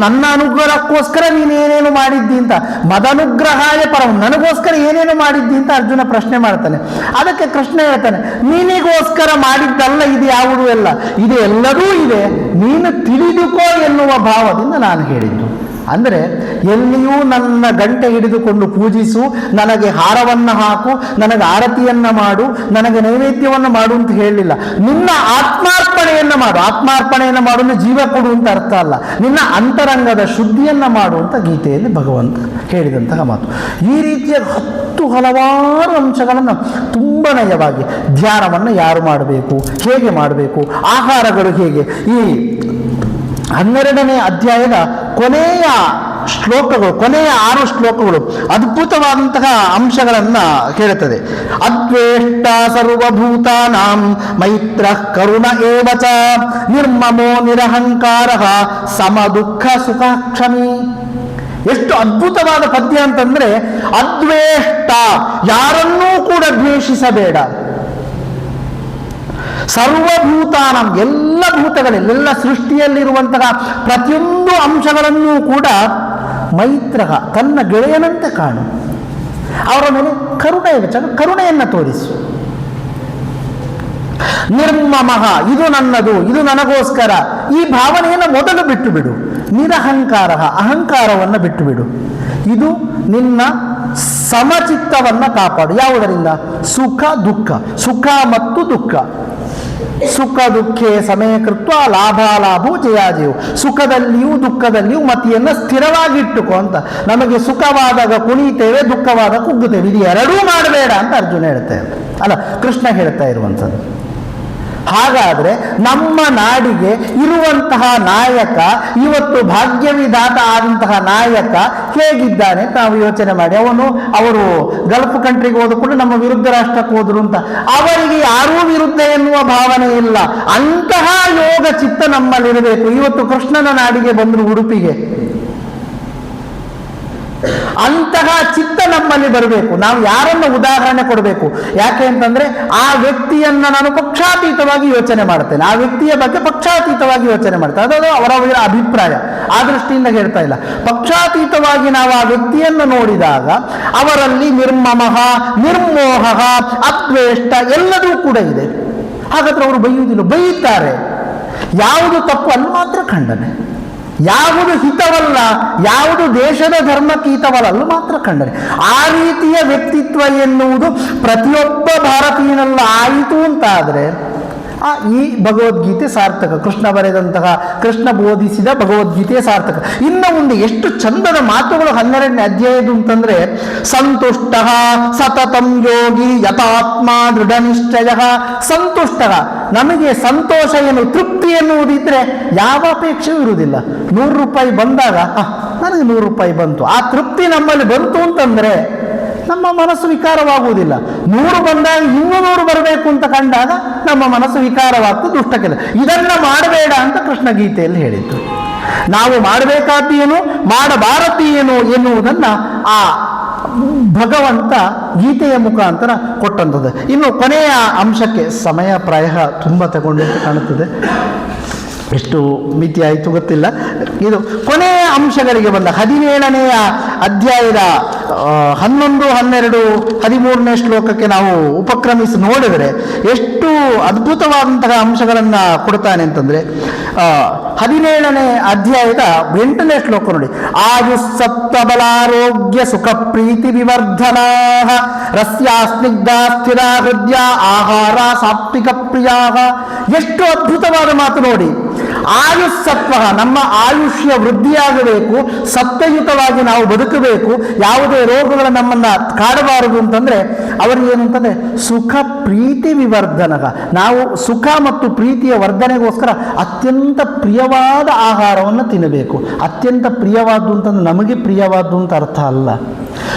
ನನ್ನ ಅನುಗ್ರಹಕ್ಕೋಸ್ಕರ ನೀನೇನೇನು ಮಾಡಿದ್ದಿ ಅಂತ, ಮದನುಗ್ರಹಾಯ ಪರಂ, ನನಗೋಸ್ಕರ ಏನೇನು ಮಾಡಿದ್ದಿ ಅಂತ ಅರ್ಜುನ ಪ್ರಶ್ನೆ ಮಾಡ್ತಾನೆ. ಅದಕ್ಕೆ ಕೃಷ್ಣ ಹೇಳ್ತಾನೆ, ನಿನಗೋಸ್ಕರ ಮಾಡಿದ್ದಲ್ಲ ಇದು ಯಾವುದೂ ಎಲ್ಲ, ಇದು ಎಲ್ಲದೂ ಇದೆ, ನೀನು ತಿಳಿದುಕೋ ಎನ್ನುವ ಭಾವದಿಂದ ನಾನು ಹೇಳಿದ್ದು. ಅಂದರೆ ಎಲ್ಲಿಯೂ ನನ್ನ ಗಂಟೆ ಹಿಡಿದುಕೊಂಡು ಪೂಜಿಸು, ನನಗೆ ಹಾರವನ್ನು ಹಾಕು, ನನಗೆ ಆರತಿಯನ್ನು ಮಾಡು, ನನಗೆ ನೈವೇದ್ಯವನ್ನು ಮಾಡು ಅಂತ ಹೇಳಲಿಲ್ಲ. ನಿನ್ನ ಆತ್ಮಾರ್ಪಣೆಯನ್ನು ಮಾಡು. ಆತ್ಮಾರ್ಪಣೆಯನ್ನು ಮಾಡು ಅಂದ್ರೆ ಜೀವ ಕೊಡು ಅಂತ ಅರ್ಥ ಅಲ್ಲ, ನಿನ್ನ ಅಂತರಂಗದ ಶುದ್ಧಿಯನ್ನು ಮಾಡು ಅಂತ ಗೀತೆಯಲ್ಲಿ ಭಗವಂತ ಹೇಳಿದಂತಹ ಮಾತು. ಈ ರೀತಿಯ ಹಲವಾರು ಅಂಶಗಳನ್ನು ತುಂಬ ನಯವಾಗಿ ಧ್ಯಾನವನ್ನು ಯಾರು ಮಾಡಬೇಕು, ಹೇಗೆ ಮಾಡಬೇಕು, ಆಹಾರಗಳು ಹೇಗೆ, ಈ 12ನೇ ಅಧ್ಯಾಯದ ಕೊನೆಯ ಶ್ಲೋಕಗಳು, ಕೊನೆಯ 6 ಶ್ಲೋಕಗಳು ಅದ್ಭುತವಾದಂತಹ ಅಂಶಗಳನ್ನು ಹೇಳುತ್ತದೆ. ಅದ್ವೇಷ್ಟ ಸರ್ವಭೂತಾನಾಂ ಮೈತ್ರ ಕರುಣ ಏವಚ ನಿರ್ಮಮೋ ನಿರಹಂಕಾರ ಸಮ ದುಃಖ ಸುಖ ಕ್ಷಮಿ. ಎಷ್ಟು ಅದ್ಭುತವಾದ ಪದ್ಯ ಅಂತಂದ್ರೆ, ಅದ್ವೇಷ್ಟ, ಯಾರನ್ನೂ ಕೂಡ ದ್ವೇಷಿಸಬೇಡ. ಸರ್ವಭೂತಾನಂ, ಎಲ್ಲ ಭೂತಗಳೆಲ್ಲ ಸೃಷ್ಟಿಯಲ್ಲಿರುವಂತಹ ಪ್ರತಿಯೊಂದು ಅಂಶಗಳನ್ನೂ ಕೂಡ ಮೈತ್ರ, ತನ್ನ ಗೆಳೆಯನಂತೆ ಕಾಣು. ಅವರ ಮೇಲೆ ಕರುಣೆಯನ್ನು ತೋರಿಸು. ನಿರ್ಮಮಃ, ಇದು ನನ್ನದು, ಇದು ನನಗೋಸ್ಕರ, ಈ ಭಾವನೆಯನ್ನು ಮೊದಲು ಬಿಟ್ಟು ಬಿಡು. ನಿರಹಂಕಾರ, ಅಹಂಕಾರವನ್ನು ಬಿಟ್ಟು ಬಿಡು. ಇದು ನಿನ್ನ ಸಮಚಿತ್ತವನ್ನು ಕಾಪಾಡು. ಯಾವುದರಿಂದ? ಸುಖ ದುಃಖ, ಸುಖ ಮತ್ತು ದುಃಖ. ಸುಖ ದುಃಖೇ ಸಮಯಕೃತ್ವ ಲಾಭಾಲಾಭೋ ಜಯಾಜಯವು. ಸುಖದಲ್ಲಿಯೂ ದುಃಖದಲ್ಲಿಯೂ ಮತಿಯನ್ನು ಸ್ಥಿರವಾಗಿಟ್ಟುಕೋ ಅಂತ. ನಮಗೆ ಸುಖವಾದಾಗ ಕುಣಿತೇವೆ, ದುಃಖವಾದಾಗ ಕುಗ್ಗುತ್ತೇವೆ. ಇದು ಎರಡೂ ಮಾಡಬೇಡ ಅಂತ ಅರ್ಜುನ ಹೇಳ್ತೇವೆ, ಅಲ್ಲ ಕೃಷ್ಣ ಹೇಳ್ತಾ ಇರುವಂಥದ್ದು. ಹಾಗಾದ್ರೆ ನಮ್ಮ ನಾಡಿಗೆ ಇರುವಂತಹ ನಾಯಕ, ಇವತ್ತು ಭಾಗ್ಯವಿಧಾತ ಆದಂತಹ ನಾಯಕ ಹೇಗಿದ್ದಾನೆ ನಾವು ಯೋಚನೆ ಮಾಡಿ. ಅವರು ಗಲ್ಫ್ ಕಂಟ್ರಿಗೆ ಹೋದಕೊಂಡು ನಮ್ಮ ವಿರುದ್ಧ ರಾಷ್ಟ್ರಕ್ಕೆ ಹೋದ್ರು ಅಂತ, ಅವರಿಗೆ ಯಾರೂ ವಿರುದ್ಧ ಎನ್ನುವ ಭಾವನೆ ಇಲ್ಲ. ಅಂತಹ ಯೋಗ ಚಿತ್ತ ನಮ್ಮಲ್ಲಿರಬೇಕು. ಇವತ್ತು ಕೃಷ್ಣನ ನಾಡಿಗೆ ಬಂದರು, ಉಡುಪಿಗೆ, ಅಂತಹ ಚಿತ್ತ ನಮ್ಮಲ್ಲಿ ಬರಬೇಕು. ನಾವು ಯಾರನ್ನು ಉದಾಹರಣೆ ಕೊಡಬೇಕು? ಯಾಕೆ ಅಂತಂದ್ರೆ ಆ ವ್ಯಕ್ತಿಯನ್ನ ನಾನು ಪಕ್ಷಾತೀತವಾಗಿ ಯೋಚನೆ ಮಾಡ್ತೇನೆ, ಆ ವ್ಯಕ್ತಿಯ ಬಗ್ಗೆ ಪಕ್ಷಾತೀತವಾಗಿ ಯೋಚನೆ ಮಾಡ್ತೇನೆ. ಅದು ಅವರ ಅಭಿಪ್ರಾಯ, ಆ ದೃಷ್ಟಿಯಿಂದ ಹೇಳ್ತಾ ಇಲ್ಲ. ಪಕ್ಷಾತೀತವಾಗಿ ನಾವು ಆ ವ್ಯಕ್ತಿಯನ್ನು ನೋಡಿದಾಗ ಅವರಲ್ಲಿ ನಿರ್ಮಮಃ, ನಿರ್ಮೋಹ, ಅದ್ವೇಷ್ಟ ಎಲ್ಲದೂ ಕೂಡ ಇದೆ. ಹಾಗಾದ್ರೆ ಅವರು ಬೈಯುವುದಿಲ್ಲ, ಬೈಯುತ್ತಾರೆ. ಯಾವುದು ತಪ್ಪು ಅಲ್ಲಿ ಮಾತ್ರ ಖಂಡನೆ, ಯಾವುದು ಹಿತವಲ್ಲ, ಯಾವುದು ದೇಶದ ಧರ್ಮಕ್ಕೆ ಹಿತವಲ್ಲ ಅಲ್ಲೂ ಮಾತ್ರ ಖಂಡನೆ. ಆ ರೀತಿಯ ವ್ಯಕ್ತಿತ್ವ ಎನ್ನುವುದು ಪ್ರತಿಯೊಬ್ಬ ಭಾರತೀಯನಲ್ಲ ಆಯಿತು ಅಂತಾದರೆ ಈ ಭಗವದ್ಗೀತೆ ಸಾರ್ಥಕ. ಕೃಷ್ಣ ಬರೆದಂತಹ, ಕೃಷ್ಣ ಬೋಧಿಸಿದ ಭಗವದ್ಗೀತೆ ಸಾರ್ಥಕ. ಇನ್ನು ಮುಂದೆ ಎಷ್ಟು ಚಂದದ ಮಾತುಗಳು 12ನೇ ಅಧ್ಯಾಯದು ಅಂತಂದ್ರೆ, ಸಂತುಷ್ಟ ಸತತಂ ಯೋಗಿ ಯಥಾತ್ಮ ದೃಢ ನಿಶ್ಚಯ. ಸಂತುಷ್ಟ, ನಮಗೆ ಸಂತೋಷ ಏನು, ತೃಪ್ತಿ ಎನ್ನುವುದಿದ್ರೆ ಯಾವ ಅಪೇಕ್ಷೆಯೂ ಇರುವುದಿಲ್ಲ. 100 ರೂಪಾಯಿ ಬಂದಾಗ ನನಗೆ 100 ರೂಪಾಯಿ ಬಂತು, ಆ ತೃಪ್ತಿ ನಮ್ಮಲ್ಲಿ ಬಂತು ಅಂತಂದ್ರೆ ನಮ್ಮ ಮನಸ್ಸು ವಿಕಾರವಾಗುವುದಿಲ್ಲ. 100 ಬಂದಾಗ ಇನ್ನೂ 100 ಬರಬೇಕು ಅಂತ ಕಂಡಾಗ ನಮ್ಮ ಮನಸ್ಸು ವಿಕಾರವಾಗ್ತದೆ, ದುಷ್ಟಕ್ಕೆಲ್ಲ. ಇದನ್ನ ಮಾಡಬೇಡ ಅಂತ ಕೃಷ್ಣ ಗೀತೆಯಲ್ಲಿ ಹೇಳಿದ್ದು. ನಾವು ಮಾಡಬೇಕಾದ್ದು ಏನು, ಮಾಡಬಾರದು ಏನು ಎನ್ನುವುದನ್ನ ಆ ಭಗವಂತ ಗೀತೆಯ ಮುಖಾಂತರ ಕೊಟ್ಟಂಥದ್ದು. ಇನ್ನು ಕೊನೆಯ ಅಂಶಕ್ಕೆ ಸಮಯ ಪ್ರಾಯ ತುಂಬ ತಗೊಂಡು ಕಾಣುತ್ತದೆ, ಎಷ್ಟು ಮಿತಿ ಆಯಿತು ಗೊತ್ತಿಲ್ಲ. ಇದು ಕೊನೆಯ ಅಂಶಗಳಿಗೆ ಬಂದ 17ನೆಯ ಅಧ್ಯಾಯದ 11, 12, 13ನೇ ಶ್ಲೋಕಕ್ಕೆ ನಾವು ಉಪಕ್ರಮಿಸಿ ನೋಡಿದರೆ ಎಷ್ಟು ಅದ್ಭುತವಾದಂತಹ ಅಂಶಗಳನ್ನು ಕೊಡ್ತಾನೆ ಅಂತಂದರೆ, 17ನೇ ಅಧ್ಯಾಯದ 8ನೇ ಶ್ಲೋಕ ನೋಡಿ. ಆಯುಸ್ಸತ್ವಬಲಾರೋಗ್ಯ ಸುಖ ಪ್ರೀತಿ ವಿವರ್ಧನಾ ರಸ್ಯಾ ಸ್ನಿಗ್ಧ ಸ್ಥಿರ ಹೃದಯ ಆಹಾರ ಸಾತ್ವಿಕ ಪ್ರಿಯಾ. ಎಷ್ಟು ಅದ್ಭುತವಾದ ಮಾತು ನೋಡಿ. ಆಯುಸ್ಸತ್ವ, ನಮ್ಮ ಆಯುಷ್ಯ ವೃದ್ಧಿಯಾಗಬೇಕು, ಸತ್ವಯುತವಾಗಿ ನಾವು ಬದುಕಬೇಕು, ಯಾವುದೇ ರೋಗಗಳು ನಮ್ಮನ್ನ ಕಾಡಬಾರದು ಅಂತಂದ್ರೆ ಅವರಿಗೆ ಏನು ಅಂತಂದ್ರೆ ಸುಖ ಪ್ರೀತಿ ವಿವರ್ಧನಗ. ನಾವು ಸುಖ ಮತ್ತು ಪ್ರೀತಿಯ ವರ್ಧನೆಗೋಸ್ಕರ ಅತ್ಯಂತ ಪ್ರಿಯವಾದ ಆಹಾರವನ್ನು ತಿನ್ನಬೇಕು. ಅತ್ಯಂತ ಪ್ರಿಯವಾದ್ದು ಅಂತಂದ್ರೆ ನಮಗೆ ಪ್ರಿಯವಾದ್ದು ಅಂತ ಅರ್ಥ ಅಲ್ಲ.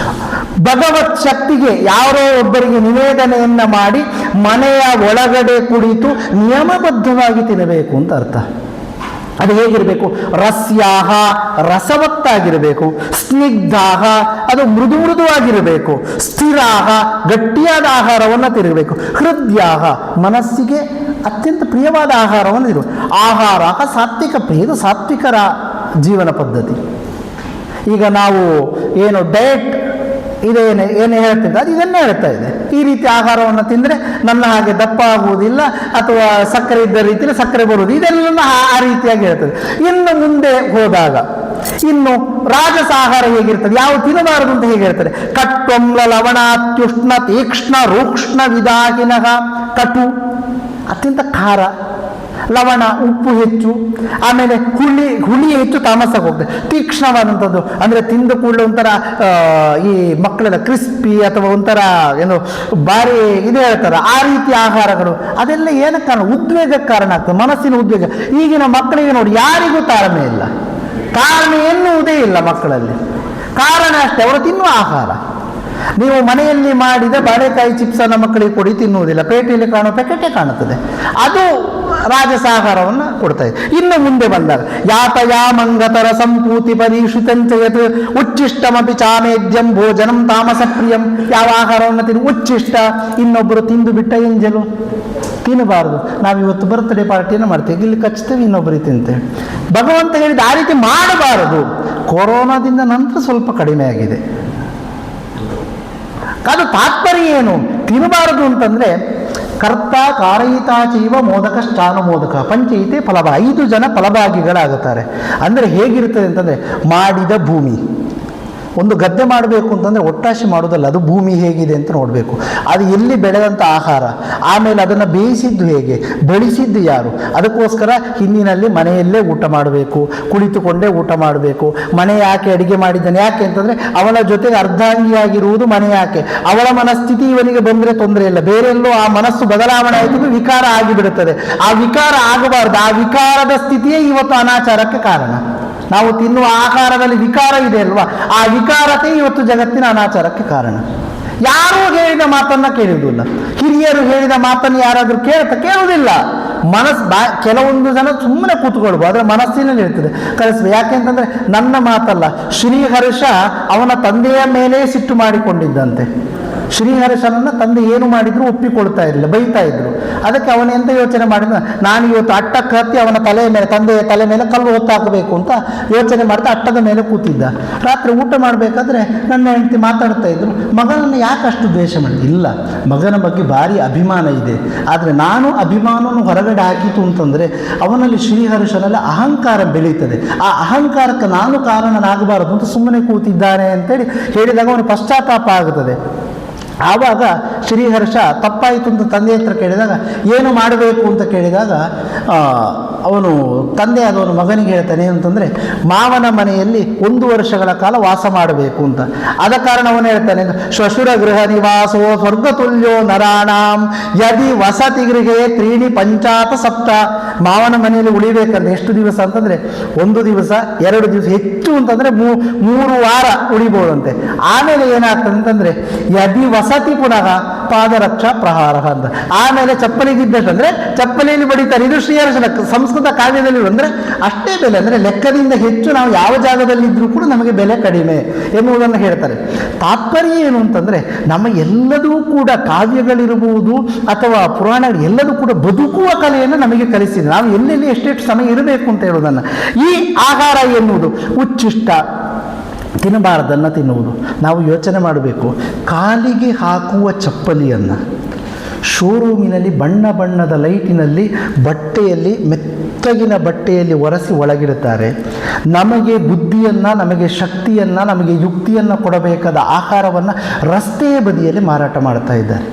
ಭಗವತ್ ಶಕ್ತಿಗೆ ಯಾರೋ ಒಬ್ಬರಿಗೆ ನಿವೇದನೆಯನ್ನ ಮಾಡಿ ಮನೆಯ ಒಳಗಡೆ ಕುಳಿತು ನಿಯಮಬದ್ಧವಾಗಿ ತಿನ್ನಬೇಕು ಅಂತ ಅರ್ಥ. ಅದು ಹೇಗಿರಬೇಕು? ರಸ್ಯಾಹ, ರಸವತ್ತಾಗಿರಬೇಕು. ಸ್ನಿಗ್ಧಾಹ, ಅದು ಮೃದು ಮೃದುವಾಗಿರಬೇಕು. ಸ್ಥಿರಾಹ, ಗಟ್ಟಿಯಾದ ಆಹಾರವನ್ನು ತಿನ್ನಬೇಕು. ಹೃದಯಾಹ, ಮನಸ್ಸಿಗೆ ಅತ್ಯಂತ ಪ್ರಿಯವಾದ ಆಹಾರವನ್ನು ಇರು. ಆಹಾರ ಸಾತ್ವಿಕ ಪ್ರಿಯ, ಇದು ಸಾತ್ವಿಕರ ಜೀವನ ಪದ್ಧತಿ. ಈಗ ನಾವು ಏನು ಡಯಟ್ ಏನು ಹೇಳ್ತಿದ್ದ ಅದು ಇದನ್ನೇ ಹೇಳ್ತಾ ಇದೆ. ಈ ರೀತಿ ಆಹಾರವನ್ನು ತಿಂದರೆ ನನ್ನ ಹಾಗೆ ದಪ್ಪ ಆಗುವುದಿಲ್ಲ, ಅಥವಾ ಸಕ್ಕರೆ ಇದ್ದ ರೀತಿಯಲ್ಲಿ ಸಕ್ಕರೆ ಬರುವುದು, ಇದೆಲ್ಲ ಆ ರೀತಿಯಾಗಿ ಹೇಳ್ತದೆ. ಇನ್ನು ಮುಂದೆ ಹೋದಾಗ ಇನ್ನು ರಾಜಸ ಆಹಾರ ಹೇಗಿರ್ತದೆ, ಯಾವ ತಿನ್ನಬಾರದು ಅಂತ ಹೇಗೆ ಹೇಳ್ತಾರೆ. ಕಟ್ವಂಲ ಲವಣಾತ್ಯುಷ್ಣ ತೀಕ್ಷ್ಣ ರೂಕ್ಷ್ಣ ವಿದಾಹಿನಃ. ಕಟು ಅತ್ಯಂತ ಖಾರ, ಲವಣ ಉಪ್ಪು ಹೆಚ್ಚು, ಆಮೇಲೆ ಹುಳಿ ಹೆಚ್ಚು, ತಾಮಸಕ್ಕೆ ಹೋಗ್ತದೆ. ತೀಕ್ಷ್ಣವಾದಂಥದ್ದು ಅಂದರೆ ತಿಂದ ಕೂಡಲೇ ಒಂಥರ ಈ ಮಕ್ಕಳೆಲ್ಲ ಕ್ರಿಸ್ಪಿ ಅಥವಾ ಒಂಥರ ಏನು ಭಾರಿ ಇದು ಹೇಳ್ತಾರೆ, ಆ ರೀತಿ ಆಹಾರಗಳು ಅದೆಲ್ಲ ಏನಕ್ಕೆ ಕಾರಣ? ಉದ್ವೇಗಕ್ಕೆ ಕಾರಣ ಆಗ್ತದೆ, ಮನಸ್ಸಿನ ಉದ್ವೇಗ. ಈಗಿನ ಮಕ್ಕಳಿಗೆ ನೋಡಿ ಯಾರಿಗೂ ತಾಳ್ಮೆ ಇಲ್ಲ, ತಾಳ್ಮೆ ಎನ್ನುವುದೇ ಇಲ್ಲ ಮಕ್ಕಳಲ್ಲಿ. ಕಾರಣ ಅಷ್ಟೇ, ಅವರು ತಿನ್ನುವ ಆಹಾರ. ನೀವು ಮನೆಯಲ್ಲಿ ಮಾಡಿದ ಬಾಳೆಕಾಯಿ ಚಿಪ್ಸನ್ನು ಮಕ್ಕಳಿಗೆ ಕೊಡಿ, ತಿನ್ನುವುದಿಲ್ಲ. ಪೇಟೆಯಲ್ಲಿ ಕಾಣುವ ಪ್ಯಾಕೆಟೇ ಕಾಣುತ್ತದೆ. ಅದು ರಾಜಸಾಹಾರವನ್ನು ಕೊಡ್ತಾ ಇದೆ. ಇನ್ನು ಮುಂದೆ ಬಂದಾಗ ಯಾತಯಾಮಂಗತರ ಸಂಪೂತಿ ಪರೀಕ್ಷಿತಂಚಯತ್ ಉಚ್ಚಿಷ್ಟಮಪಿ ಚಾಮೇದ್ಯಂ ಭೋಜನಂ ತಾಮಸ ಪ್ರಿಯಂ. ಯಾವ ಆಹಾರವನ್ನು ತಿನ್ನು? ಉಚ್ಚಿಷ್ಟ, ಇನ್ನೊಬ್ಬರು ತಿಂದು ಬಿಟ್ಟ ಎಂಜಲು ತಿನ್ನಬಾರದು. ನಾವಿವತ್ತು ಬರ್ತ್ಡೇ ಪಾರ್ಟಿಯನ್ನು ಮಾಡ್ತೇವೆ, ಇಲ್ಲಿ ಕಚ್ತೇವೆ, ಇನ್ನೊಬ್ಬರಿಗೆ ತಿಂತೇವೆ. ಭಗವಂತ ಹೇಳಿದ ಆ ರೀತಿ ಮಾಡಬಾರದು. ಕೊರೋನಾದಿಂದ ನಂತರ ಸ್ವಲ್ಪ ಕಡಿಮೆ ಆಗಿದೆ. ಅದು ತಾತ್ಪರ್ಯ ಏನು? ತಿನ್ನಬಾರದು ಅಂತಂದ್ರೆ ಕರ್ತ ಕಾರಯಿತಾಚೀವ ಮೋದಕಶ್ಚಾನುಮೋದಕ ಪಂಚೈತೆ ಫಲಭಾಗ. 5 ಜನ ಫಲಭಾಗಿಗಳಾಗುತ್ತಾರೆ. ಅಂದರೆ ಹೇಗಿರ್ತದೆ ಅಂತಂದರೆ, ಮಾಡಿದ ಭೂಮಿ, ಒಂದು ಗದ್ದೆ ಮಾಡಬೇಕು ಅಂತಂದರೆ ಒಟ್ಟಾಶಿ ಮಾಡೋದಲ್ಲ, ಅದು ಭೂಮಿ ಹೇಗಿದೆ ಅಂತ ನೋಡಬೇಕು. ಅದು ಎಲ್ಲಿ ಬೆಳೆದಂಥ ಆಹಾರ, ಆಮೇಲೆ ಅದನ್ನು ಬೇಯಿಸಿದ್ದು ಹೇಗೆ, ಬಡಿಸಿದ್ದು ಯಾರು. ಅದಕ್ಕೋಸ್ಕರ ಹಿಂದಿನಲ್ಲಿ ಮನೆಯಲ್ಲೇ ಊಟ ಮಾಡಬೇಕು, ಕುಳಿತುಕೊಂಡೇ ಊಟ ಮಾಡಬೇಕು. ಮನೆ ಯಾಕೆ ಅಡಿಗೆ ಮಾಡಿದ್ದಾನೆ, ಯಾಕೆ ಅಂತಂದರೆ ಅವಳ ಜೊತೆಗೆ ಅರ್ಧಾಂಗಿಯಾಗಿರುವುದು ಮನೆ. ಯಾಕೆ? ಅವಳ ಮನಸ್ಥಿತಿ ಇವನಿಗೆ ಬಂದರೆ ತೊಂದರೆ ಇಲ್ಲ, ಬೇರೆಲ್ಲೋ ಆ ಮನಸ್ಸು ಬದಲಾವಣೆ ಆಯಿತು, ವಿಕಾರ ಆಗಿಬಿಡುತ್ತದೆ. ಆ ವಿಕಾರ ಆಗಬಾರ್ದು. ಆ ವಿಕಾರದ ಸ್ಥಿತಿಯೇ ಇವತ್ತು ಅನಾಚಾರಕ್ಕೆ ಕಾರಣ. ನಾವು ತಿನ್ನುವ ಆಹಾರದಲ್ಲಿ ವಿಕಾರ ಇದೆ ಅಲ್ವಾ, ಆ ವಿಕಾರತೆ ಇವತ್ತು ಜಗತ್ತಿನ ಅನಾಚಾರಕ್ಕೆ ಕಾರಣ. ಯಾರೂ ಹೇಳಿದ ಮಾತನ್ನ ಕೇಳುವುದಿಲ್ಲ. ಹಿರಿಯರು ಹೇಳಿದ ಮಾತನ್ನು ಯಾರಾದರೂ ಕೇಳುವುದಿಲ್ಲ. ಕೆಲವೊಂದು ಜನ ಸುಮ್ಮನೆ ಕೂತ್ಕೊಳ್ಬೋದು, ಆದರೆ ಮನಸ್ಸಿನಲ್ಲಿ ಇರ್ತದೆ ಕಳಿಸ್ಬೇಕು. ಯಾಕೆಂತಂದ್ರೆ ನನ್ನ ಮಾತಲ್ಲ, ಶ್ರೀಹರ್ಷ ಅವನ ತಂದೆಯ ಮೇಲೆ ಸಿಟ್ಟು ಮಾಡಿಕೊಂಡಿದ್ದಂತೆ. ಶ್ರೀಹರ್ಷನನ್ನು ತಂದೆ ಏನು ಮಾಡಿದ್ರು ಒಪ್ಪಿಕೊಳ್ತಾ ಇರಲಿಲ್ಲ, ಬೈತಾ ಇದ್ರು. ಅದಕ್ಕೆ ಅವನು ಎಂತ ಯೋಚನೆ ಮಾಡಿದ, ನಾನು ಇವತ್ತು ಅಟ್ಟಕ್ಕೆ ಹತ್ತಿ ಅವನ ತಲೆಯ ಮೇಲೆ, ತಂದೆಯ ತಲೆ ಮೇಲೆ ಕಲ್ಲು ಹೊತ್ತಾಕಬೇಕು ಅಂತ ಯೋಚನೆ ಮಾಡ್ತಾ ಅಟ್ಟದ ಮೇಲೆ ಕೂತಿದ್ದ. ರಾತ್ರಿ ಊಟ ಮಾಡಬೇಕಾದ್ರೆ ನನ್ನ ಹೆಂಡತಿ ಮಾತಾಡ್ತಾ ಇದ್ರು, ಮಗನನ್ನು ಯಾಕಷ್ಟು ದ್ವೇಷ ಮಾಡಿ? ಇಲ್ಲ, ಮಗನ ಬಗ್ಗೆ ಭಾರಿ ಅಭಿಮಾನ ಇದೆ, ಆದರೆ ನಾನು ಅಭಿಮಾನವನ್ನು ಹೊರಗಡೆ ಹಾಕಿತು ಅಂತಂದರೆ ಅವನಲ್ಲಿ ಶ್ರೀಹರ್ಷನಲ್ಲಿ ಅಹಂಕಾರ ಬೆಳೀತದೆ. ಆ ಅಹಂಕಾರಕ್ಕೆ ನಾನು ಕಾರಣನಾಗಬಾರದು ಅಂತ ಸುಮ್ಮನೆ ಕೂತಿದ್ದಾನೆ ಅಂತೇಳಿ ಹೇಳಿದಾಗ ಅವನು ಪಶ್ಚಾತ್ತಾಪ ಆಗುತ್ತದೆ. ಆವಾಗ ಶ್ರೀಹರ್ಷ ತಪ್ಪಾಯಿತು ಅಂತ ತಂದೆ ಹತ್ರ ಕೇಳಿದಾಗ ಏನು ಮಾಡಬೇಕು ಅಂತ ಕೇಳಿದಾಗ ಅವನು ತಂದೆ ಆದವನು ಮಗನಿಗೆ ಹೇಳ್ತಾನೆ ಅಂತಂದರೆ, ಮಾವನ ಮನೆಯಲ್ಲಿ 1 ವರ್ಷಗಳ ಕಾಲ ವಾಸ ಮಾಡಬೇಕು ಅಂತ. ಆದ ಕಾರಣ ಅವನು ಹೇಳ್ತಾನೆ, ಶ್ವಶುರ ಗೃಹ ನಿವಾಸೋ ಸ್ವರ್ಗತುಲ್ಯೋ ನರಾಣಾಂ ಯದಿ ವಸತಿ ಗೃಹೇ 3 ಪಂಚಾತ ಸಪ್ತ. ಮಾವನ ಮನೆಯಲ್ಲಿ ಉಳಿಬೇಕಂದ್ರೆ ಎಷ್ಟು ದಿವಸ ಅಂತಂದರೆ 1 ದಿವಸ 2 ದಿವಸ, ಹೆಚ್ಚು ಅಂತಂದರೆ 3 ವಾರ ಉಳಿಬೋದಂತೆ. ಆಮೇಲೆ ಏನಾಗ್ತದೆ ಅಂತಂದರೆ ಯದಿ ವಸತಿ ಪುನಃ ಪಾದರಕ್ಷಾ ಪ್ರಹಾರ ಅಂತ. ಆಮೇಲೆ ಚಪ್ಪಲಿಗಿದ್ದಷ್ಟು ಅಂದರೆ ಚಪ್ಪಲಿಯಲ್ಲಿ ಬಡಿತಾರೆ. ಇದು ಶ್ರೀಹರ್ಷನ ಸಂಸ್ಕೃತ ಕಾವ್ಯದಲ್ಲಿ ಅಂದರೆ ಅಷ್ಟೇ ಬೆಲೆ, ಅಂದರೆ ಲೆಕ್ಕದಿಂದ ಹೆಚ್ಚು ನಾವು ಯಾವ ಜಾಗದಲ್ಲಿದ್ದರೂ ಕೂಡ ನಮಗೆ ಬೆಲೆ ಕಡಿಮೆ ಎನ್ನುವುದನ್ನು ಹೇಳ್ತಾರೆ. ತಾತ್ಪರ್ಯ ಏನು ಅಂತಂದರೆ ನಮ್ಮ ಎಲ್ಲದೂ ಕೂಡ ಕಾವ್ಯಗಳಿರ್ಬೋದು ಅಥವಾ ಪುರಾಣಗಳು ಎಲ್ಲದೂ ಕೂಡ ಬದುಕುವ ಕಲೆಯನ್ನು ನಮಗೆ ಕಲಿಸಿದೆ. ನಾವು ಎಲ್ಲೆಲ್ಲಿ ಎಷ್ಟೆಷ್ಟು ಸಮಯ ಇರಬೇಕು ಅಂತ ಹೇಳೋದನ್ನು. ಈ ಆಹಾರ ಎನ್ನುವುದು ಉಚ್ಚಿಷ್ಟ ತಿನ್ನಬಾರದನ್ನು ತಿನ್ನುವುದು. ನಾವು ಯೋಚನೆ ಮಾಡಬೇಕು, ಕಾಲಿಗೆ ಹಾಕುವ ಚಪ್ಪಲಿಯನ್ನು ಶೋರೂಮಿನಲ್ಲಿ ಬಣ್ಣ ಬಣ್ಣದ ಲೈಟಿನಲ್ಲಿ ಬಟ್ಟೆಯಲ್ಲಿ ಮೆತ್ತಗಿನ ಬಟ್ಟೆಯಲ್ಲಿ ಒರೆಸಿ ಒಳಗಿಡುತ್ತಾರೆ. ನಮಗೆ ಬುದ್ಧಿಯನ್ನು, ನಮಗೆ ಶಕ್ತಿಯನ್ನು, ನಮಗೆ ಯುಕ್ತಿಯನ್ನು ಕೊಡಬೇಕಾದ ಆಹಾರವನ್ನು ರಸ್ತೆಯ ಬದಿಯಲ್ಲಿ ಮಾರಾಟ ಮಾಡ್ತಾ ಇದ್ದಾರೆ.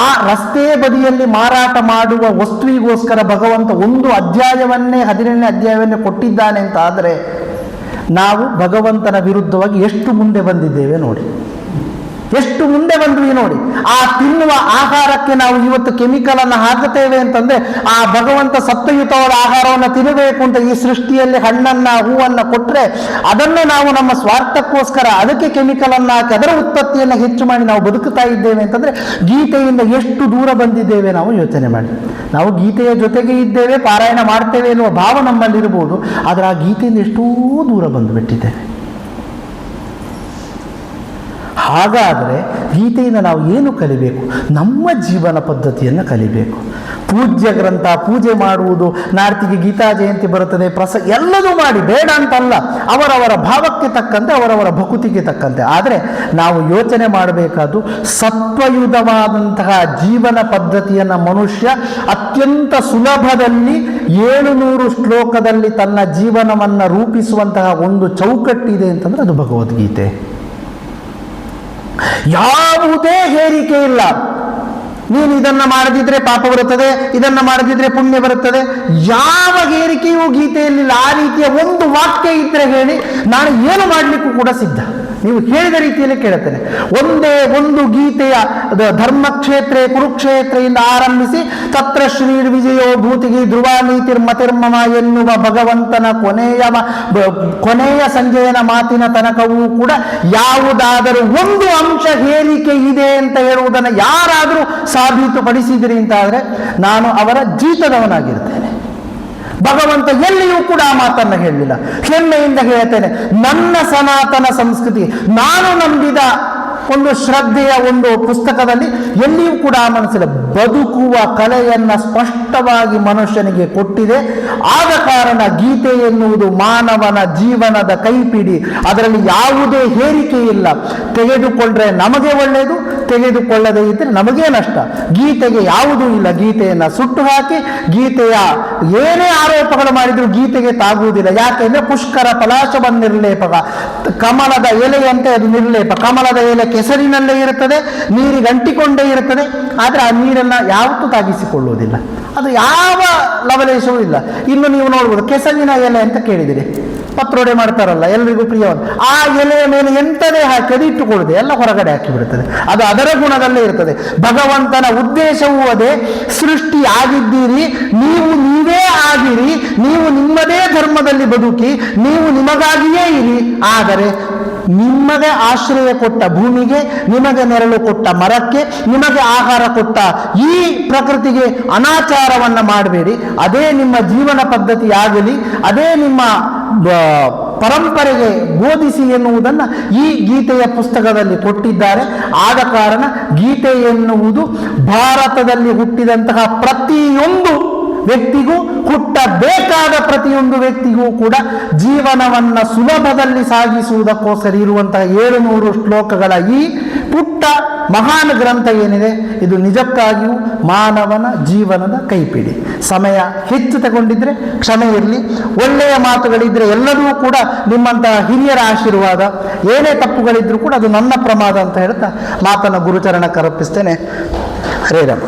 ಆ ರಸ್ತೆ ಬದಿಯಲ್ಲಿ ಮಾರಾಟ ಮಾಡುವ ವಸ್ತುವಿಗೋಸ್ಕರ ಭಗವಂತ 1 ಅಧ್ಯಾಯವನ್ನೇ 17ನೇ ಅಧ್ಯಾಯವನ್ನೇ ಕೊಟ್ಟಿದ್ದಾನೆ ಅಂತ ಆದರೆ ನಾವು ಭಗವಂತನ ವಿರುದ್ಧವಾಗಿ ಎಷ್ಟು ಮುಂದೆ ಬಂದಿದ್ದೇವೆ ನೋಡಿ, ಎಷ್ಟು ಮುಂದೆ ಬಂದ್ವಿ ನೋಡಿ. ಆ ತಿನ್ನುವ ಆಹಾರಕ್ಕೆ ನಾವು ಇವತ್ತು ಕೆಮಿಕಲನ್ನು ಹಾಕುತ್ತೇವೆ ಅಂತಂದರೆ ಆ ಭಗವಂತ ಸತ್ವಯುತವಾದ ಆಹಾರವನ್ನು ತಿನ್ನಬೇಕು ಅಂತ ಈ ಸೃಷ್ಟಿಯಲ್ಲಿ ಹಣ್ಣನ್ನು ಹೂವನ್ನು ಕೊಟ್ಟರೆ ಅದನ್ನು ನಾವು ನಮ್ಮ ಸ್ವಾರ್ಥಕ್ಕೋಸ್ಕರ ಅದಕ್ಕೆ ಕೆಮಿಕಲನ್ನು ಹಾಕಿ ಅದರ ಉತ್ಪತ್ತಿಯನ್ನು ಹೆಚ್ಚು ಮಾಡಿ ನಾವು ಬದುಕುತ್ತಾ ಇದ್ದೇವೆ ಅಂತಂದರೆ ಗೀತೆಯಿಂದ ಎಷ್ಟು ದೂರ ಬಂದಿದ್ದೇವೆ ನಾವು ಯೋಚನೆ ಮಾಡಿ. ನಾವು ಗೀತೆಯ ಜೊತೆಗೆ ಇದ್ದೇವೆ, ಪಾರಾಯಣ ಮಾಡ್ತೇವೆ ಎನ್ನುವ ಭಾವ ನಮ್ಮಲ್ಲಿರ್ಬೋದು, ಆದರೆ ಆ ಗೀತೆಯಿಂದ ಎಷ್ಟೋ ದೂರ ಬಂದುಬಿಟ್ಟಿದ್ದೇವೆ. ಹಾಗಾದರೆ ಗೀತೆಯಿಂದ ನಾವು ಏನು ಕಲಿಬೇಕು? ನಮ್ಮ ಜೀವನ ಪದ್ಧತಿಯನ್ನು ಕಲಿಬೇಕು. ಪೂಜ್ಯ ಗ್ರಂಥ, ಪೂಜೆ ಮಾಡುವುದು, ನಾರ್ತಿಗೆ ಗೀತಾ ಜಯಂತಿ ಬರುತ್ತದೆ, ಎಲ್ಲದೂ ಮಾಡಿ, ಬೇಡ ಅಂತಲ್ಲ, ಅವರವರ ಭಾವಕ್ಕೆ ತಕ್ಕಂತೆ, ಅವರವರ ಭಕುತಿಗೆ ತಕ್ಕಂತೆ. ಆದರೆ ನಾವು ಯೋಚನೆ ಮಾಡಬೇಕಾದ್ದು ಸತ್ವಯುತವಾದಂತಹ ಜೀವನ ಪದ್ಧತಿಯನ್ನು ಮನುಷ್ಯ ಅತ್ಯಂತ ಸುಲಭದಲ್ಲಿ 700 ಶ್ಲೋಕದಲ್ಲಿ ತನ್ನ ಜೀವನವನ್ನು ರೂಪಿಸುವಂತಹ ಒಂದು ಚೌಕಟ್ಟಿದೆ ಅಂತಂದರೆ ಅದು ಭಗವದ್ಗೀತೆ. ಯಾವುದೇ ಹೇರಿಕೆ ಇಲ್ಲ. ನೀನು ಇದನ್ನು ಮಾಡದಿದ್ರೆ ಪಾಪ ಬರುತ್ತದೆ, ಇದನ್ನು ಮಾಡದಿದ್ರೆ ಪುಣ್ಯ ಬರುತ್ತದೆ, ಯಾವ ಹೇರಿಕೆಯೂ ಗೀತೆಯಲ್ಲಿಲ್ಲ. ಆ ರೀತಿಯ ಒಂದು ವಾಕ್ಯ ಇದ್ದರೆ ಹೇಳಿ, ನಾನು ಏನು ಮಾಡಲಿಕ್ಕೂ ಕೂಡ ಸಿದ್ಧ. ನೀವು ಹೇಳಿದ ರೀತಿಯಲ್ಲಿ ಕೇಳುತ್ತೇನೆ. ಒಂದೇ ಒಂದು ಗೀತೆಯ ಧರ್ಮಕ್ಷೇತ್ರ ಕುರುಕ್ಷೇತ್ರೆಯಿಂದ ಆರಂಭಿಸಿ ತತ್ರ ಶ್ರೀ ವಿಜಯೋ ಭೂತಿಗೆ ಧ್ರುವ ನೀತಿರ್ಮತಿರ್ಮಮ ಎನ್ನುವ ಭಗವಂತನ ಕೊನೆಯ ಸಂಜಯನ ಮಾತಿನ ತನಕವೂ ಕೂಡ ಯಾವುದಾದರೂ ಒಂದು ಅಂಶ ಹೇರಿಕೆ ಇದೆ ಅಂತ ಹೇಳುವುದನ್ನು ಯಾರಾದರೂ ಸಾಬೀತುಪಡಿಸಿದಿರಿ ಅಂತಾದರೆ ನಾನು ಅವರ ಜೀತದವನಾಗಿರ್ತೇನೆ. ಭಗವಂತ ಎಲ್ಲಿಯೂ ಕೂಡ ಆ ಮಾತನ್ನು ಹೇಳಲಿಲ್ಲ. ಹೆಮ್ಮೆಯಿಂದ ಹೇಳ್ತೇನೆ, ನನ್ನ ಸನಾತನ ಸಂಸ್ಕೃತಿ, ನಾನು ನಂಬಿದ ಒಂದು ಶ್ರದ್ಧೆಯ ಒಂದು ಪುಸ್ತಕದಲ್ಲಿ ಎಲ್ಲಿಯೂ ಕೂಡ ಆ ಮನಸ್ಸಿಲ್ಲ. ಬದುಕುವ ಕಲೆಯನ್ನು ಸ್ಪಷ್ಟವಾಗಿ ಮನುಷ್ಯನಿಗೆ ಕೊಟ್ಟಿದೆ. ಆದ ಕಾರಣ ಗೀತೆ ಎನ್ನುವುದು ಮಾನವನ ಜೀವನದ ಕೈಪಿಡಿ. ಅದರಲ್ಲಿ ಯಾವುದೇ ಹೇರಿಕೆ ಇಲ್ಲ. ತೆಗೆದುಕೊಂಡ್ರೆ ನಮಗೆ ಒಳ್ಳೆಯದು, ತೆಗೆದುಕೊಳ್ಳದೇ ಇದ್ದರೆ ನಮಗೇ ನಷ್ಟ. ಗೀತೆಗೆ ಯಾವುದೂ ಇಲ್ಲ. ಗೀತೆಯನ್ನು ಸುಟ್ಟು ಹಾಕಿ ಗೀತೆಯ ಏನೇ ಆರೋಪಗಳು ಮಾಡಿದರೂ ಗೀತೆಗೆ ತಾಗುವುದಿಲ್ಲ. ಯಾಕೆಂದರೆ ಪುಷ್ಕರ ಪಲಾಶವ ನಿರ್ಲೇಪಕ, ಕಮಲದ ಎಲೆಯಂತೆ ಅದು ನಿರ್ಲೇಪ. ಕಮಲದ ಎಲೆ ಕೆಸರಿನಲ್ಲೇ ಇರುತ್ತದೆ, ನೀರಿಗೆ ಅಂಟಿಕೊಂಡೇ ಇರುತ್ತದೆ, ಆದರೆ ಆ ನೀರನ್ನು ಯಾವತ್ತೂ ತಾಗಿಸಿಕೊಳ್ಳುವುದಿಲ್ಲ. ಅದು ಯಾವ ಲವಲೇಶವೂ ಇಲ್ಲ. ಇನ್ನು ನೀವು ನೋಡ್ಬೋದು, ಕೆಸರಿನ ಎಲೆ ಅಂತ ಕೇಳಿದಿರಿ, ಪತ್ರೊಡೆ ಮಾಡ್ತಾರಲ್ಲ, ಎಲ್ರಿಗೂ ಪ್ರಿಯವಾದ ಆ ಎಲೆಯ ಮೇಲೆ ಎಂಥದೇ ಹಾಕಿ ಅದು ಇಟ್ಟುಕೊಳ್ಳುತ್ತೆ, ಎಲ್ಲ ಹೊರಗಡೆ ಹಾಕಿಬಿಡುತ್ತದೆ. ಅದು ಅದರ ಗುಣದಲ್ಲೇ ಇರ್ತದೆ. ಭಗವಂತನ ಉದ್ದೇಶವೂ ಅದೇ. ಸೃಷ್ಟಿ ಆಗಿದ್ದೀರಿ, ನೀವು ನೀವೇ ಆಗಿರಿ, ನೀವು ನಿಮ್ಮದೇ ಧರ್ಮದಲ್ಲಿ ಬದುಕಿ, ನೀವು ನಿಮಗಾಗಿಯೇ ಇರಿ. ಆದರೆ ನಿಮಗೆ ಆಶ್ರಯ ಕೊಟ್ಟ ಭೂಮಿಗೆ, ನಿಮಗೆ ನೆರಳು ಕೊಟ್ಟ ಮರಕ್ಕೆ, ನಿಮಗೆ ಆಹಾರ ಕೊಟ್ಟ ಈ ಪ್ರಕೃತಿಗೆ ಅನಾಚಾರವನ್ನು ಮಾಡಬೇಡಿ. ಅದೇ ನಿಮ್ಮ ಜೀವನ ಪದ್ಧತಿ ಆಗಲಿ, ಅದೇ ನಿಮ್ಮ ಪರಂಪರೆಗೆ ಬೋಧಿಸಿ ಎನ್ನುವುದನ್ನು ಈ ಗೀತೆಯ ಪುಸ್ತಕದಲ್ಲಿ ಕೊಟ್ಟಿದ್ದಾರೆ. ಆದ ಕಾರಣ ಗೀತೆ ಎನ್ನುವುದು ಭಾರತದಲ್ಲಿ ಹುಟ್ಟಿದಂತಹ ಪ್ರತಿಯೊಂದು ವ್ಯಕ್ತಿಗೂ, ಹುಟ್ಟಬೇಕಾದ ಪ್ರತಿಯೊಂದು ವ್ಯಕ್ತಿಗೂ ಕೂಡ ಜೀವನವನ್ನು ಸುಲಭದಲ್ಲಿ ಸಾಗಿಸುವುದಕ್ಕೋಸ್ಕರ ಇರುವಂತಹ 700 ಶ್ಲೋಕಗಳ ಈ ಪುಟ್ಟ ಮಹಾನ್ ಗ್ರಂಥ ಏನಿದೆ, ಇದು ನಿಜಕ್ಕಾಗಿಯೂ ಮಾನವನ ಜೀವನದ ಕೈಪಿಡಿ. ಸಮಯ ಹೆಚ್ಚು ತಗೊಂಡಿದ್ರೆ ಕ್ಷಮೆ ಇರಲಿ. ಒಳ್ಳೆಯ ಮಾತುಗಳಿದ್ರೆ ಎಲ್ಲರೂ ಕೂಡ ನಿಮ್ಮಂತಹ ಹಿರಿಯರ ಆಶೀರ್ವಾದ. ಏನೇ ತಪ್ಪುಗಳಿದ್ರೂ ಕೂಡ ಅದು ನನ್ನ ಪ್ರಮಾದ ಅಂತ ಹೇಳ್ತಾ ಮಾತನ್ನು ಗುರುಚರಣಕ್ಕೆ ಅರ್ಪಿಸ್ತೇನೆ. ಹರೇ ರಾಮ.